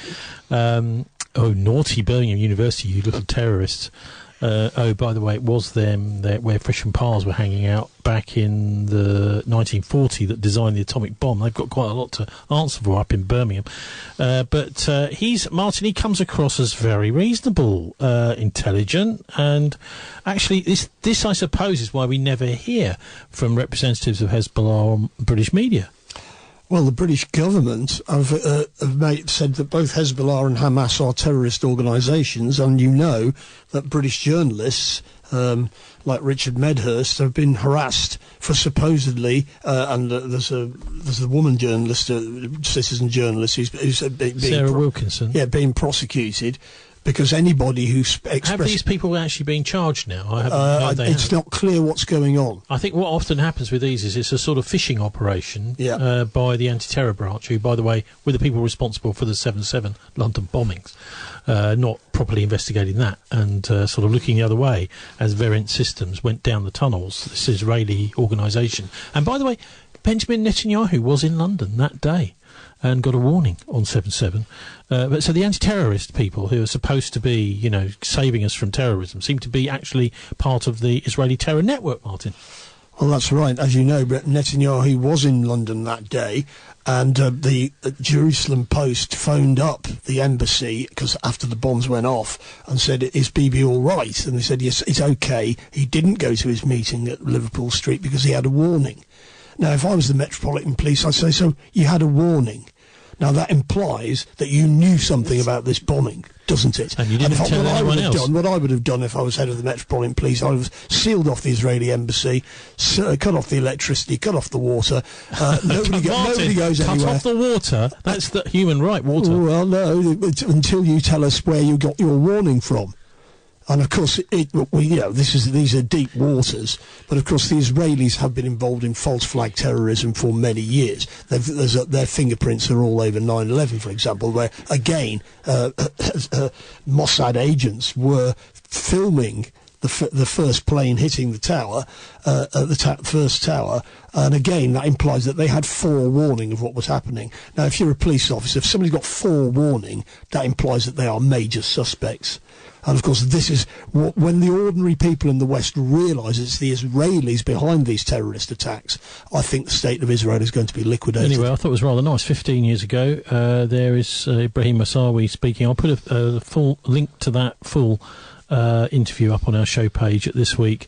Speaker 2: Oh, naughty Birmingham University, you little terrorists. by the way, it was them where Frisch and Pars were hanging out back in the 1940 that designed the atomic bomb. They've got quite a lot to answer for up in Birmingham. But Martin, he comes across as very reasonable, intelligent, and actually this, I suppose, is why we never hear from representatives of Hezbollah on British media.
Speaker 4: Well, the British government have said that both Hezbollah and Hamas are terrorist organisations, and you know that British journalists, like Richard Medhurst, have been harassed for supposedly, and there's a woman journalist, citizen journalist, who's being
Speaker 2: Sarah Wilkinson,
Speaker 4: being prosecuted. Because anybody who expresses...
Speaker 2: Have these people actually been charged now?
Speaker 4: It's not clear what's going on.
Speaker 2: I think what often happens with these is it's a sort of phishing operation by the anti-terror branch, who, by the way, were the people responsible for the 7/7 London bombings, not properly investigating that and sort of looking the other way as Verint Systems went down the tunnels, this Israeli organisation. And, by the way, Benjamin Netanyahu was in London that day and got a warning on 7/7. But so the anti-terrorist people who are supposed to be, saving us from terrorism seem to be actually part of the Israeli terror network, Martin.
Speaker 4: Well, that's right. As you know, Netanyahu was in London that day, and the Jerusalem Post phoned up the embassy because after the bombs went off and said, "Is Bibi all right?" And they said, "Yes, it's okay. He didn't go to his meeting at Liverpool Street because he had a warning." Now, if I was the Metropolitan Police, I'd say, so you had a warning. Now, that implies that you knew something about this bombing, doesn't it?
Speaker 2: And you didn't tell anyone else.
Speaker 4: What I would have done if I was head of the Metropolitan Police, I would have sealed off the Israeli embassy, cut off the electricity, cut off the water. Nobody goes anywhere.
Speaker 2: Cut off the water? That's the human right, water.
Speaker 4: Well, no, until you tell us where you got your warning from. And of course, these are deep waters. But of course, the Israelis have been involved in false flag terrorism for many years. Their fingerprints are all over 9/11, for example, where again Mossad agents were filming the first plane hitting the tower, first tower, and again that implies that they had forewarning of what was happening. Now, if you're a police officer, if somebody's got forewarning, that implies that they are major suspects. And of course, this is when the ordinary people in the West realise it's the Israelis behind these terrorist attacks. I think the state of Israel is going to be liquidated.
Speaker 2: Anyway, I thought it was rather nice. 15 years ago, there is Ibrahim Massawi speaking. I'll put a full link to that full interview up on our show page at thisweek.org.uk.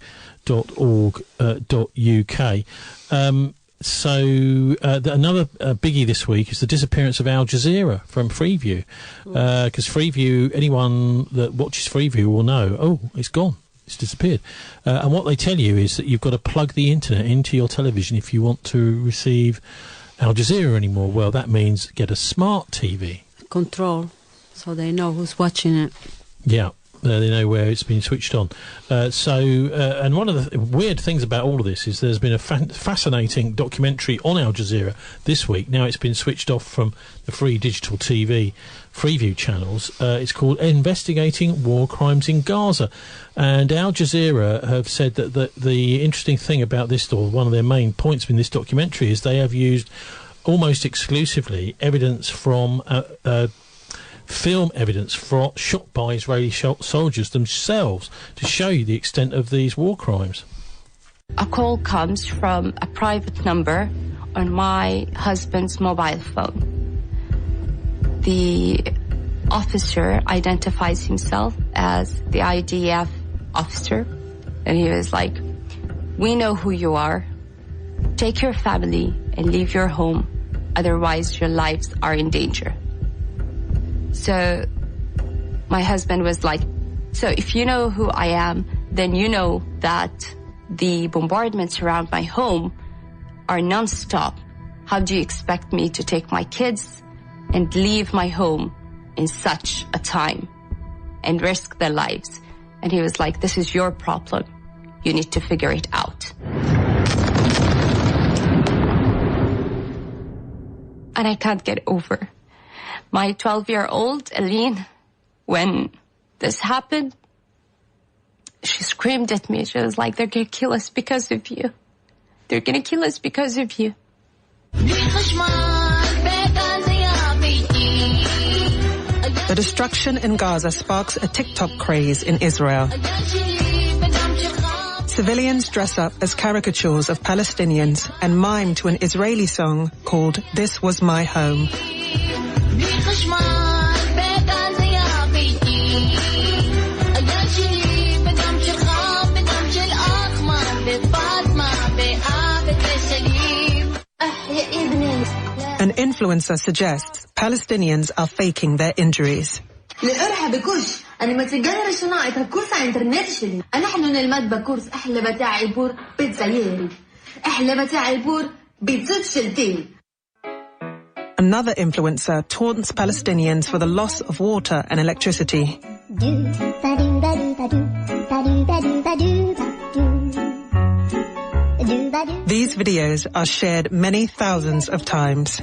Speaker 2: Another biggie this week is the disappearance of Al Jazeera from Freeview. Because Freeview, anyone that watches Freeview will know, it's gone. It's disappeared. And what they tell you is that you've got to plug the internet into your television if you want to receive Al Jazeera anymore. Well, that means get a smart TV.
Speaker 3: Control, so they know who's watching it.
Speaker 2: Yeah. They know where it's been switched on. And one of the weird things about all of this is there's been a fascinating documentary on Al Jazeera this week. Now it's been switched off from the free digital TV Freeview channels. It's called Investigating War Crimes in Gaza. And Al Jazeera have said that the interesting thing about this, or one of their main points in this documentary, is they have used almost exclusively evidence from... film evidence shot by Israeli soldiers themselves to show you the extent of these war crimes.
Speaker 1: A call comes from a private number on my husband's mobile phone. The officer identifies himself as the IDF officer, and he was like, "We know who you are. Take your family and leave your home, otherwise your lives are in danger." So my husband was like, "So if you know who I am, then you know that the bombardments around my home are non-stop. How do you expect me to take my kids and leave my home in such a time and risk their lives?" And he was like, "This is your problem. You need to figure it out." And I can't get over my 12-year-old, Aline, when this happened, she screamed at me. She was like, "They're going to kill us because of you. They're going to kill us because of you."
Speaker 5: The destruction in Gaza sparks a TikTok craze in Israel. Civilians dress up as caricatures of Palestinians and mime to an Israeli song called This Was My Home. An influencer suggests Palestinians are faking their injuries.
Speaker 22: لأرحب بكرش أنا ما تجرر صناعة الكورس على الإنترنت شلي أنا حنون الماد بكورس أحلى بتاع البور بيتزا ياري أحلى بتاع البور بيتزا شلتين.
Speaker 5: Another influencer taunts Palestinians for the loss of water and electricity. These videos are shared many thousands of times.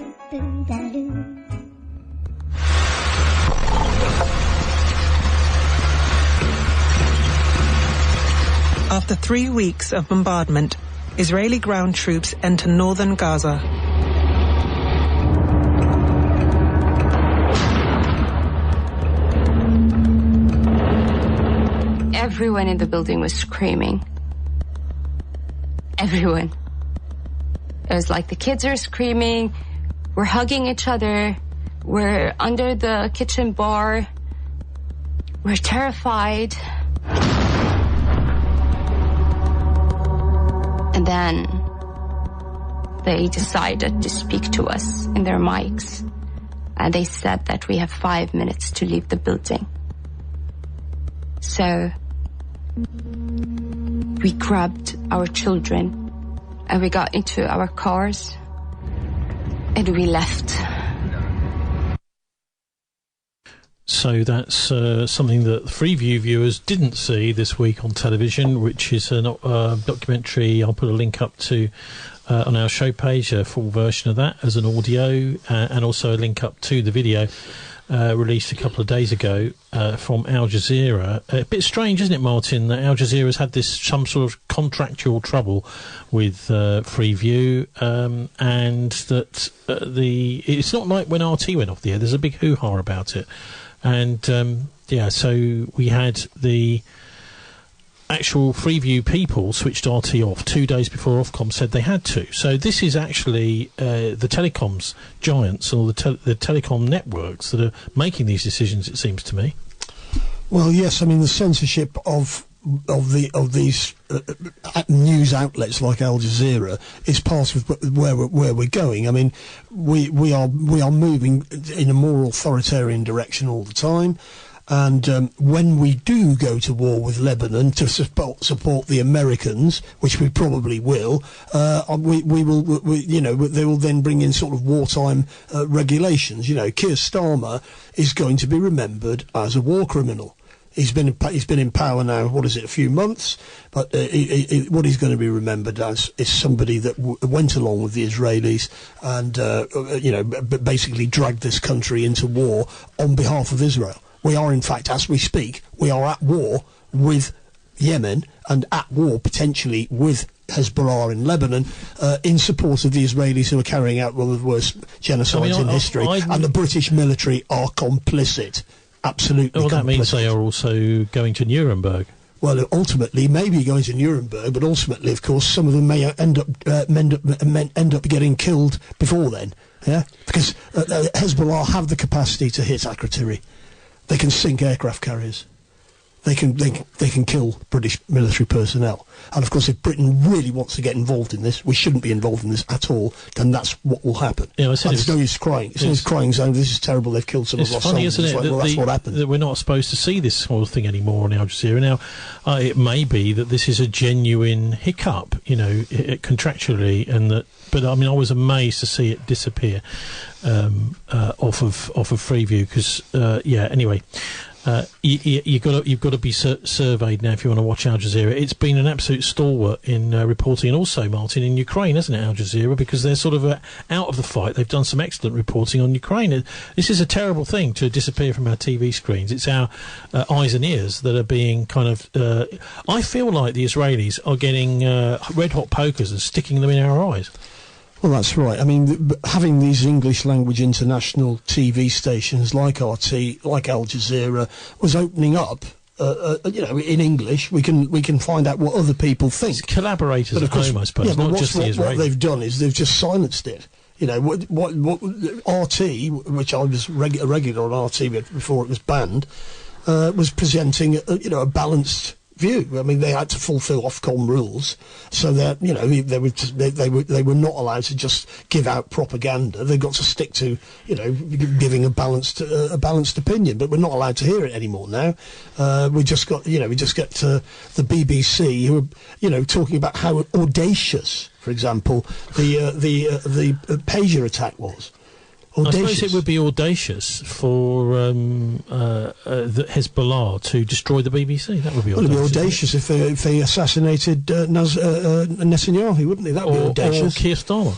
Speaker 5: After 3 weeks of bombardment, Israeli ground troops enter northern Gaza.
Speaker 1: Everyone in the building was screaming. Everyone. It was like the kids are screaming, we're hugging each other, we're under the kitchen bar, we're terrified. And then they decided to speak to us in their mics. And they said that we have 5 minutes to leave the building. So we grabbed our children and we got into our cars and we left.
Speaker 2: So that's something that the Freeview viewers didn't see this week on television, which is a documentary I'll put a link up to on our show page, a full version of that as an audio, and also a link up to the video released a couple of days ago from Al Jazeera. A bit strange, isn't it, Martin, that Al Jazeera has had some sort of contractual trouble with Freeview, and that it's not like when RT went off the air. There's a big hoo-ha about it. And, so we had the actual Freeview people switched RT off 2 days before Ofcom said they had to. So this is actually the telecoms giants or the telecom networks that are making these decisions, it seems to me.
Speaker 4: Well, yes, I mean, the censorship of these news outlets like Al Jazeera is part of where we're going. I mean, we are moving in a more authoritarian direction all the time. And when we do go to war with Lebanon to support the Americans, which we probably will, they will then bring in sort of wartime regulations. You know, Keir Starmer is going to be remembered as a war criminal. He's been in power now, what is it, a few months? But what he's going to be remembered as is somebody that went along with the Israelis and, basically dragged this country into war on behalf of Israel. We are, in fact, as we speak, we are at war with Yemen and at war, potentially, with Hezbollah in Lebanon, in support of the Israelis who are carrying out one of the worst genocides in history. And the British military are complicit. Absolutely.
Speaker 2: Well, that means they are also going to Nuremberg.
Speaker 4: Well, ultimately, maybe going to Nuremberg, but ultimately, of course, some of them may end up getting killed before then. Yeah, because Hezbollah have the capacity to hit Akrotiri. They can sink aircraft carriers. They can kill British military personnel. And of course, if Britain really wants to get involved in this, we shouldn't be involved in this at all. Then that's what will happen. Yeah, it's no use crying. It's no use crying, saying this is terrible. They've killed some of our soldiers. It's funny, isn't it? That's what happened. That
Speaker 2: we're not supposed to see this sort of thing anymore on Al Jazeera. Now, it may be that this is a genuine hiccup, contractually, and that. But I mean, I was amazed to see it disappear off of Freeview because, Anyway. You've got to be surveyed now if you want to watch Al Jazeera. It's been an absolute stalwart in reporting, and also, Martin, in Ukraine, hasn't it, Al Jazeera? Because they're sort of out of the fight. They've done some excellent reporting on Ukraine. This is a terrible thing to disappear from our TV screens. It's our eyes and ears that are being kind of... I feel like the Israelis are getting red-hot pokers and sticking them in our eyes.
Speaker 4: Well, that's right. I mean, having these English language international TV stations like RT, like Al Jazeera, was opening up. In English, we can find out what other people think.
Speaker 2: It's collaborators at home, I suppose, not just the Israelis.
Speaker 4: What they've done is they've just silenced it. What RT, which I was a regular on RT before it was banned, was presenting a balanced view. I mean, they had to fulfil Ofcom rules, so that they were not allowed to just give out propaganda. They got to stick to giving a balanced opinion. But we're not allowed to hear it anymore now. We just get the BBC who are talking about how audacious, for example, the pager attack was. Audacious.
Speaker 2: I suppose it would be audacious for the Hezbollah to destroy the BBC. That would be audacious.
Speaker 4: Well, it would be audacious if they assassinated Netanyahu, wouldn't they? That would be audacious.
Speaker 2: Or Keir Starmer.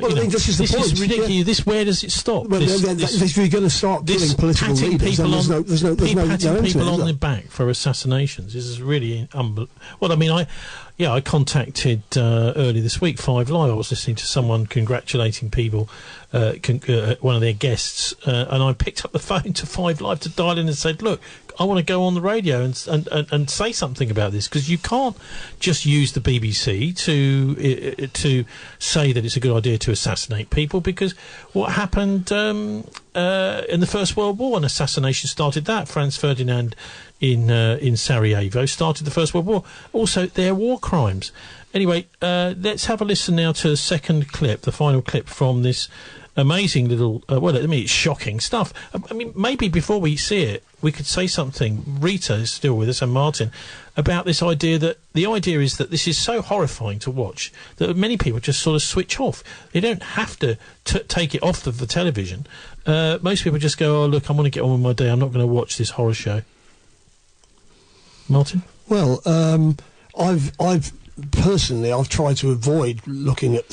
Speaker 4: Well, this is the point.
Speaker 2: This is ridiculous. Where does it stop?
Speaker 4: Well, if you're going to start killing political leaders, then there's no
Speaker 2: patting people on the back for assassinations. This is really well, I mean, I contacted early this week 5 Live. I was listening to someone congratulating people, one of their guests, and I picked up the phone to 5 Live to dial in and said, look, I want to go on the radio and say something about this, because you can't just use the BBC to say that it's a good idea to assassinate people, because what happened in the First World War, an assassination started that. Franz Ferdinand in Sarajevo started the First World War. Also, they're war crimes. Anyway, let's have a listen now to the second clip, the final clip from this amazing little, it's shocking stuff. I mean, maybe before we see it, we could say something, Rita is still with us, and Martin, about this idea that, the idea is that this is so horrifying to watch that many people just sort of switch off. They don't have to take it off of the television. Most people just go, oh, look, I'm going to get on with my day, I'm not going to watch this horror show. Martin?
Speaker 4: Well, I've personally, I've tried to avoid looking at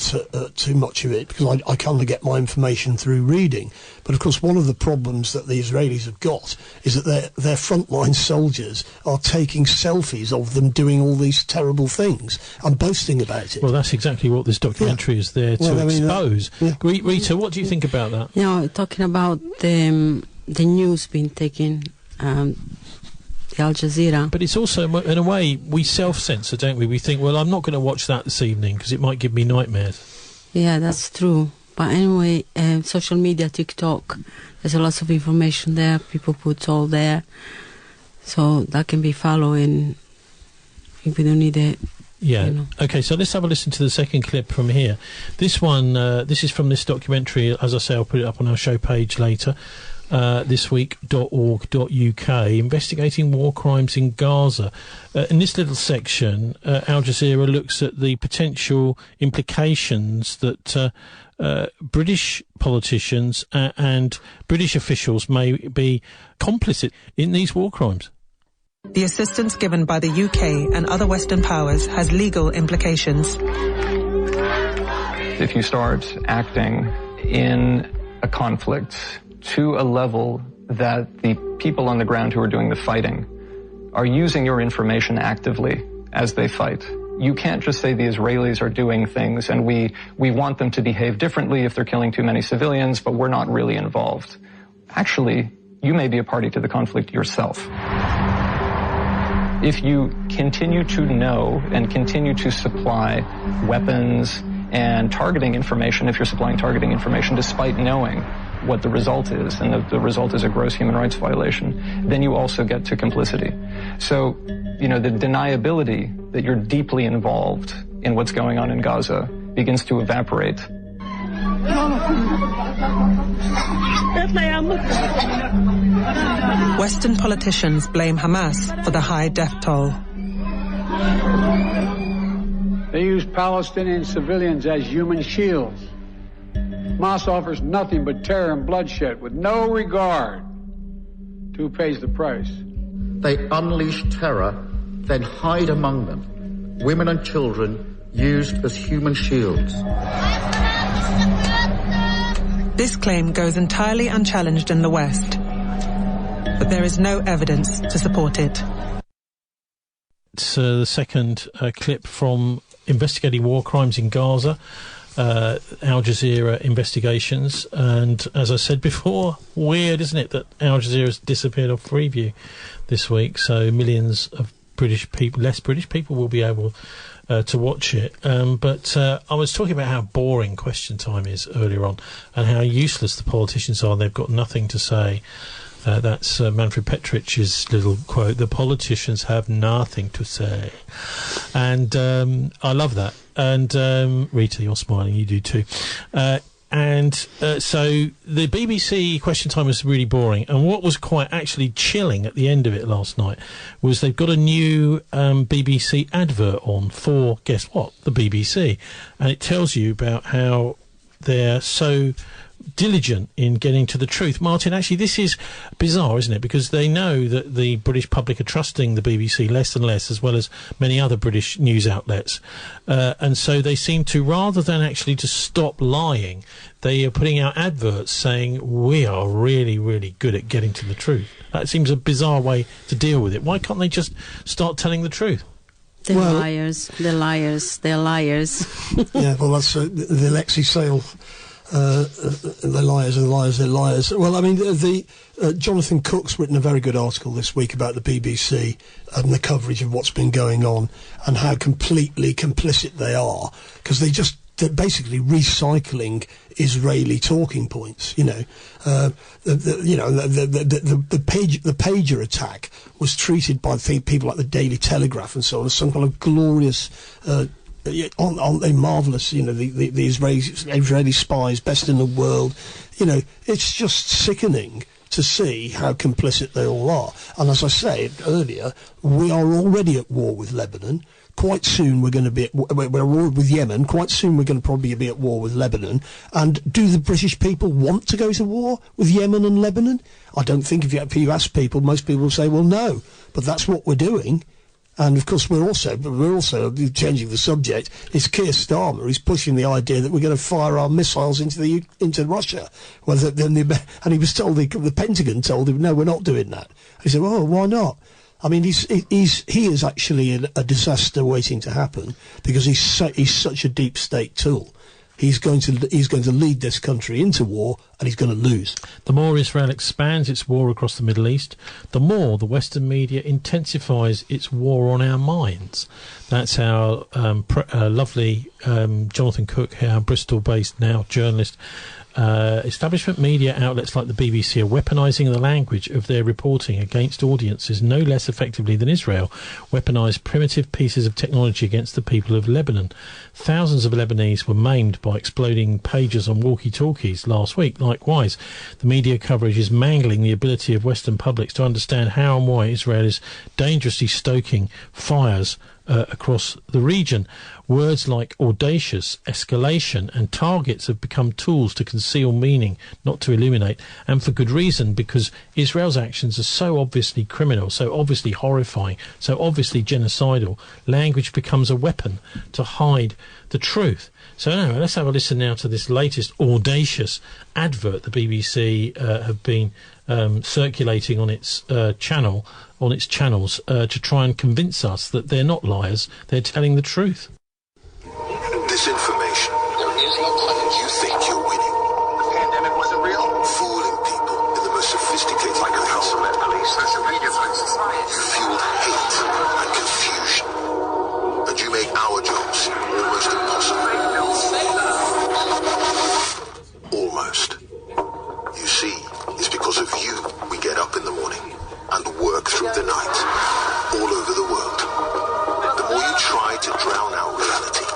Speaker 4: too much of it, because I kind of get my information through reading. But of course, one of the problems that the Israelis have got is that their frontline soldiers are taking selfies of them doing all these terrible things and boasting about it.
Speaker 2: Well, that's exactly what this documentary is there to expose. Rita, what do you think about that?
Speaker 3: Talking about the news being taken. Al Jazeera.
Speaker 2: But it's also, in a way, we self-censor, don't we? We think, well, I'm not going to watch that this evening because it might give me nightmares.
Speaker 3: Yeah, that's true. But anyway, social media, TikTok, there's a lot of information there. People put all there. So that can be following if we don't need it.
Speaker 2: Yeah. Okay, so let's have a listen to the second clip from here. This one, this is from this documentary. As I say, I'll put it up on our show page later. Thisweek.org.uk, investigating war crimes in Gaza. In this little section, Al Jazeera looks at the potential implications that British politicians and British officials may be complicit in these war crimes.
Speaker 5: The assistance given by the UK and other Western powers has legal implications.
Speaker 7: If you start acting in a conflict to a level that the people on the ground who are doing the fighting are using your information actively as they fight, you can't just say the Israelis are doing things and we want them to behave differently if they're killing too many civilians, but we're not really involved. Actually, you may be a party to the conflict yourself. If you continue to know and continue to supply weapons and targeting information, if you're supplying targeting information despite knowing what the result is, and the result is a gross human rights violation, then you also get to complicity. So, the deniability that you're deeply involved in what's going on in Gaza begins to evaporate.
Speaker 5: Western politicians blame Hamas for the high death toll.
Speaker 8: They use Palestinian civilians as human shields. Hamas offers nothing but terror and bloodshed with no regard to who pays the price.
Speaker 23: They unleash terror, then hide among them women and children used as human shields.
Speaker 5: This claim goes entirely unchallenged in the West, but there is no evidence to support it.
Speaker 2: It's the second clip from investigating war crimes in Gaza. Al Jazeera investigations. And as I said before, weird, isn't it, that Al Jazeera has disappeared off Freeview this week, so millions of British people, less British people, will be able to watch it. But I was talking about how boring Question Time is earlier on, and how useless the politicians are. They've got nothing to say. That's Manfred Petrich's little quote, "The politicians have nothing to say." And I love that. And Rita, you're smiling, you do too. So the BBC Question Time was really boring, and what was quite actually chilling at the end of it last night was they've got a new BBC advert on for, guess what, the BBC, and it tells you about how they're so diligent in getting to the truth. Martin, actually this is bizarre, isn't it, because they know that the British public are trusting the BBC less and less, as well as many other British news outlets, and so they seem to, rather than actually to stop lying, they are putting out adverts saying we are really, really good at getting to the truth. That seems a bizarre way to deal with it. Why can't they just start telling the truth?
Speaker 3: They're liars. Yeah,
Speaker 4: well, that's the Alexei Sale. They're liars. Well, I mean, Jonathan Cook's written a very good article this week about the BBC and the coverage of what's been going on and how completely complicit they are, because they're basically recycling Israeli talking points. You know, the pager attack was treated by people like the Daily Telegraph and so on as some kind of glorious. On a marvellous, you know, the Israeli spies, best in the world. You know, it's just sickening to see how complicit they all are. And as I said earlier, we are already at war with Lebanon. Quite soon we're going to be we're at war with Yemen. Quite soon we're going to probably be at war with Lebanon. And do the British people want to go to war with Yemen and Lebanon? I don't think if you ask people, most people will say, well, no. But that's what we're doing. And of course, we're also changing the subject. It's Keir Starmer. He's pushing the idea that we're going to fire our missiles into Russia. And he was told, the Pentagon told him, no, we're not doing that. He said, well, why not? I mean, he is actually a disaster waiting to happen, because he's such a deep state tool. He's going to lead this country into war, and he's going to lose.
Speaker 2: The more Israel expands its war across the Middle East, the more the Western media intensifies its war on our minds. That's our lovely Jonathan Cook, our Bristol-based now journalist. Establishment media outlets like the BBC are weaponising the language of their reporting against audiences no less effectively than Israel weaponised primitive pieces of technology against the people of Lebanon. Thousands of Lebanese were maimed by exploding pagers on walkie-talkies last week. Likewise, the media coverage is mangling the ability of Western publics to understand how and why Israel is dangerously stoking fires across the region. Words like audacious, escalation and targets have become tools to conceal meaning, not to illuminate, and for good reason, because Israel's actions are so obviously criminal, so obviously horrifying, so obviously genocidal. Language becomes a weapon to hide the truth. So anyway, let's have a listen now to this latest audacious advert the BBC have been circulating on its channels to try and convince us that they're not liars, they're telling the truth.
Speaker 6: Disinformation. There is no climate. You think you're winning. The pandemic wasn't real. Fooling people in the most sophisticated ways. Police. Social media society. You fuel hate and confusion. And you make our jobs almost impossible. Almost. You see, it's because of you we get up in the morning and work through the night all over the world. The more you try to drown out reality,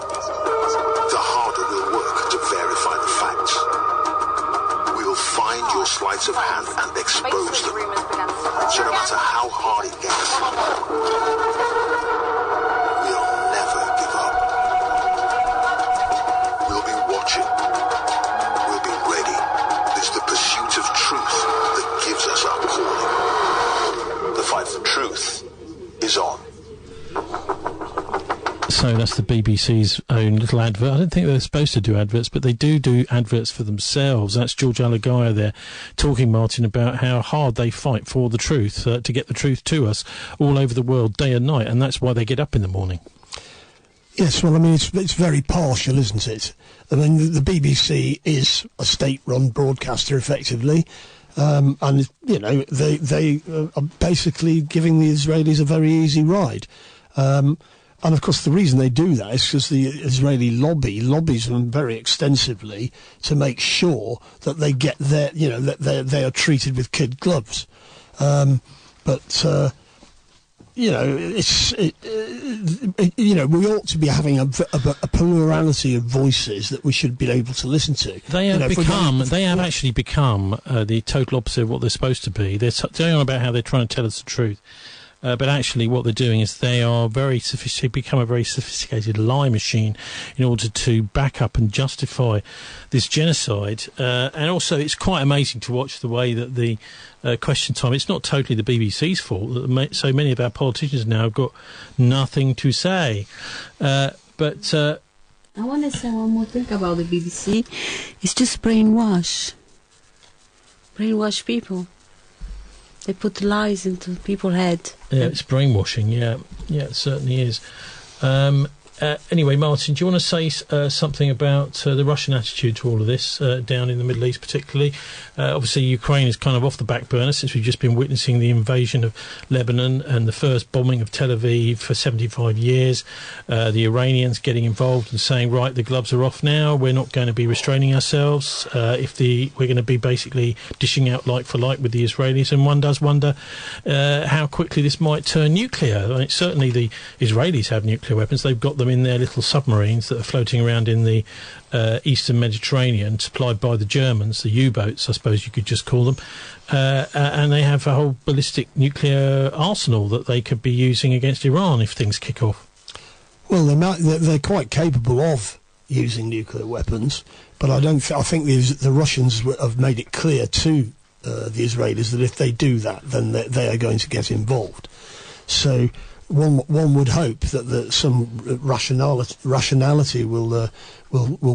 Speaker 6: the harder we'll work to verify the facts. We will find your sleights of hand and expose them. So no matter how hard it gets, we'll never give up. We'll be watching. We'll be ready. It's the pursuit of truth that gives us our calling. The fight for truth is on.
Speaker 2: So that's the BBC's own little advert. I don't think they're supposed to do adverts, but they do adverts for themselves. That's George Alagaya there talking, Martin, about how hard they fight for the truth, to get the truth to us all over the world, day and night, and that's why they get up in the morning.
Speaker 4: Yes, well, I mean, it's very partial, isn't it? I mean, the BBC is a state-run broadcaster, effectively, and, you know, they are basically giving the Israelis a very easy ride. And, of course, the reason they do that is because the Israeli lobbies them very extensively to make sure that they get their, you know, that they are treated with kid gloves. You know, you know, we ought to be having a plurality of voices that we should be able to listen to.
Speaker 2: They have actually become the total opposite of what they're supposed to be. They're going on about how they're trying to tell us the truth. But actually what they're doing is they are become a very sophisticated lie machine in order to back up and justify this genocide. And also it's quite amazing to watch the way that the Question Time, it's not totally the BBC's fault that so many of our politicians now have got nothing to say. I want
Speaker 3: to say one more thing about the BBC. It's just brainwash people. They put lies into people's head.
Speaker 2: Yeah, it's brainwashing. Yeah, it certainly is. Anyway, Martin, do you want to say something about the Russian attitude to all of this down in the Middle East, particularly? Obviously, Ukraine is kind of off the back burner since we've just been witnessing the invasion of Lebanon and the first bombing of Tel Aviv for 75 years. The Iranians getting involved and saying, right, the gloves are off now. We're not going to be restraining ourselves. We're going to be basically dishing out like for like with the Israelis. And one does wonder how quickly this might turn nuclear. I mean, certainly the Israelis have nuclear weapons. They've got them in their little submarines that are floating around in the eastern Mediterranean, supplied by the Germans, the U-boats, I suppose you could just call them, and they have a whole ballistic nuclear arsenal that they could be using against Iran if things kick off.
Speaker 4: Well, they're quite capable of using nuclear weapons, but I think the Russians have made it clear to the Israelis that if they do that, then they are going to get involved. So one would hope that some rationality will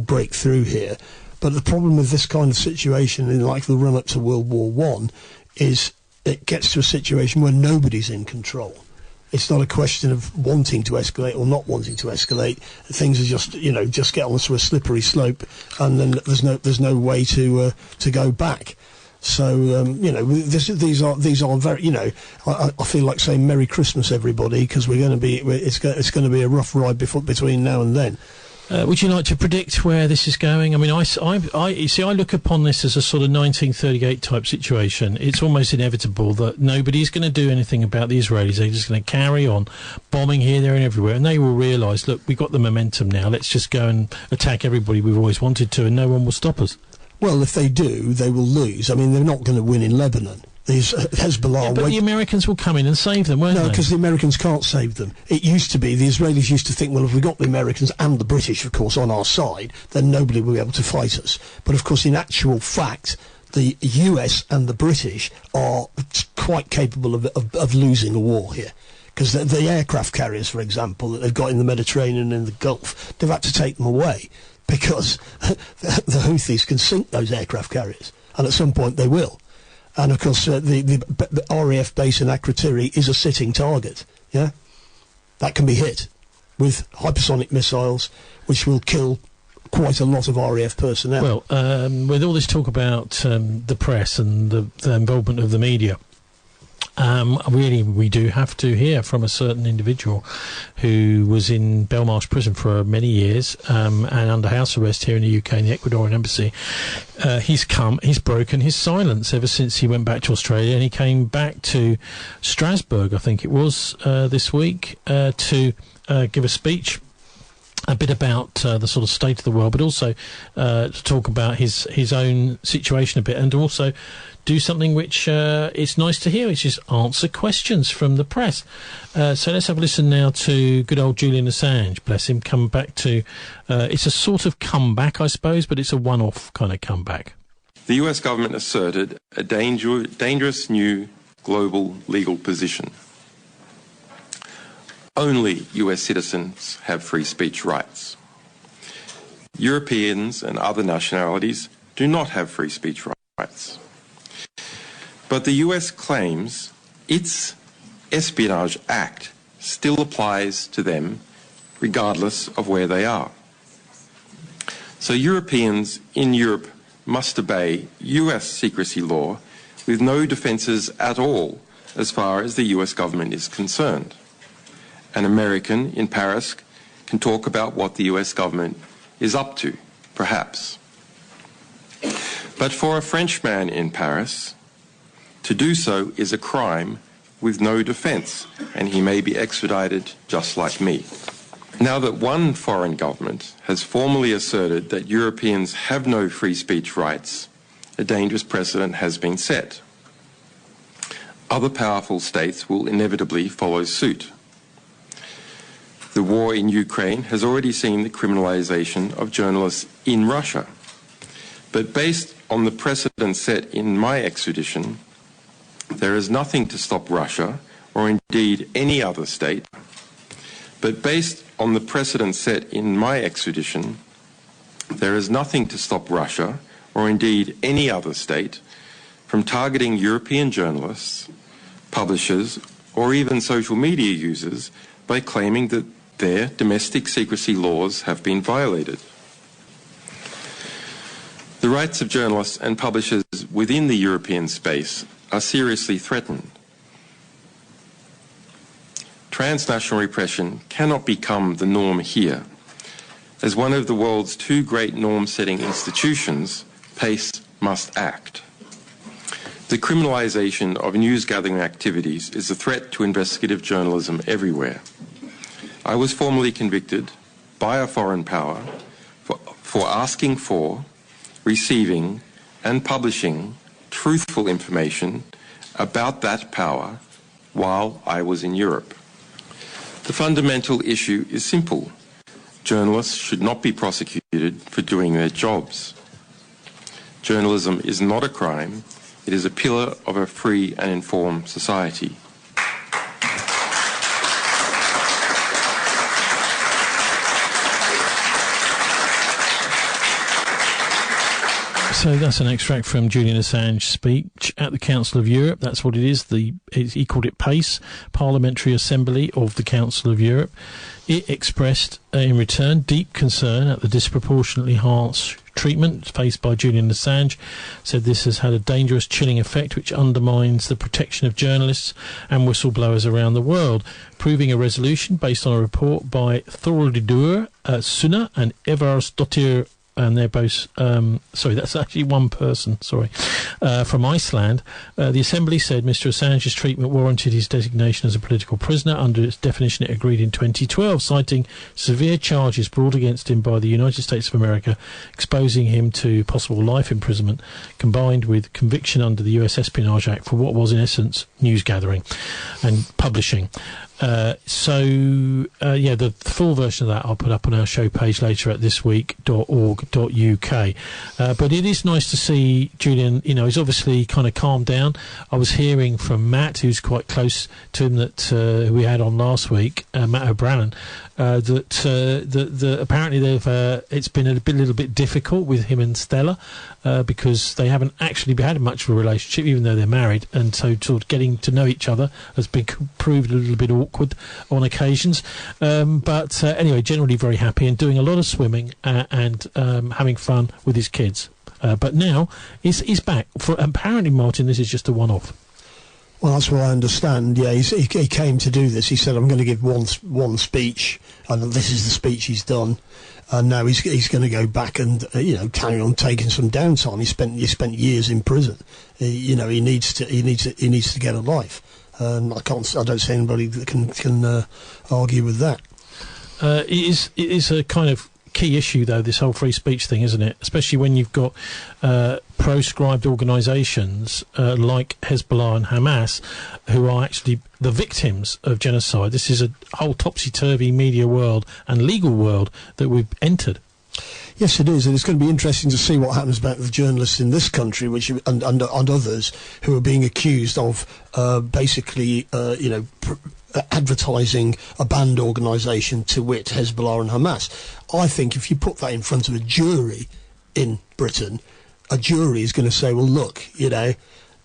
Speaker 4: break through here. But the problem with this kind of situation, in like the run-up to World War I, is it gets to a situation where nobody's in control. It's not a question of wanting to escalate or not wanting to escalate. Things are just get onto a slippery slope, and then there's no way to go back. So these are very, I feel like saying Merry Christmas, everybody, because it's going to be a rough ride between now and then.
Speaker 2: Would you like to predict where this is going? I mean, I look upon this as a sort of 1938 type situation. It's almost inevitable that nobody's going to do anything about the Israelis. They're just going to carry on bombing here, there and everywhere, and they will realise, look, we've got the momentum now. Let's just go and attack everybody we've always wanted to, and no one will stop us.
Speaker 4: Well, if they do, they will lose. I mean, they're not going to win in Lebanon. These Hezbollah...
Speaker 2: Yeah, but the Americans will come in and save them, won't they?
Speaker 4: No, because the Americans can't save them. It used to be, the Israelis used to think, well, if we got the Americans and the British, of course, on our side, then nobody will be able to fight us. But, of course, in actual fact, the US and the British are quite capable of losing a war here. Because the aircraft carriers, for example, that they've got in the Mediterranean and the Gulf, they've had to take them away, because the Houthis can sink those aircraft carriers, and at some point they will. And of course, the RAF base in Akrotiri is a sitting target. Yeah, that can be hit with hypersonic missiles, which will kill quite a lot of RAF personnel.
Speaker 2: Well, with all this talk about the press and the involvement of the media, really, we do have to hear from a certain individual who was in Belmarsh prison for many years and under house arrest here in the UK in the Ecuadorian embassy. He's broken his silence ever since he went back to Australia, and he came back to Strasbourg, I think it was, this week, to give a speech a bit about the sort of state of the world, but also to talk about his own situation a bit, and also do something which it's nice to hear, which is answer questions from the press. So let's have a listen now to good old Julian Assange, bless him, come back to... it's a sort of comeback, I suppose, but it's a one-off kind of comeback.
Speaker 9: The US government asserted a dangerous new global legal position. Only US citizens have free speech rights. Europeans and other nationalities do not have free speech rights. But the US claims its Espionage Act still applies to them regardless of where they are. So Europeans in Europe must obey US secrecy law with no defences at all as far as the US government is concerned. An American in Paris can talk about what the US government is up to, perhaps. But for a Frenchman in Paris, to do so is a crime with no defence, and he may be extradited just like me. Now that one foreign government has formally asserted that Europeans have no free speech rights, a dangerous precedent has been set. Other powerful states will inevitably follow suit. The war in Ukraine has already seen the criminalization of journalists in Russia. But based on the precedent set in my extradition, there is nothing to stop Russia, or indeed any other state. But based on the precedent set in my extradition, there is nothing to stop Russia, or indeed any other state, from targeting European journalists, publishers, or even social media users by claiming that their domestic secrecy laws have been violated. The rights of journalists and publishers within the European space are seriously threatened. Transnational repression cannot become the norm here. As one of the world's two great norm-setting institutions, PACE must act. The criminalization of news-gathering activities is a threat to investigative journalism everywhere. I was formally convicted by a foreign power for asking for, receiving, and publishing truthful information about that power while I was in Europe. The fundamental issue is simple. Journalists should not be prosecuted for doing their jobs. Journalism is not a crime. It is a pillar of a free and informed society.
Speaker 2: So that's an extract from Julian Assange's speech at the Council of Europe. That's what it is. He called it PACE, Parliamentary Assembly of the Council of Europe. It expressed, in return, deep concern at the disproportionately harsh treatment faced by Julian Assange. Said this has had a dangerous, chilling effect which undermines the protection of journalists and whistleblowers around the world. Approving a resolution based on a report by Thoraldur Sunna and Evarsdottir, and they're both, that's actually one person, from Iceland. The Assembly said Mr Assange's treatment warranted his designation as a political prisoner under its definition it agreed in 2012, citing severe charges brought against him by the United States of America, exposing him to possible life imprisonment, combined with conviction under the US Espionage Act for what was, in essence, news gathering and publishing. The full version of that I'll put up on our show page later at thisweek.org.uk. But it is nice to see Julian, he's obviously kind of calmed down. I was hearing from Matt, who's quite close to him, that we had on last week, Matt O'Brien, that apparently it's been a little bit difficult with him and Stella because they haven't actually had much of a relationship, even though they're married, and so sort of getting to know each other has been proved a little bit awkward on occasions. But anyway, generally very happy and doing a lot of swimming and having fun with his kids. But now he's back. Apparently, Martin, this is just a one-off.
Speaker 4: Well, that's what I understand. Yeah, he came to do this. He said, "I'm going to give one speech," and this is the speech he's done. And now he's going to go back and carry on taking some downtime. He spent years in prison. He needs to get a life. I don't see anybody that can argue with that.
Speaker 2: It is a kind of key issue, though, this whole free speech thing, isn't it? Especially when you've got proscribed organisations like Hezbollah and Hamas, who are actually the victims of genocide. This is a whole topsy-turvy media world and legal world that we've entered.
Speaker 4: Yes, it is, and it's going to be interesting to see what happens about the journalists in this country, and others who are being accused of advertising a banned organisation, to wit Hezbollah and Hamas. I think if you put that in front of a jury in Britain, a jury is going to say, well, look,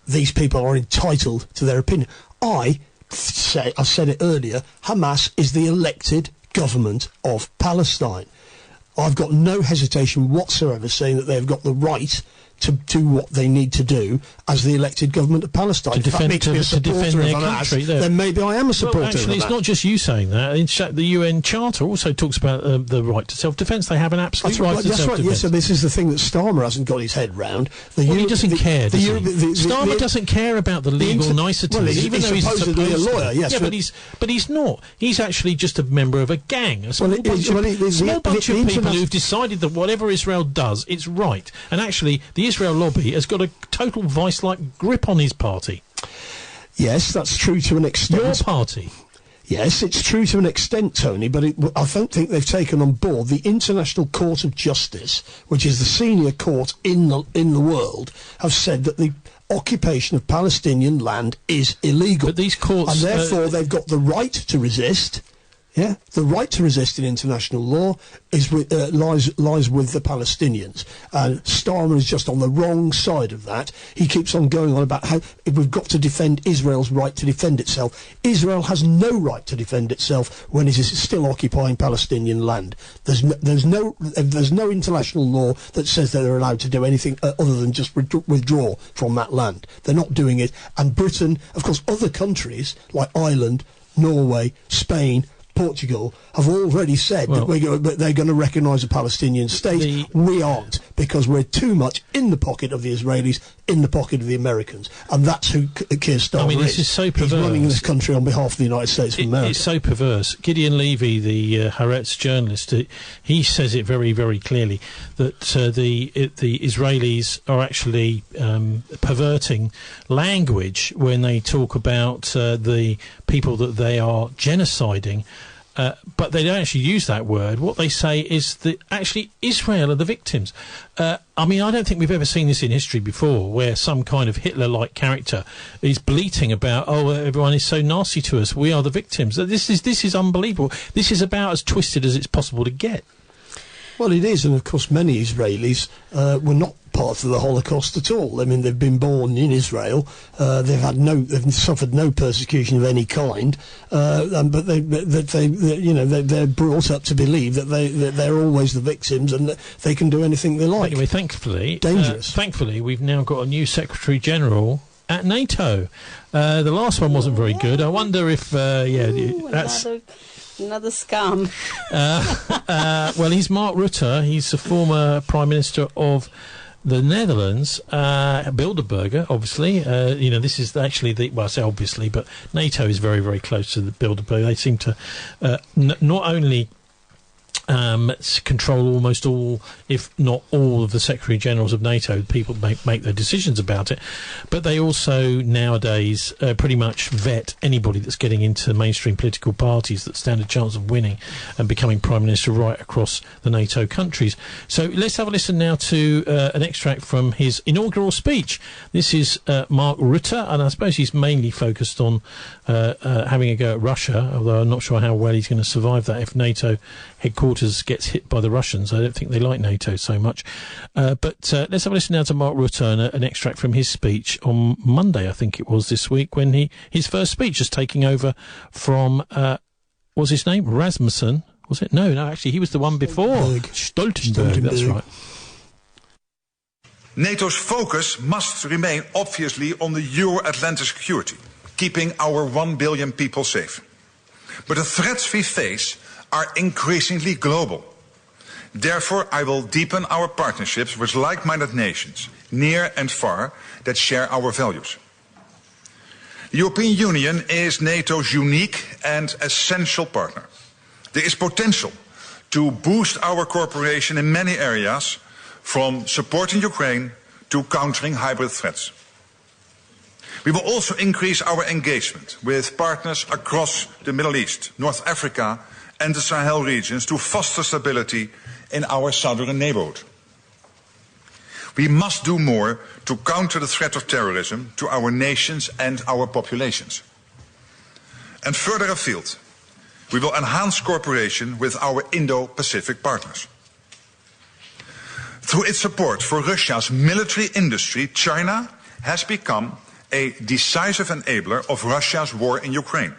Speaker 4: these people are entitled to their opinion. I said it earlier, Hamas is the elected government of Palestine. I've got no hesitation whatsoever saying that they've got the right to do what they need to do as the elected government of Palestine.
Speaker 2: To defend their country.
Speaker 4: Then maybe I am a supporter of that.
Speaker 2: Actually, it's not just you saying that. In fact, the UN Charter also talks about the right to self-defence. They have an absolute right to self-defence.
Speaker 4: Right, yes, so this is the thing that Starmer hasn't got his head round.
Speaker 2: He doesn't care, does he? Starmer doesn't care about the legal niceties,
Speaker 4: well,
Speaker 2: even though he's
Speaker 4: supposedly a lawyer, yes.
Speaker 2: But he's not. He's actually just a member of a gang. A small bunch of people who've decided that whatever Israel does, it's right. And actually, the Israel lobby has got a total vice-like grip on his party.
Speaker 4: Yes, that's true to an extent.
Speaker 2: Your party?
Speaker 4: Yes, it's true to an extent, Tony, but I don't think they've taken on board the International Court of Justice, which is the senior court in the world, have said that the occupation of Palestinian land is illegal.
Speaker 2: But these courts...
Speaker 4: And therefore they've got the right to resist. Yeah, the right to resist in international law is lies with the Palestinians, and Starmer is just on the wrong side of that. He keeps on going on about how we've got to defend Israel's right to defend itself. Israel has no right to defend itself when it is still occupying Palestinian land. There's no international law that says that they're allowed to do anything other than just withdraw from that land. They're not doing it, and Britain, of course, other countries like Ireland, Norway, Spain, Portugal have already said that they're going to recognise a Palestinian state. We aren't, because we're too much in the pocket of the Israelis, in the pocket of the Americans, and that's who Keir Starmer
Speaker 2: this is so perverse.
Speaker 4: He's running this country on behalf of the United States of America.
Speaker 2: It's so perverse. Gideon Levy, the Haaretz journalist, he says it very, very clearly that the Israelis are actually perverting language when they talk about the people that they are genociding. But they don't actually use that word. What they say is that actually Israel are the victims. I don't think we've ever seen this in history before, where some kind of Hitler-like character is bleating about, everyone is so nasty to us, we are the victims. This is unbelievable. This is about as twisted as it's possible to get.
Speaker 4: Well, it is, and of course many Israelis were not part of the Holocaust at all. I mean, they've been born in Israel. They've suffered no persecution of any kind. But they're brought up to believe that they're always the victims and that they can do anything they like.
Speaker 2: Anyway, thankfully,
Speaker 4: dangerous.
Speaker 2: We've now got a new Secretary General at NATO. The last one wasn't very good. I wonder if that's.
Speaker 3: Another scam.
Speaker 2: Well, he's Mark Rutte. He's the former Prime Minister of the Netherlands, Bilderberger, obviously. This is actually I say obviously, but NATO is very, very close to the Bilderberger. They seem to not only control almost all, if not all, of the Secretary Generals of NATO. People make their decisions about it, but they also nowadays pretty much vet anybody that's getting into mainstream political parties that stand a chance of winning and becoming Prime Minister right across the NATO countries. So let's have a listen now to an extract from his inaugural speech. This is Mark Rutte, and I suppose he's mainly focused on having a go at Russia, although I'm not sure how well he's going to survive that if NATO headquarters gets hit by the Russians. I don't think they like NATO so much. But let's have a listen now to Mark Rutte and an extract from his speech on Monday, I think it was this week, when his first speech is taking over from, what's his name? Rasmussen, was it? No, actually, he was the one before. Stoltenberg, that's right.
Speaker 11: NATO's focus must remain, obviously, on the Euro-Atlantic security, keeping our 1 billion people safe. But the threats we face are increasingly global. Therefore, I will deepen our partnerships with like-minded nations, near and far, that share our values. The European Union is NATO's unique and essential partner. There is potential to boost our cooperation in many areas, from supporting Ukraine to countering hybrid threats. We will also increase our engagement with partners across the Middle East, North Africa, and the Sahel regions to foster stability in our southern neighborhood. We must do more to counter the threat of terrorism to our nations and our populations. And further afield, we will enhance cooperation with our Indo-Pacific partners. Through its support for Russia's military industry, China has become a decisive enabler of Russia's war in Ukraine.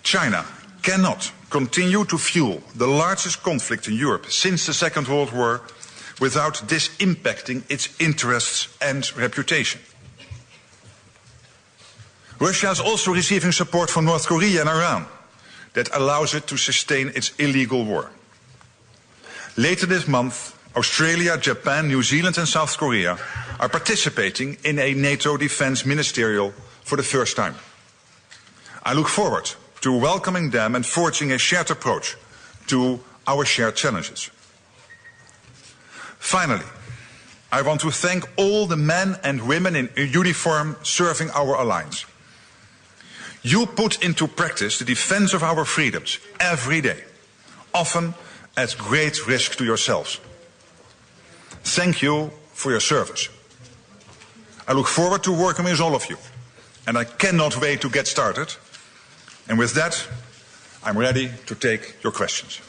Speaker 11: China cannot continue to fuel the largest conflict in Europe since the Second World War without this impacting its interests and reputation. Russia is also receiving support from North Korea and Iran that allows it to sustain its illegal war. Later this month, Australia, Japan, New Zealand and South Korea are participating in a NATO defense ministerial for the first time. I look forward to welcoming them and forging a shared approach to our shared challenges. Finally, I want to thank all the men and women in uniform serving our alliance. You put into practice the defense of our freedoms every day, often at great risk to yourselves. Thank you for your service. I look forward to working with all of you, and I cannot wait to get started. And with that, I'm ready to take your questions.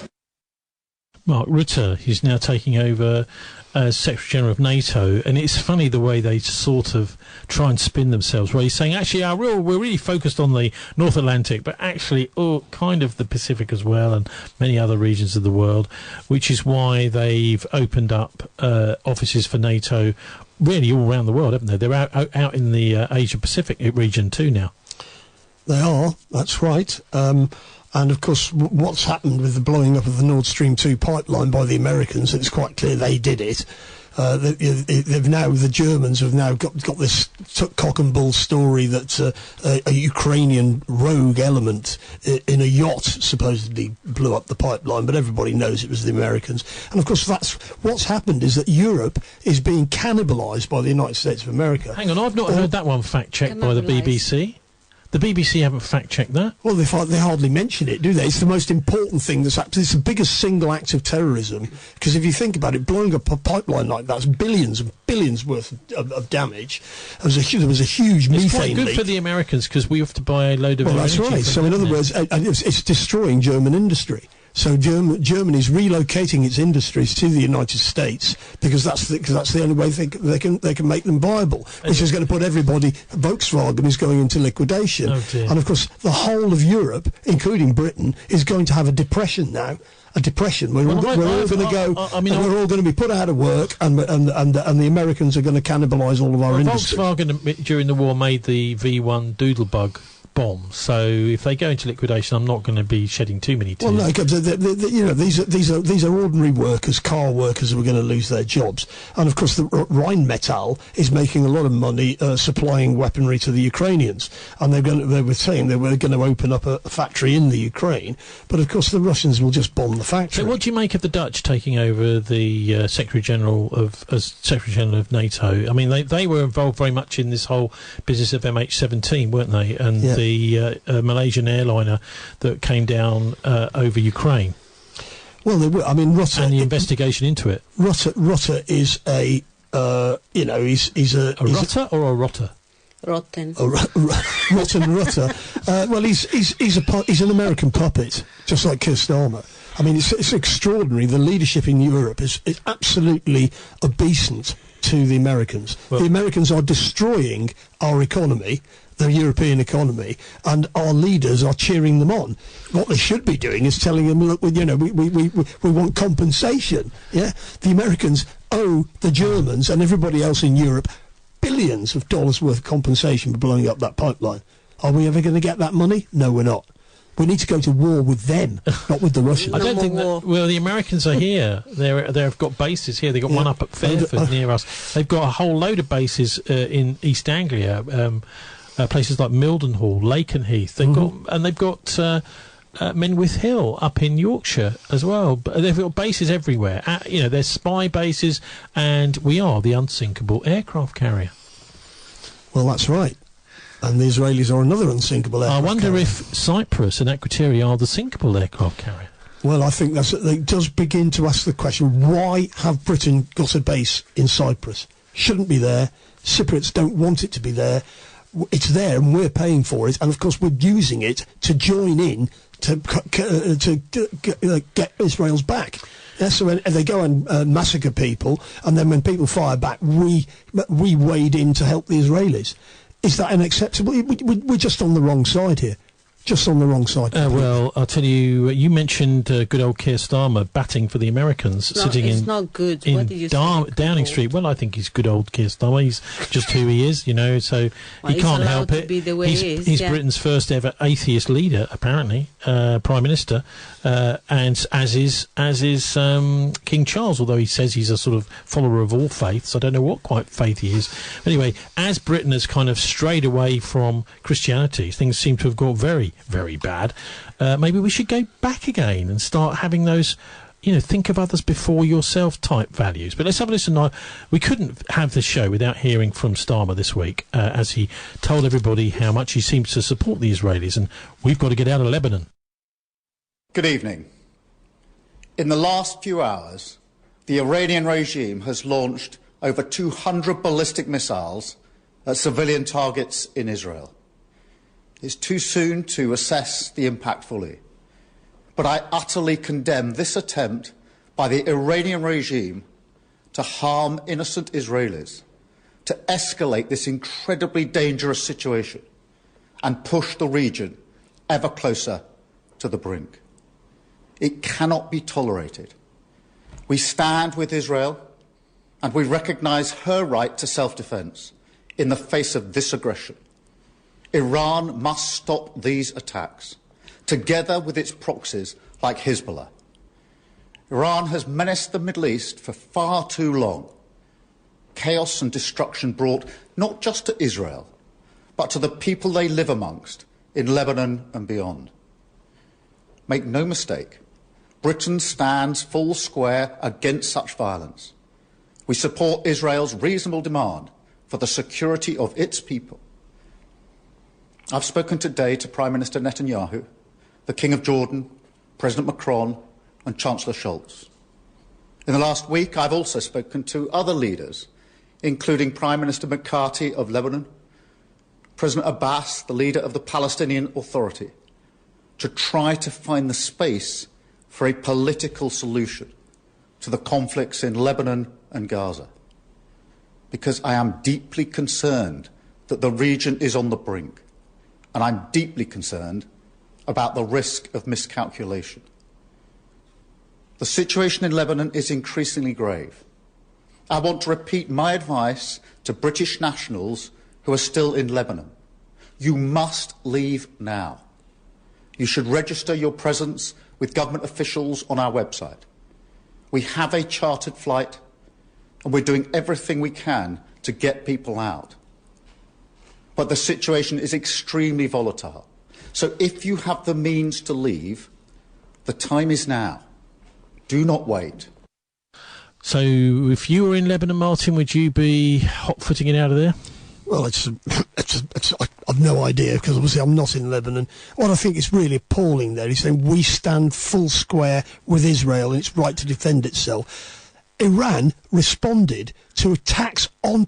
Speaker 2: Mark Rutte is now taking over as Secretary General of NATO, and it's funny the way they sort of try and spin themselves, where he's saying, actually, we're really focused on the North Atlantic, but actually, kind of the Pacific as well, and many other regions of the world, which is why they've opened up offices for NATO really all around the world, haven't they? They're out in the Asia-Pacific region too now.
Speaker 4: They are, that's right. And, of course, what's happened with the blowing up of the Nord Stream 2 pipeline by the Americans, it's quite clear they did it. The Germans have now got this cock and bull story that a Ukrainian rogue element in a yacht supposedly blew up the pipeline, but everybody knows it was the Americans. And, of course, that's what's happened is that Europe is being cannibalised by the United States of America.
Speaker 2: Hang on, I've not heard that one fact-checked by the BBC. The BBC haven't fact-checked that.
Speaker 4: Well, they hardly mention it, do they? It's the most important thing that's happened. It's the biggest single act of terrorism, because if you think about it, blowing up a pipeline like that's billions and billions worth of damage. There was a huge methane leak.
Speaker 2: It's quite good for the Americans, because we have to buy a load of
Speaker 4: that's right. So in other words, it's destroying German industry. So Germany is relocating its industries to the United States because that's the only way they can make them viable, which is going to put everybody. Volkswagen is going into liquidation, and of course the whole of Europe, including Britain, is going to have a depression now. A depression. We're all going to go. We're all going to be put out of work, and the Americans are going to cannibalise all of our industry.
Speaker 2: Volkswagen during the war made the V1 Doodlebug bomb, so if they go into liquidation, I'm not going to be shedding too many tears.
Speaker 4: Well, no, these are ordinary workers, car workers, who are going to lose their jobs, and of course the Rheinmetall is making a lot of money supplying weaponry to the Ukrainians, and they were saying they were going to open up a factory in the Ukraine, but of course the Russians will just bomb the factory.
Speaker 2: So, what do you make of the Dutch taking over the Secretary General of NATO? I mean, they were involved very much in this whole business of MH17, weren't they? And the Malaysian airliner that came down over Ukraine.
Speaker 4: Well, they were. I mean, Rutte
Speaker 2: and the investigation into it.
Speaker 4: Rutte is a he's a
Speaker 2: Rutte or a rotter.
Speaker 3: Rotten.
Speaker 4: Rotten Rutte. Well, he's an American puppet, just like Keir Starmer. I mean, it's extraordinary. The leadership in Europe is absolutely obeisant to the Americans. Well, the Americans are destroying our economy, the European economy, and our leaders are cheering them on. What they should be doing is telling them, look, we want compensation. Yeah, the Americans owe the Germans and everybody else in Europe billions of dollars worth of compensation for blowing up that pipeline. Are we ever going to get that money? No, we're not. We need to go to war with them, not with the Russians.
Speaker 2: I don't think that. Well, the Americans are here. They've got bases here. They've got one up at Fairford near us. They've got a whole load of bases in East Anglia, places like Mildenhall, Lakenheath. They've got Menwith Hill up in Yorkshire as well. But they've got bases everywhere. They're spy bases, and we are the unsinkable aircraft carrier.
Speaker 4: Well, that's right. And the Israelis are another unsinkable aircraft carrier.
Speaker 2: I wonder if Cyprus and Akrotiri are the sinkable aircraft carrier.
Speaker 4: Well, I think it does begin to ask the question, why have Britain got a base in Cyprus? Shouldn't be there. Cypriots don't want it to be there. It's there and we're paying for it. And, of course, we're using it to join in to get Israel's back. Yeah, so when they go and massacre people, and then when people fire back, we wade in to help the Israelis. Is that unacceptable? We're just on the wrong side here. just on the wrong side.
Speaker 2: Well, I'll tell you, you mentioned good old Keir Starmer batting for the Americans,
Speaker 3: it's not good. What did you say?
Speaker 2: Downing Street. Well, I think he's good old Keir Starmer. He's just who he is, so he can't help it.
Speaker 3: Be the way
Speaker 2: he's Britain's first ever atheist leader, apparently, Prime Minister, and as is King Charles, although he says he's a sort of follower of all faiths. I don't know what quite faith he is. Anyway, as Britain has kind of strayed away from Christianity, things seem to have got very, very bad. Maybe we should go back again and start having those, think of others before yourself type values. But let's have a listen now. We couldn't have this show without hearing from Starmer this week, as he told everybody how much he seems to support the Israelis, and we've got to get out of Lebanon.
Speaker 23: Good evening. In the last few hours, the Iranian regime has launched over 200 ballistic missiles at civilian targets in Israel. It's too soon to assess the impact fully, but I utterly condemn this attempt by the Iranian regime to harm innocent Israelis, to escalate this incredibly dangerous situation and push the region ever closer to the brink. It cannot be tolerated. We stand with Israel and we recognise her right to self-defence in the face of this aggression. Iran must stop these attacks, together with its proxies like Hezbollah. Iran has menaced the Middle East for far too long. Chaos and destruction brought not just to Israel, but to the people they live amongst in Lebanon and beyond. Make no mistake, Britain stands full square against such violence. We support Israel's reasonable demand for the security of its people. I've spoken today to Prime Minister Netanyahu, the King of Jordan, President Macron and Chancellor Scholz. In the last week, I've also spoken to other leaders, including Prime Minister McCarthy of Lebanon, President Abbas, the leader of the Palestinian Authority, to try to find the space for a political solution to the conflicts in Lebanon and Gaza. Because I am deeply concerned that the region is on the brink, and I'm deeply concerned about the risk of miscalculation. The situation in Lebanon is increasingly grave. I want to repeat my advice to British nationals who are still in Lebanon. You must leave now. You should register your presence with government officials on our website. We have a chartered flight, and we're doing everything we can to get people out. But the situation is extremely volatile. So if you have the means to leave, the time is now. Do not wait.
Speaker 2: So if you were in Lebanon, Martin, would you be hot-footing it out of there?
Speaker 4: Well, I've no idea, because obviously I'm not in Lebanon. What I think is really appalling there is saying we stand full square with Israel and its right to defend itself. Iran responded to attacks on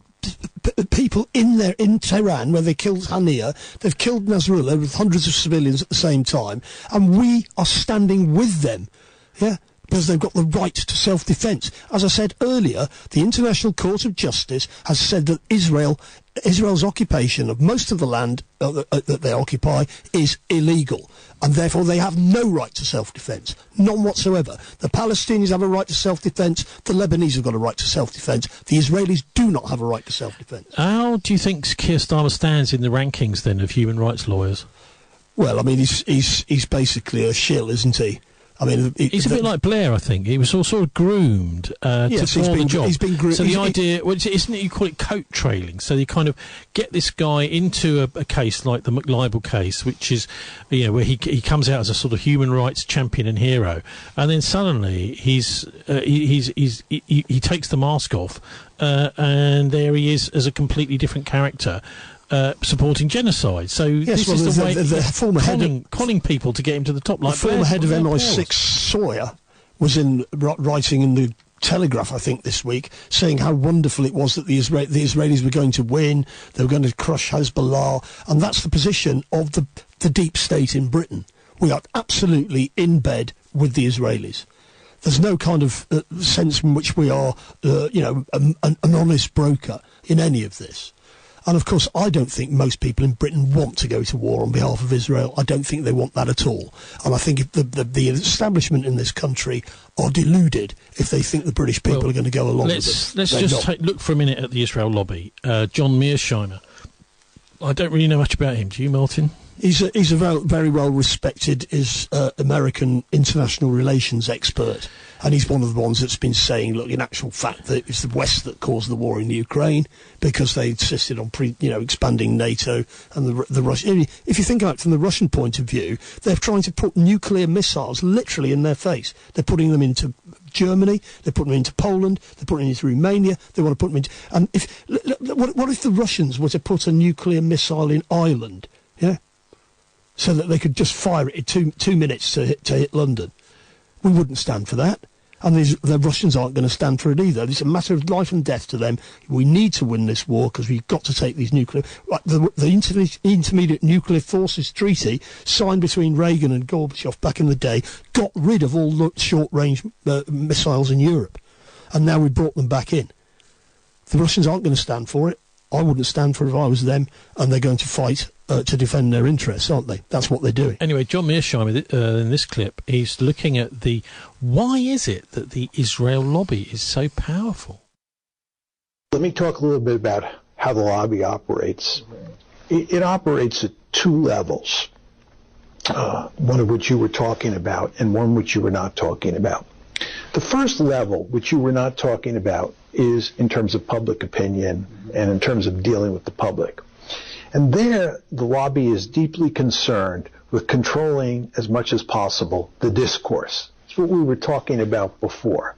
Speaker 4: people in Tehran, where they killed Hania. They've killed Nasrallah with hundreds of civilians at the same time, and we are standing with them, because they've got the right to self-defence. As I said earlier, the International Court of Justice has said that Israel's occupation of most of the land that they occupy is illegal, and therefore they have no right to self-defence, none whatsoever. The Palestinians have a right to self-defence, the Lebanese have got a right to self-defence, the Israelis do not have a right to self-defence.
Speaker 2: How do you think Keir Starmer stands in the rankings, then, of human rights lawyers?
Speaker 4: Well, I mean, he's basically a shill, isn't he? I mean,
Speaker 2: he's a bit like Blair, I think. He was all sort of groomed to perform the job.
Speaker 4: He's been groomed.
Speaker 2: So the idea, isn't it, you call it coat trailing? So you kind of get this guy into a case like the McLibel case, which is, where he comes out as a sort of human rights champion and hero, and then suddenly he takes the mask off, and there he is as a completely different character. Supporting genocide. So this is the way the former conning people to get him to the top. Like
Speaker 4: the former head of MI6, Sawyer, was writing in the Telegraph, I think, this week, saying how wonderful it was that the Israelis were going to win, they were going to crush Hezbollah, and that's the position of the deep state in Britain. We are absolutely in bed with the Israelis. There's no kind of sense in which we are, an honest broker in any of this. And of course, I don't think most people in Britain want to go to war on behalf of Israel. I don't think they want that at all. And I think if the establishment in this country are deluded if they think the British people are going to go along with it.
Speaker 2: Let's just look for a minute at the Israel lobby. John Mearsheimer. I don't really know much about him. Do you, Martin?
Speaker 4: He's a very well respected American international relations expert, and he's one of the ones that's been saying, look, in actual fact, that it's the West that caused the war in Ukraine because they insisted on expanding NATO and the Russian. If you think about it from the Russian point of view, they're trying to put nuclear missiles literally in their face. They're putting them into Germany, they're putting them into Poland, they're putting them into Romania, they want to put them into... And what if the Russians were to put a nuclear missile in Ireland, so that they could just fire it in two minutes to hit London? We wouldn't stand for that. And the Russians aren't going to stand for it either. It's a matter of life and death to them. We need to win this war because we've got to take these nuclear... The Intermediate Nuclear Forces Treaty, signed between Reagan and Gorbachev back in the day, got rid of all the short-range missiles in Europe. And now we brought them back in. The Russians aren't going to stand for it. I wouldn't stand for it if I was them, and they're going to fight to defend their interests, aren't they? That's what they're doing.
Speaker 2: Anyway, John Mearsheimer, in this clip, he's looking at why is it that the Israel lobby is so powerful?
Speaker 13: Let me talk a little bit about how the lobby operates. It operates at two levels, one of which you were talking about and one which you were not talking about. The first level, which you were not talking about, is in terms of public opinion and in terms of dealing with the public. And there, the lobby is deeply concerned with controlling, as much as possible, the discourse. It's what we were talking about before.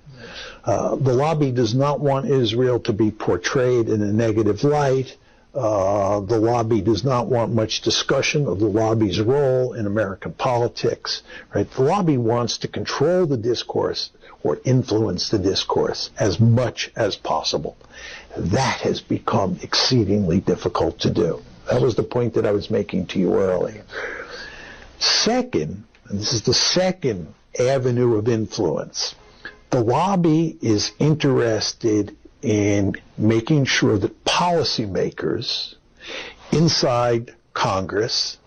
Speaker 13: The lobby does not want Israel to be portrayed in a negative light. The lobby does not want much discussion of the lobby's role in American politics. Right? The lobby wants to control the discourse or influence the discourse as much as possible. That has become exceedingly difficult to do. That was the point that I was making to you earlier. Second, and this is the second avenue of influence, the lobby is interested in making sure that policymakers inside Congress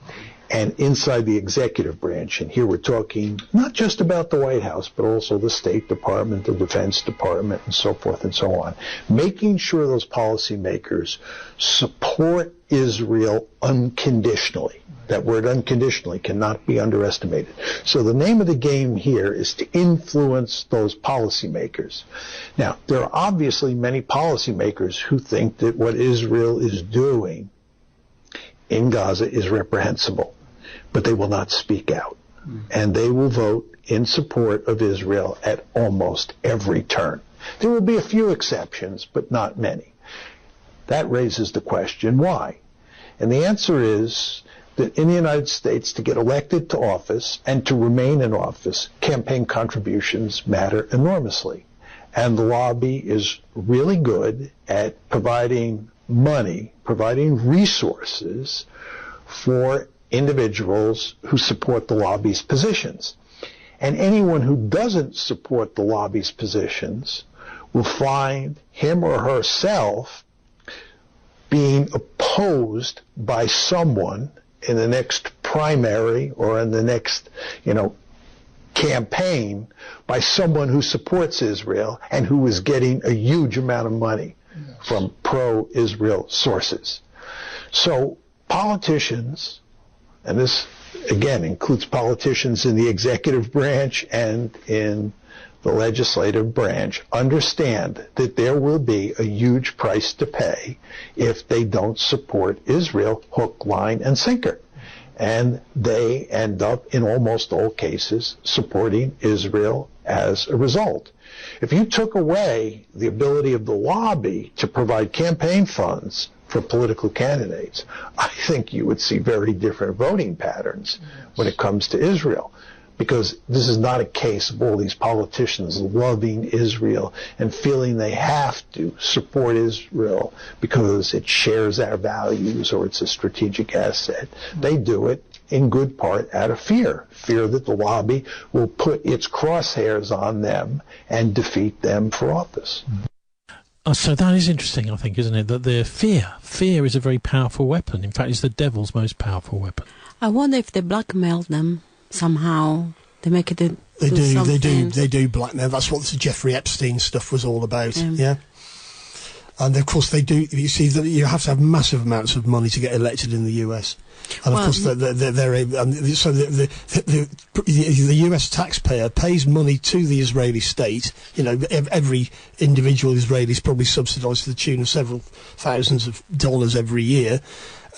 Speaker 13: and inside the executive branch, and here we're talking not just about the White House, but also the State Department, the Defense Department, and so forth and so on, making sure those policymakers support Israel unconditionally. That word unconditionally cannot be underestimated. So the name of the game here is to influence those policymakers. Now, there are obviously many policymakers who think that what Israel is doing in Gaza is reprehensible, but they will not speak out. And they will vote in support of Israel at almost every turn. There will be a few exceptions, but not many. That raises the question, why? And the answer is that in the United States, to get elected to office and to remain in office, campaign contributions matter enormously. And the lobby is really good at providing money, providing resources for individuals who support the lobby's positions. And anyone who doesn't support the lobby's positions will find him or herself being opposed by someone in the next primary or in the next, campaign by someone who supports Israel and who is getting a huge amount of money from pro-Israel sources. So politicians, and this again includes politicians in the executive branch and in the legislative branch, understand that there will be a huge price to pay if they don't support Israel hook, line, and sinker. And they end up, in almost all cases, supporting Israel as a result. If you took away the ability of the lobby to provide campaign funds for political candidates, I think you would see very different voting patterns when it comes to Israel. Because this is not a case of all these politicians loving Israel and feeling they have to support Israel because it shares our values or it's a strategic asset. They do it in good part out of fear that the lobby will put its crosshairs on them and defeat them for office.
Speaker 2: So that is interesting, I think, isn't it? That the fear is a very powerful weapon. In fact, it's the devil's most powerful weapon.
Speaker 3: I wonder if they blackmail them somehow. They make it
Speaker 4: They do blackmail. That's what the Jeffrey Epstein stuff was all about. Yeah. And of course they do. You see, you have to have massive amounts of money to get elected in the US. And of course, the US taxpayer pays money to the Israeli state. You know, every individual Israeli is probably subsidised to the tune of several thousands of dollars every year.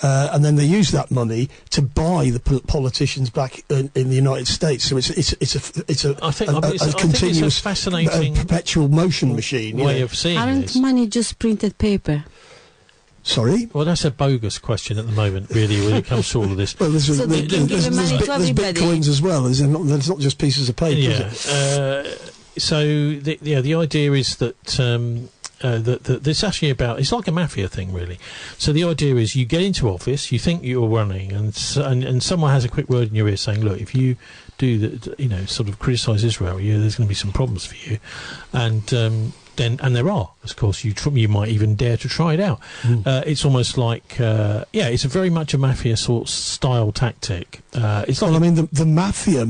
Speaker 4: And then they use that money to buy the politicians back in the United States. So it's a continuous, fascinating, perpetual motion machine
Speaker 2: way of seeing
Speaker 3: Aren't
Speaker 2: this.
Speaker 3: money just printed paper?
Speaker 4: Sorry?
Speaker 2: Well, that's a bogus question at the moment, really, when it comes to all of this.
Speaker 4: Well, there's bitcoins as well. There's not just pieces of paper.
Speaker 2: Yeah.
Speaker 4: Is it?
Speaker 2: So the idea is that. That it's actually about, it's like a mafia thing, really. So the idea is you get into office, you think you're running, and someone has a quick word in your ear saying, look, if you do sort of criticise Israel, there's going to be some problems for you, and there are, of course, you might even dare to try it out. It's almost like it's a very much a mafia sort of style tactic. It's like,
Speaker 4: I mean, the mafia.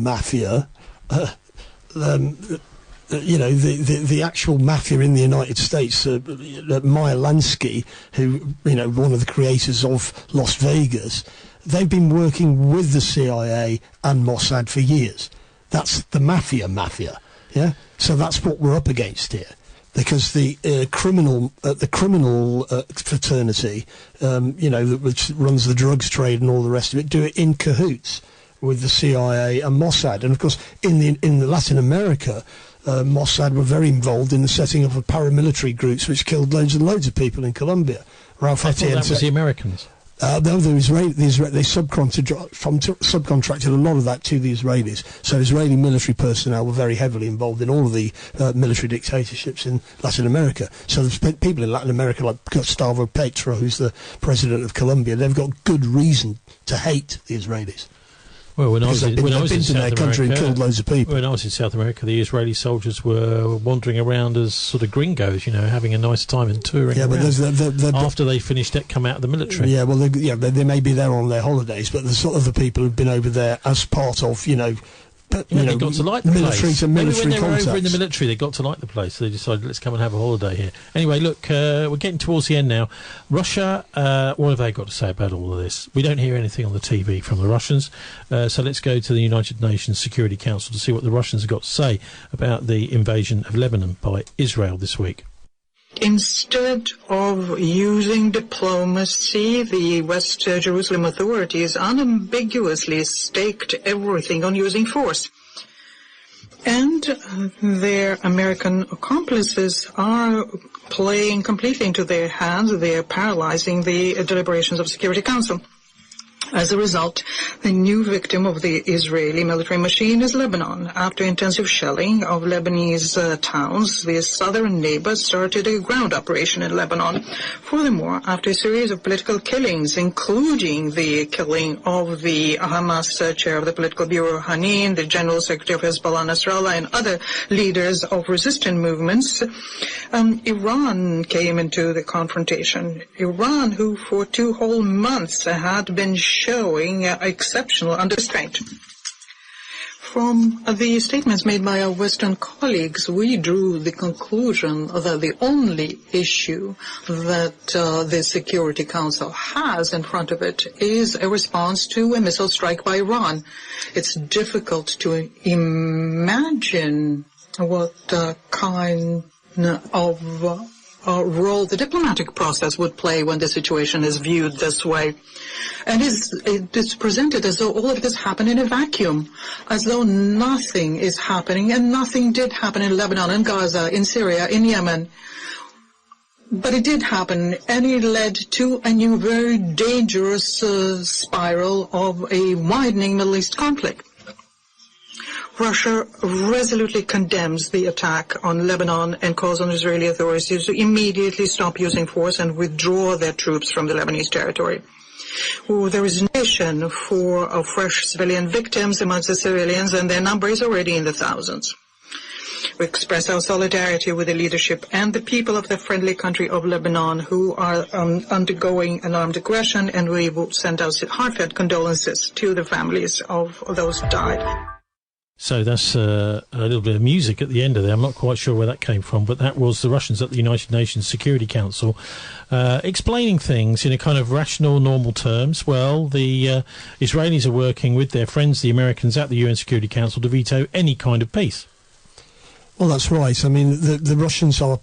Speaker 4: The actual mafia in the United States, Meyer Lansky, who, one of the creators of Las Vegas, they've been working with the CIA and Mossad for years. That's the mafia, yeah? So that's what we're up against here. Because the criminal fraternity, which runs the drugs trade and all the rest of it, do it in cahoots with the CIA and Mossad. And of course, in the Latin America, Mossad were very involved in the setting up of paramilitary groups which killed loads and loads of people in Colombia.
Speaker 2: I thought that was the Americans.
Speaker 4: No, they subcontracted a lot of that to the Israelis. So Israeli military personnel were very heavily involved in all of the military dictatorships in Latin America. So there's people in Latin America like Gustavo Petro, who's the president of Colombia, they've got good reason to hate the Israelis.
Speaker 2: Well, when I was in South America,
Speaker 4: killed loads of people.
Speaker 2: When I was in South America, the Israeli soldiers were wandering around as sort of gringos, having a nice time and touring around. But after they finished it, come out of the military.
Speaker 4: Yeah, well, they may be there on their holidays, but there's sort of the people who've been over there as part of,
Speaker 2: they got to like the
Speaker 4: military
Speaker 2: place.
Speaker 4: to military
Speaker 2: Maybe when they were
Speaker 4: contacts.
Speaker 2: over in the military, they got to like the place. So they decided, let's come and have a holiday here. Anyway, look, we're getting towards the end now. Russia, what have they got to say about all of this? We don't hear anything on the TV from the Russians. So let's go to the United Nations Security Council to see what the Russians have got to say about the invasion of Lebanon by Israel this week.
Speaker 5: Instead of using diplomacy, the West Jerusalem authorities unambiguously staked everything on using force. And their American accomplices are playing completely into their hands. They are paralyzing the deliberations of Security Council. As a result, the new victim of the Israeli military machine is Lebanon. After intensive shelling of Lebanese towns, the southern neighbor started a ground operation in Lebanon. Furthermore, after a series of political killings, including the killing of the Hamas chair of the political bureau, Hanin, the general secretary of Hezbollah, Nasrallah, and other leaders of resistant movements, Iran came into the confrontation. Iran, who for 2 whole months had been showing exceptional restraint. From the statements made by our Western colleagues, we drew the conclusion that the only issue that the Security Council has in front of it is a response to a missile strike by Iran. It's difficult to imagine what kind of role the diplomatic process would play when the situation is viewed this way. And it's presented as though all of this happened in a vacuum, as though nothing is happening, and nothing did happen in Lebanon, in Gaza, in Syria, in Yemen. But it did happen, and it led to a new, very dangerous spiral of a widening Middle East conflict. Russia resolutely condemns the attack on Lebanon and calls on Israeli authorities to immediately stop using force and withdraw their troops from the Lebanese territory. There is no mission for fresh civilian victims amongst the civilians, and their number is already in the thousands. We express our solidarity with the leadership and the people of the friendly country of Lebanon who are undergoing an armed aggression, and we will send our heartfelt condolences to the families of those who died.
Speaker 2: So that's a little bit of music at the end of there. I'm not quite sure where that came from, but that was the Russians at the United Nations Security Council explaining things in a kind of rational, normal terms. Well, the Israelis are working with their friends, the Americans, at the UN Security Council to veto any kind of peace.
Speaker 4: Well, that's right. I mean, the Russians are,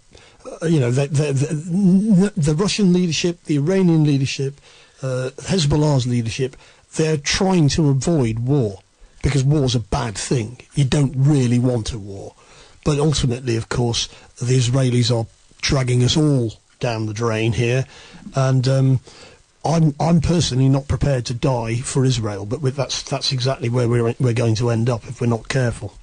Speaker 4: the Russian leadership, the Iranian leadership, Hezbollah's leadership, they're trying to avoid war. Because war's a bad thing. You don't really want a war. But ultimately, of course, the Israelis are dragging us all down the drain here. And I'm personally not prepared to die for Israel, but that's exactly where we're going to end up if we're not careful.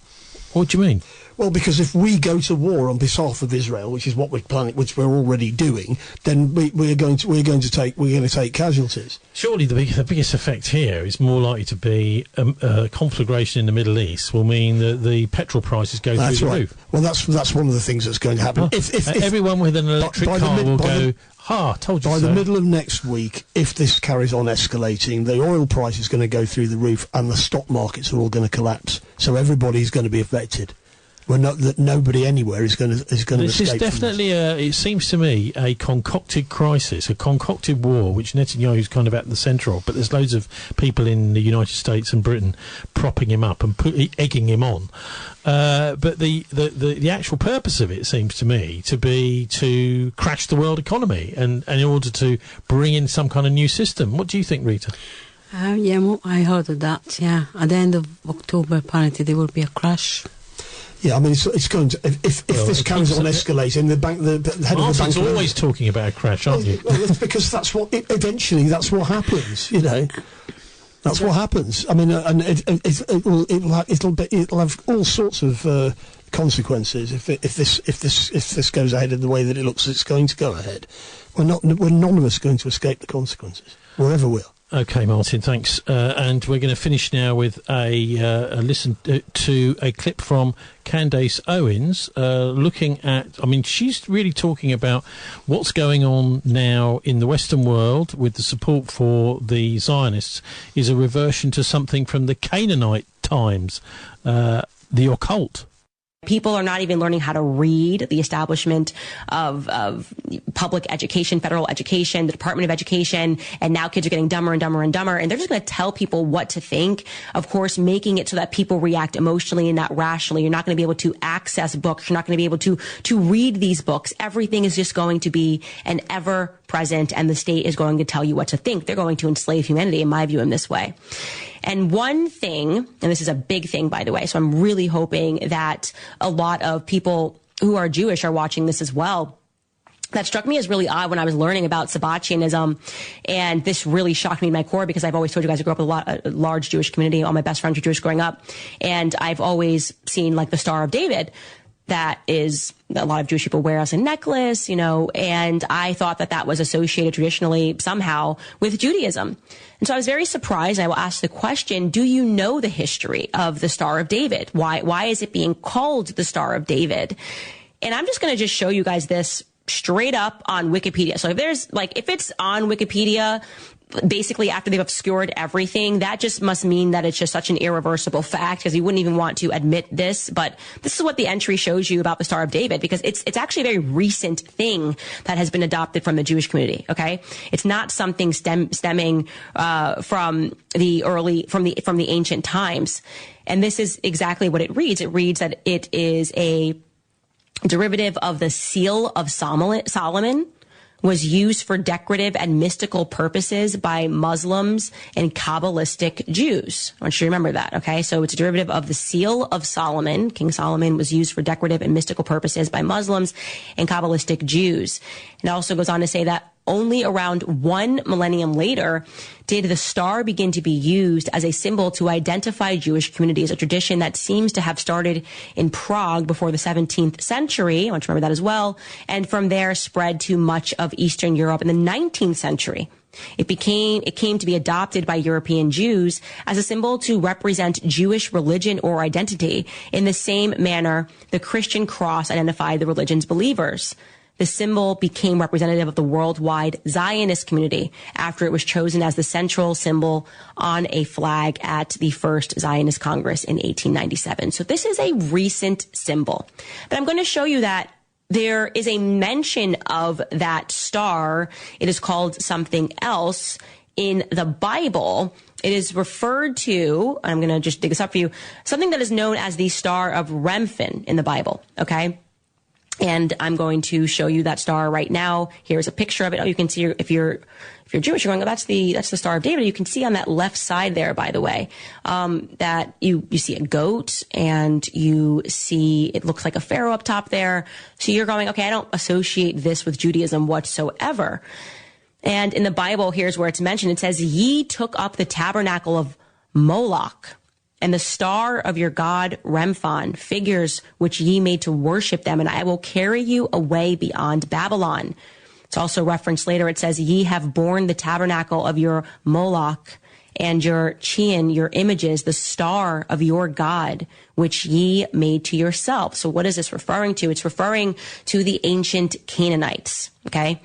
Speaker 2: What do you mean?
Speaker 4: Well, because if we go to war on behalf of Israel, which is what we're planning, which we're already doing, then we're going to take casualties.
Speaker 2: Surely the biggest effect here is more likely to be a conflagration in the Middle East will mean that the petrol prices go through the roof.
Speaker 4: Well, that's one of the things that's going to happen. If
Speaker 2: everyone with an electric car will go, told you so. By
Speaker 4: the middle of next week, if this carries on escalating, the oil price is going to go through the roof and the stock markets are all going to collapse. So everybody's going to be affected. Nobody anywhere is going to escape.
Speaker 2: This is definitely, it seems to me, a concocted crisis, a concocted war, which Netanyahu's kind of at the centre of. But there's loads of people in the United States and Britain propping him up and egging him on. But the actual purpose of it seems to me to be to crash the world economy and in order to bring in some kind of new system. What do you think, Rita?
Speaker 3: Yeah, I heard of that. Yeah, at the end of October, apparently there will be a crash.
Speaker 4: Yeah, I mean, it's going to. If this carries on escalating, the head of the bank.
Speaker 2: You're always talking about a crash, aren't you?
Speaker 4: Well, that's because that's what eventually that's what happens. You know, that's what happens. I mean, and it'll have all sorts of consequences if this goes ahead in the way that it looks it's going to go ahead. We're none of us going to escape the consequences, wherever we are.
Speaker 2: Okay, Martin, thanks. And we're going to finish now with a listen to a clip from Candace Owens looking at, I mean, she's really talking about what's going on now in the Western world with the support for the Zionists is a reversion to something from the Canaanite times, the occult.
Speaker 12: People are not even learning how to read. The establishment of public education, federal education, the Department of Education, and now kids are getting dumber and dumber and dumber, and they're just going to tell people what to think, of course, making it so that people react emotionally and not rationally. You're not going to be able to access books. You're not going to be able to read these books. Everything is just going to be an ever-present, and the state is going to tell you what to think. They're going to enslave humanity, in my view, in this way. And one thing, and this is a big thing, by the way, so I'm really hoping that a lot of people who are Jewish are watching this as well. That struck me as really odd when I was learning about Sabbatianism, and this really shocked me in my core because I've always told you guys I grew up with a large Jewish community. All my best friends were Jewish growing up, and I've always seen like the Star of David. That is, a lot of Jewish people wear as a necklace, you know, and I thought that was associated traditionally somehow with Judaism. And so I was very surprised. I will ask the question, do you know the history of the Star of David? Why is it being called the Star of David? And I'm just going to just show you guys this straight up on Wikipedia. So if it's on Wikipedia, basically after they've obscured everything, that just must mean that it's just such an irreversible fact, because you wouldn't even want to admit this. But this is what the entry shows you about the Star of David, because it's actually a very recent thing that has been adopted from the Jewish community. Okay, it's not something stemming from the ancient times. And this is exactly what it reads. It reads that it is a derivative of the seal of Solomon, was used for decorative and mystical purposes by Muslims and Kabbalistic Jews. I want you to remember that, okay? So it's a derivative of the seal of Solomon. King Solomon was used for decorative and mystical purposes by Muslims and Kabbalistic Jews. It also goes on to say that only around 1 millennium later did the star begin to be used as a symbol to identify Jewish communities, a tradition that seems to have started in Prague before the 17th century. I want you to remember that as well. And from there spread to much of Eastern Europe in the 19th century. It came to be adopted by European Jews as a symbol to represent Jewish religion or identity in the same manner the Christian cross identified the religion's believers. The symbol became representative of the worldwide Zionist community after it was chosen as the central symbol on a flag at the first Zionist Congress in 1897. So this is a recent symbol. But I'm going to show you that there is a mention of that star. It is called something else in the Bible. It is referred to, I'm going to just dig this up for you, something that is known as the Star of Remphan in the Bible, okay? And I'm going to show you that star right now. Here's a picture of it. Oh, you can see if you're Jewish, you're going, oh, that's the Star of David. You can see on that left side there, by the way, that you see a goat and you see, it looks like a pharaoh up top there. So you're going, okay, I don't associate this with Judaism whatsoever. And in the Bible, here's where it's mentioned. It says, ye took up the tabernacle of Moloch and the star of your god Remphan, figures which ye made to worship them, and I will carry you away beyond Babylon. It's also referenced later. It says, ye have borne the tabernacle of your Moloch and your Chian, your images, the star of your god, which ye made to yourself. So what is this referring to? It's referring to the ancient Canaanites, okay?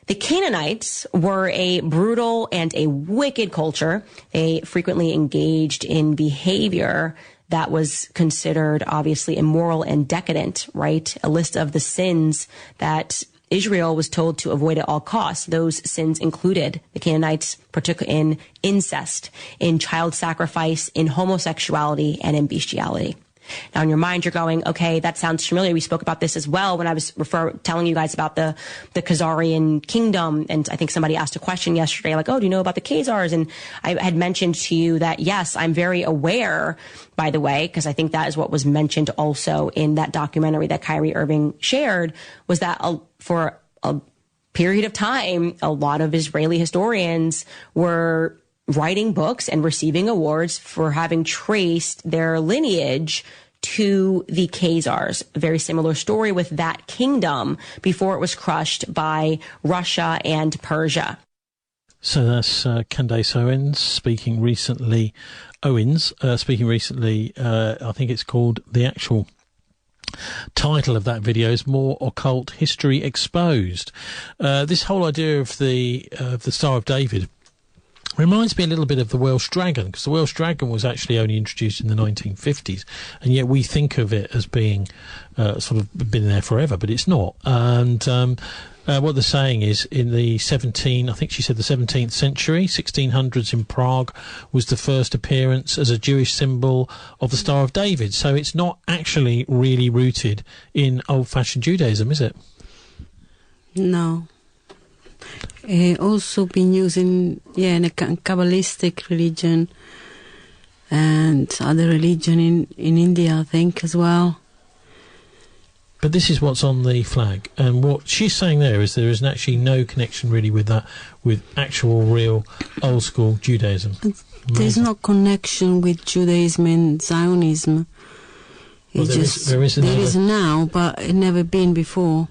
Speaker 12: The Canaanites were a brutal and a wicked culture. They frequently engaged in behavior that was considered obviously immoral and decadent, right? A list of the sins that Israel was told to avoid at all costs. Those sins included the Canaanites partook in incest, in child sacrifice, in homosexuality, and in bestiality. Now, in your mind, you're going, okay, that sounds familiar. We spoke about this as well when I was telling you guys about the Khazarian kingdom. And I think somebody asked a question yesterday, like, oh, do you know about the Khazars? And I had mentioned to you that, yes, I'm very aware, by the way, because I think that is what was mentioned also in that documentary that Kyrie Irving shared, was that for a period of time, a lot of Israeli historians were writing books and receiving awards for having traced their lineage to the Khazars. A very similar story with that kingdom before it was crushed by Russia and Persia.
Speaker 2: So that's Candace Owens speaking recently. I think it's called, the actual title of that video is More Occult History Exposed. This whole idea of the Star of David reminds me a little bit of the Welsh Dragon, because the Welsh Dragon was actually only introduced in the 1950s, and yet we think of it as being sort of been there forever, but it's not. And what they're saying is in the 17th century, 1600s in Prague, was the first appearance as a Jewish symbol of the Star of David. So it's not actually really rooted in old-fashioned Judaism, is it?
Speaker 3: No. Also been used in a Kabbalistic religion and other religion in India, I think, as well.
Speaker 2: But this is what's on the flag, and what she's saying there is actually no connection really with that, with actual, real, old-school Judaism.
Speaker 3: There's no connection with Judaism and Zionism.
Speaker 2: Well, there is
Speaker 3: now, but it never been before.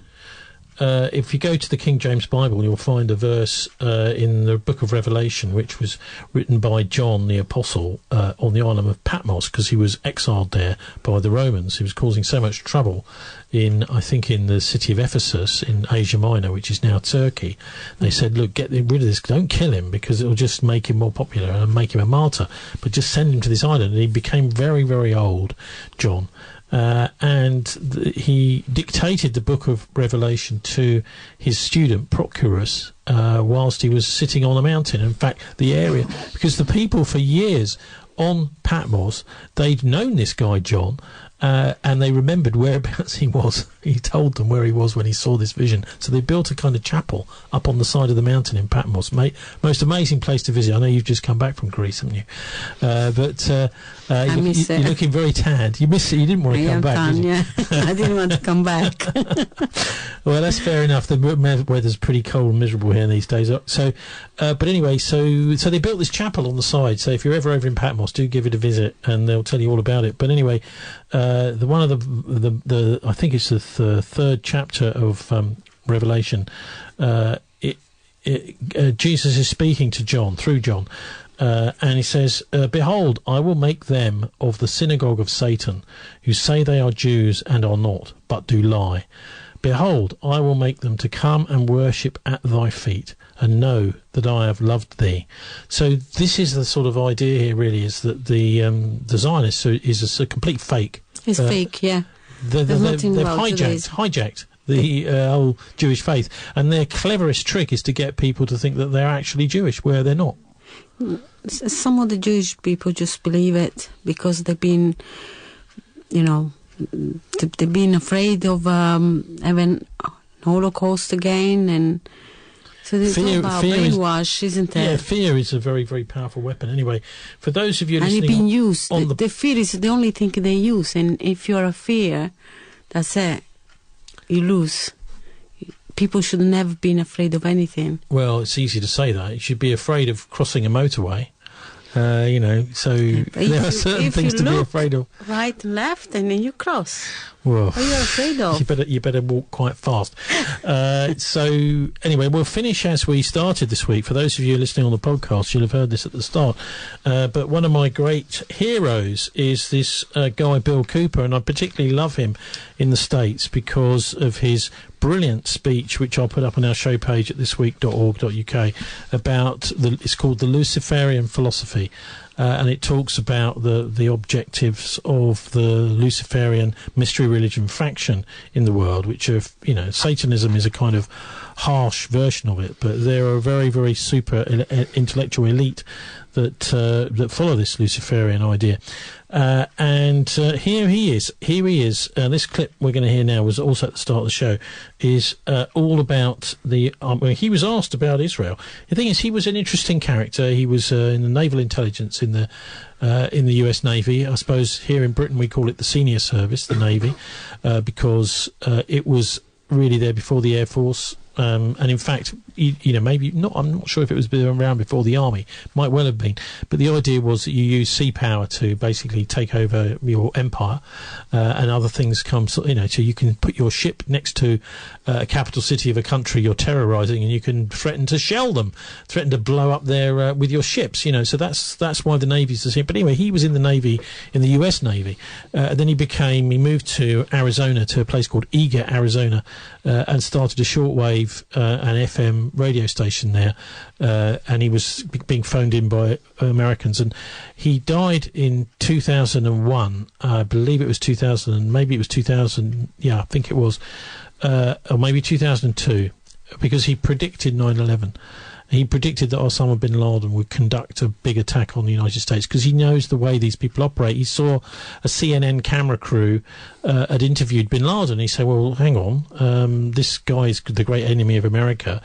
Speaker 2: If you go to the King James Bible, you'll find a verse in the book of Revelation, which was written by John the Apostle on the island of Patmos, because he was exiled there by the Romans. He was causing so much trouble in the city of Ephesus in Asia Minor, which is now Turkey. They said, look, get rid of this, don't kill him, because it'll just make him more popular and make him a martyr, but just send him to this island. And he became very, very old, John. He dictated the book of Revelation to his student Prochorus whilst he was sitting on a mountain. In fact, the area, because the people for years on Patmos, they'd known this guy John, and they remembered whereabouts he was. He told them where he was when he saw this vision. So they built a kind of chapel up on the side of the mountain in Patmos. Most amazing place to visit. I know you've just come back from Greece, haven't you?
Speaker 3: I miss it.
Speaker 2: You're looking very tanned. You miss it. You didn't want to come back, did you?
Speaker 3: Yeah. I didn't want to come back.
Speaker 2: Well, that's fair enough. The weather's pretty cold and miserable here these days. So, but anyway, so they built this chapel on the side. So if you're ever over in Patmos, do give it a visit, and they'll tell you all about it. But anyway, I think it's the third chapter of Revelation. Jesus is speaking to John, through John, and he says, "Behold, I will make them of the synagogue of Satan, who say they are Jews and are not, but do lie. Behold, I will make them to come and worship at thy feet, and know that I have loved thee." So this is the sort of idea here, really, is that the Zionists is a complete fake.
Speaker 3: It's fake, yeah.
Speaker 2: They've hijacked the whole Jewish faith, and their cleverest trick is to get people to think that they're actually Jewish, where they're not.
Speaker 3: Some of the Jewish people just believe it because they've been, they've been afraid of having Holocaust again, and so it's all about brainwash, isn't it?
Speaker 2: Yeah, fear is a very, very powerful weapon. Anyway, for those of you listening,
Speaker 3: and it's been used. The fear is the only thing they use, and if you're a fear, that's it. You lose. People should never have been afraid of anything.
Speaker 2: Well, it's easy to say that. You should be afraid of crossing a motorway. So there are certain things to be afraid of.
Speaker 3: Right and left, and then you cross.
Speaker 2: Well,
Speaker 3: what are you afraid of?
Speaker 2: You better walk quite fast. So anyway, we'll finish as we started this week. For those of you listening on the podcast, you'll have heard this at the start. But one of my great heroes is this guy, Bill Cooper, and I particularly love him in the States because of his brilliant speech, which I'll put up on our show page at thisweek.org.uk, about it's called The Luciferian Philosophy. And it talks about the objectives of the Luciferian mystery religion faction in the world, which are, Satanism is a kind of harsh version of it, but they're a very, very super intellectual elite that follow this Luciferian idea. And here he is. This clip we're going to hear now was also at the start of the show, is all about he was asked about Israel. The thing is, he was an interesting character. He was in the naval intelligence in the US Navy. I suppose here in Britain we call it the senior service, the Navy, because it was really there before the Air Force. And in fact, maybe not. I'm not sure if it was around before the army. Might well have been. But the idea was that you use sea power to basically take over your empire, and other things come. So you can put your ship next to a capital city of a country you're terrorising, and you can threaten to shell them, threaten to blow up their with your ships. So that's why the Navy's the same. But anyway, he was in the Navy, in the US Navy, and then he moved to Arizona, to a place called Eager, Arizona, and started a shortwave an FM radio station there, and he was being phoned in by Americans, and he died in 2001. I believe it was 2000, maybe it was 2000. Yeah, I think it was, or maybe 2002, because he predicted 9/11. He predicted that Osama bin Laden would conduct a big attack on the United States because he knows the way these people operate. He saw a CNN camera crew had interviewed bin Laden. He said, well, hang on, this guy is the great enemy of America.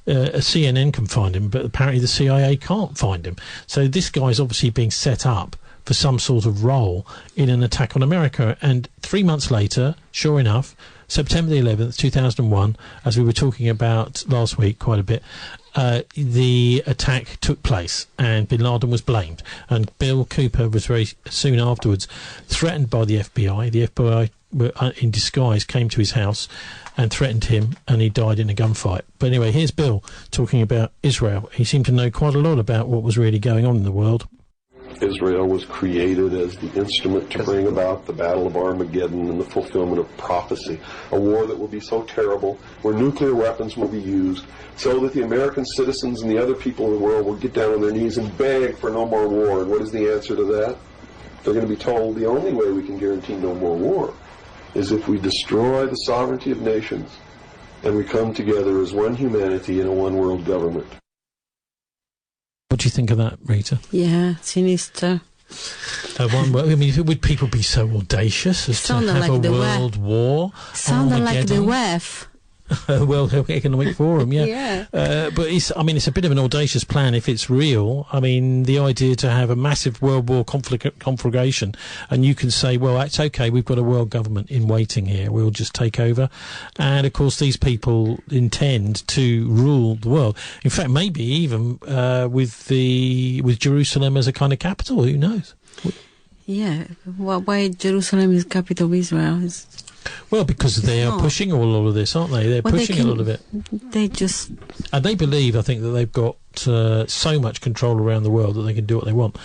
Speaker 2: CNN can find him, but apparently the CIA can't find him. So this guy's obviously being set up for some sort of role in an attack on America. And 3 months later, sure enough, September the 11th, 2001, as we were talking about last week quite a bit, the attack took place and bin Laden was blamed. And Bill Cooper was very soon afterwards threatened by the FBI. The FBI, in disguise, came to his house and threatened him, and he died in a gunfight. But anyway, here's Bill talking about Israel. He seemed to know quite a lot about what was really going on in the world.
Speaker 14: Israel was created as the instrument to bring about the Battle of Armageddon and the fulfillment of prophecy, a war that will be so terrible, where nuclear weapons will be used, so that the American citizens and the other people in the world will get down on their knees and beg for no more war. And what is the answer to that? They're going to be told the only way we can guarantee no more war is if we destroy the sovereignty of nations and we come together as one humanity in a one world government.
Speaker 2: What do you think of that, Rita?
Speaker 3: Yeah, sinister.
Speaker 2: Would people be so audacious as to have like a world war?
Speaker 3: Sounded like the WEF.
Speaker 2: World Economic Forum, yeah. But it's a bit of an audacious plan if it's real. I mean, the idea to have a massive world war conflagration, and you can say, well, that's okay, we've got a world government in waiting here, we'll just take over. And of course, these people intend to rule the world. In fact, maybe even with Jerusalem as a kind of capital, who knows?
Speaker 3: Yeah, why Jerusalem is capital of Israel?
Speaker 2: Well, because they are pushing all of this, aren't they? They're pushing a lot of it.
Speaker 3: They just...
Speaker 2: And they believe, I think, that they've got so much control around the world that they can do what they want.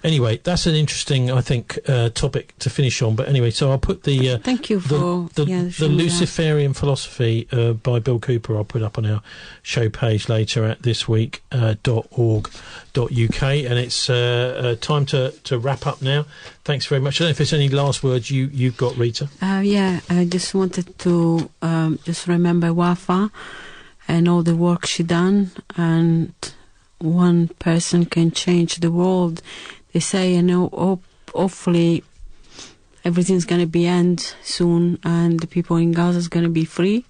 Speaker 2: Anyway, that's an interesting, I think, topic to finish on. But anyway, so I'll put the...
Speaker 3: Thank you for...
Speaker 2: the Luciferian philosophy by Bill Cooper, I'll put up on our show page later at thisweek.org.uk. And it's time to wrap up now. Thanks very much. I don't know if there's any last words you've got, Rita.
Speaker 3: I just wanted to just remember Wafa and all the work she done, and one person can change the world. They say, hopefully everything's going to be end soon and the people in Gaza is going to be free.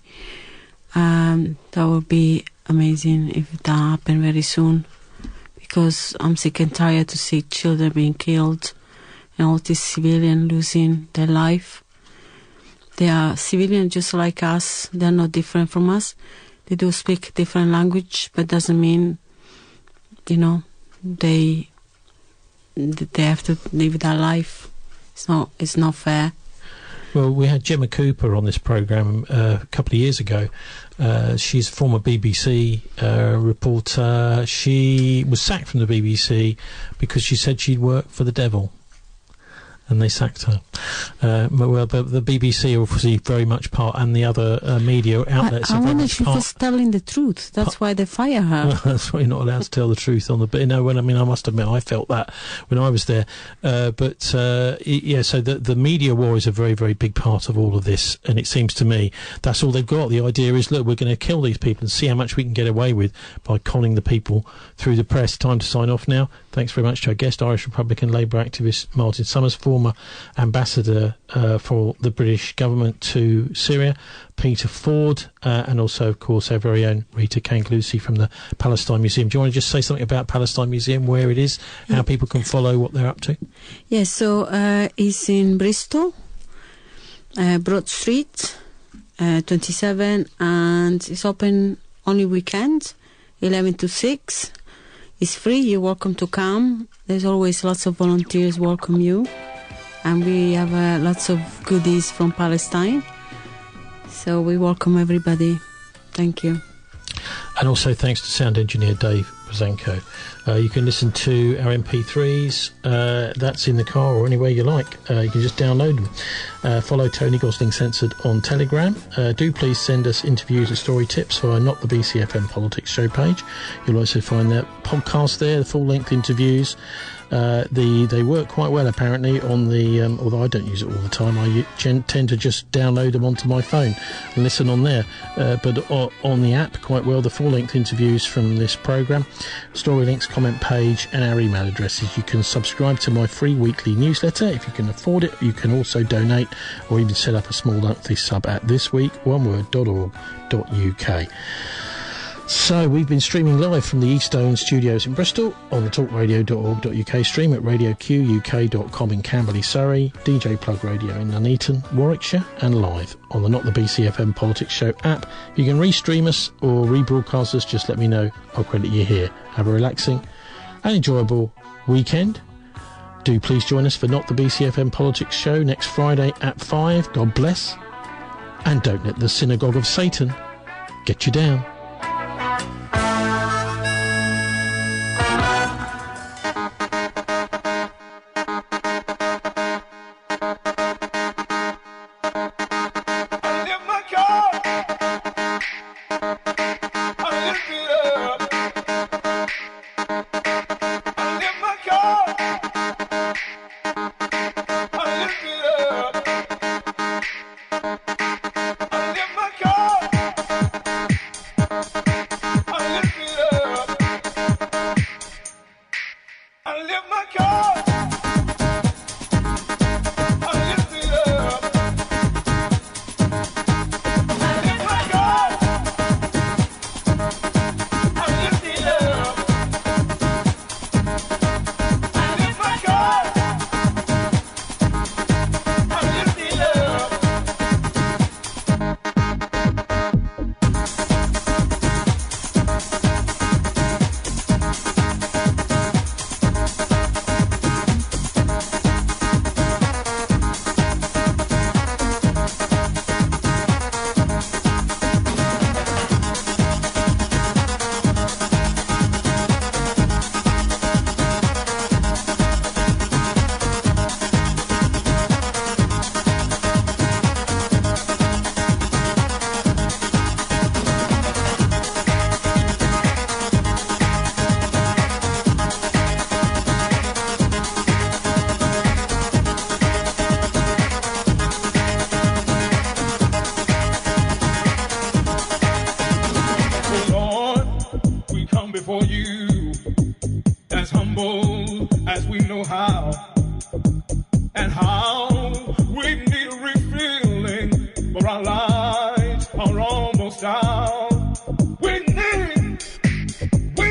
Speaker 3: That would be amazing if that happened very soon, because I'm sick and tired to see children being killed and all these civilians losing their life. They are civilians just like us. They're not different from us. They do speak different language, but doesn't mean, they have to live their life. It's not fair.
Speaker 2: Well, we had Gemma Cooper on this programme a couple of years ago. She's a former BBC reporter. She was sacked from the BBC because she said she'd worked for the devil. And they sacked her. Well, the BBC are obviously very much part, and the other media outlets
Speaker 3: I
Speaker 2: are very
Speaker 3: wonder
Speaker 2: much
Speaker 3: if she
Speaker 2: part.
Speaker 3: was telling the truth. That's why they fire her.
Speaker 2: That's why you're not allowed to tell the truth on the... But, I must admit, I felt that when I was there. So the media war is a very, very big part of all of this, and it seems to me that's all they've got. The idea is, look, we're going to kill these people and see how much we can get away with by conning the people through the press. Time to sign off now. Thanks very much to our guest, Irish Republican Labour activist Martin Summers, former ambassador for the British government to Syria, Peter Ford, and also, of course, our very own Rita Cangialosi from the Palestine Museum. Do you want to just say something about Palestine Museum, where it is, how people can follow what they're up to?
Speaker 3: Yes, so it's in Bristol, Broad Street, 27, and it's open only weekend, 11 to 6. It's free. You're welcome to come. There's always lots of volunteers welcome you. And we have lots of goodies from Palestine. So we welcome everybody. Thank you.
Speaker 2: And also thanks to sound engineer Dave Brzanko. You can listen to our MP3s. That's in the car or anywhere you like. You can just download them. Follow Tony Gosling Censored on Telegram. Do please send us interviews and story tips via Not the BCFM Politics show page. You'll also find that podcast there, the full-length interviews. They work quite well apparently on the although I don't use it all the time. I tend to just download them onto my phone and listen on there, but on the app quite well, the full-length interviews from this programme, story links, comment page, and our email addresses. You can subscribe to my free weekly newsletter if you can afford it. You can also donate or even set up a small monthly sub at thisweek.org.uk. So we've been streaming live from the Eastone Studios in Bristol, on the talkradio.org.uk stream, at radioquk.com in Camberley, Surrey, DJ Plug Radio in Nuneaton, Warwickshire, and live on the Not the BCFM Politics Show app. You can restream us or rebroadcast us. Just let me know. I'll credit you here. Have a relaxing and enjoyable weekend. Do please join us for Not the BCFM Politics Show next Friday at 5. God bless. And don't let the synagogue of Satan get you down.
Speaker 10: come before you as humble as we know how, and how we need a refilling, for our lives are almost out. We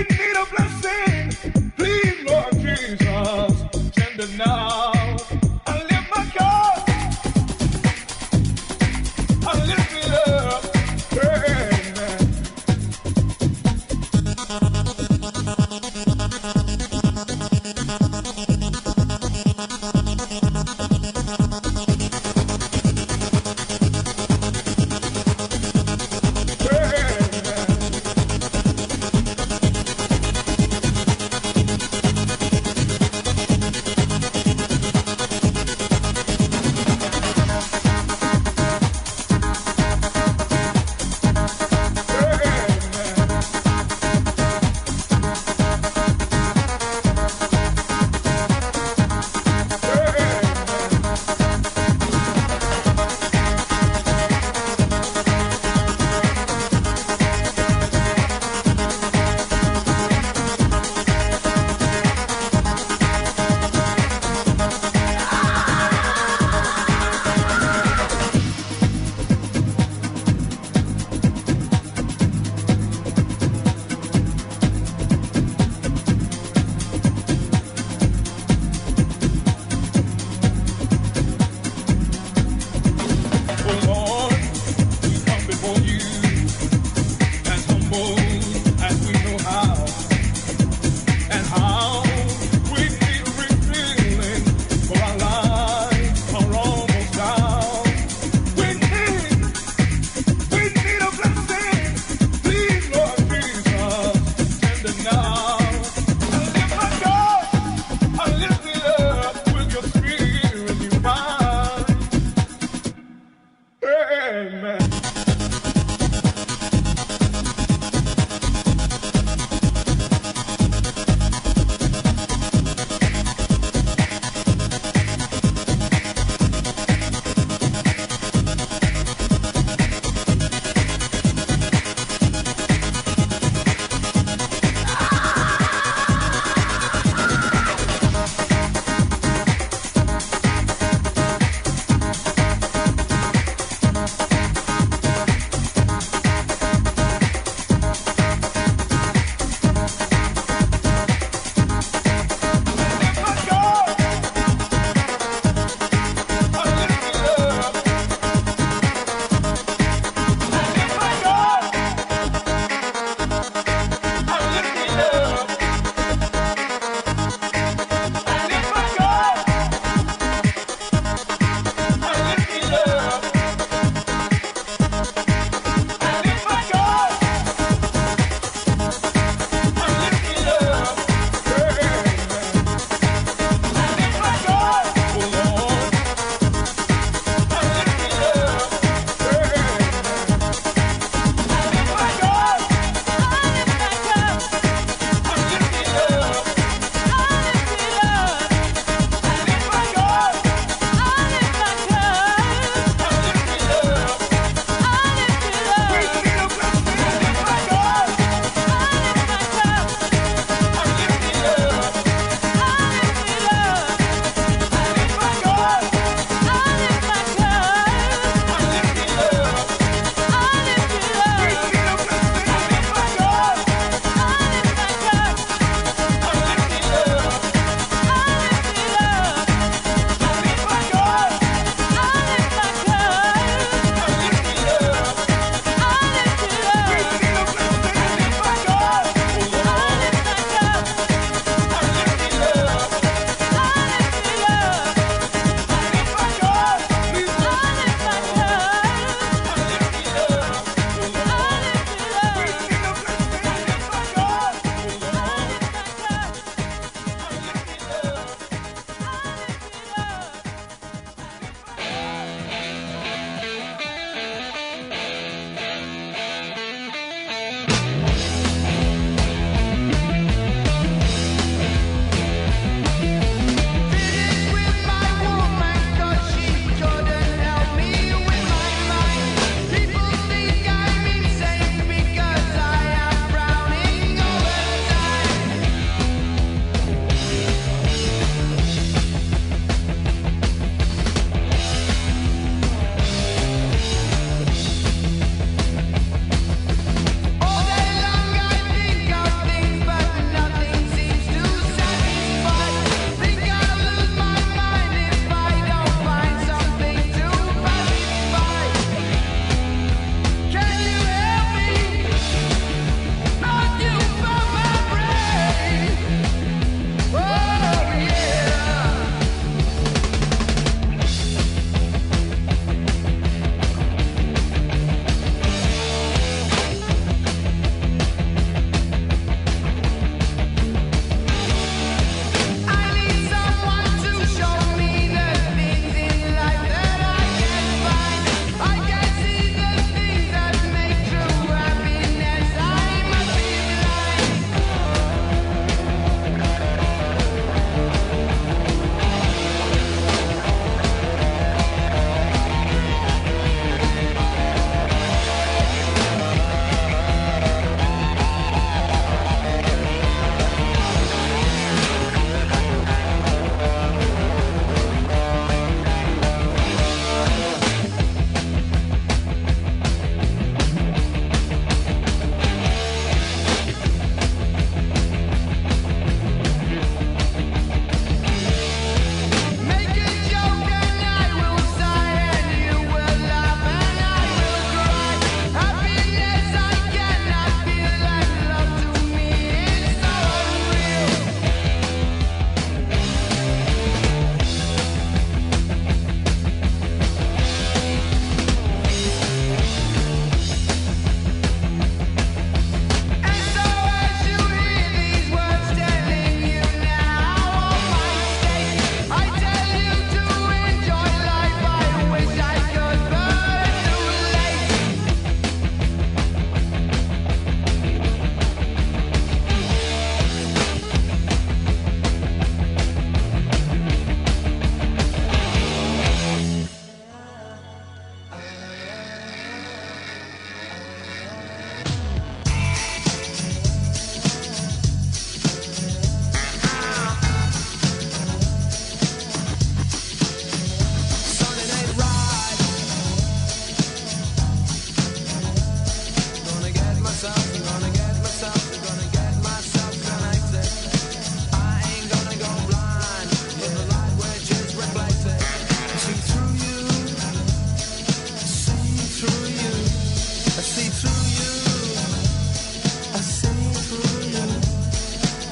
Speaker 10: need a blessing. Please, Lord Jesus, send it now. I lift my God. I lift it up. Amen.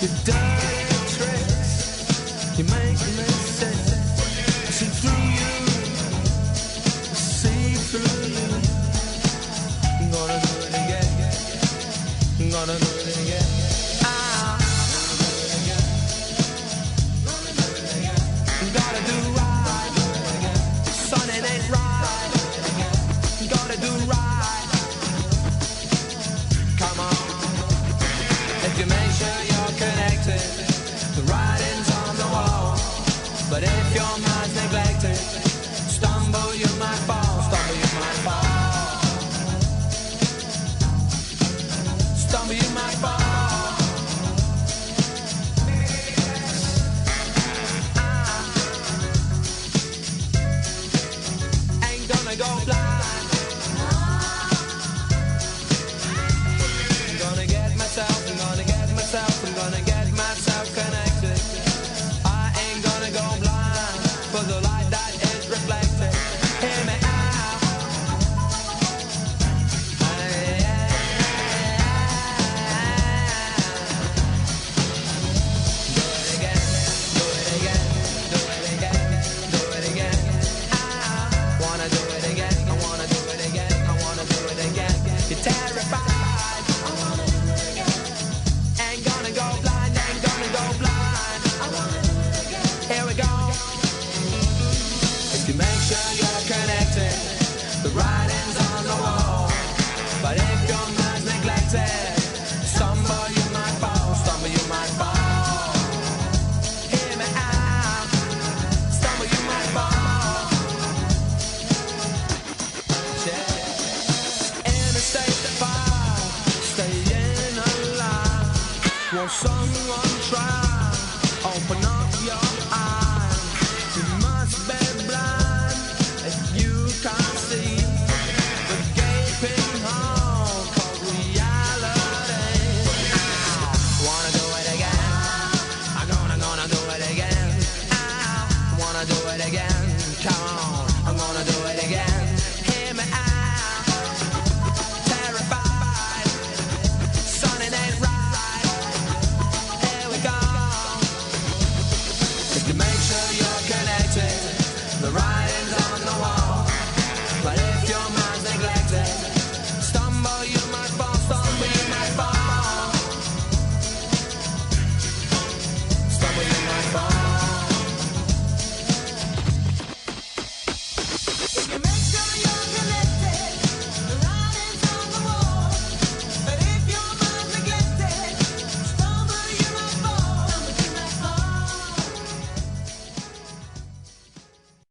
Speaker 10: Your dirty tricks, you make me sick. I see through you, I see through you. I'm gonna do it again. I'm gonna do it again. Gotta do right, son, it ain't right. Gotta do right. Come on, if you make sure you're connected, the writing's on the wall. But if your mind's neglected, stumble you might fall, stumble you might fall, stumble you might fall. Go blind. I'm gonna get myself connected. I ain't gonna go blind for the light that is reflected. Hear me out. Do it again, do it again, do it again, do it again. I wanna do it again. I wanna do it again. I wanna do it again. You're terrified. I wanna do it again. Ain't gonna go blind. Ain't gonna go blind. I wanna do it again. Here we go. If you make sure you're connected, the writing's on the wall. But if your mind's neglected, stumble you might fall. Stumble you might fall. Hear me out. Stumble you might fall. In a state of fire, staying alive. Want some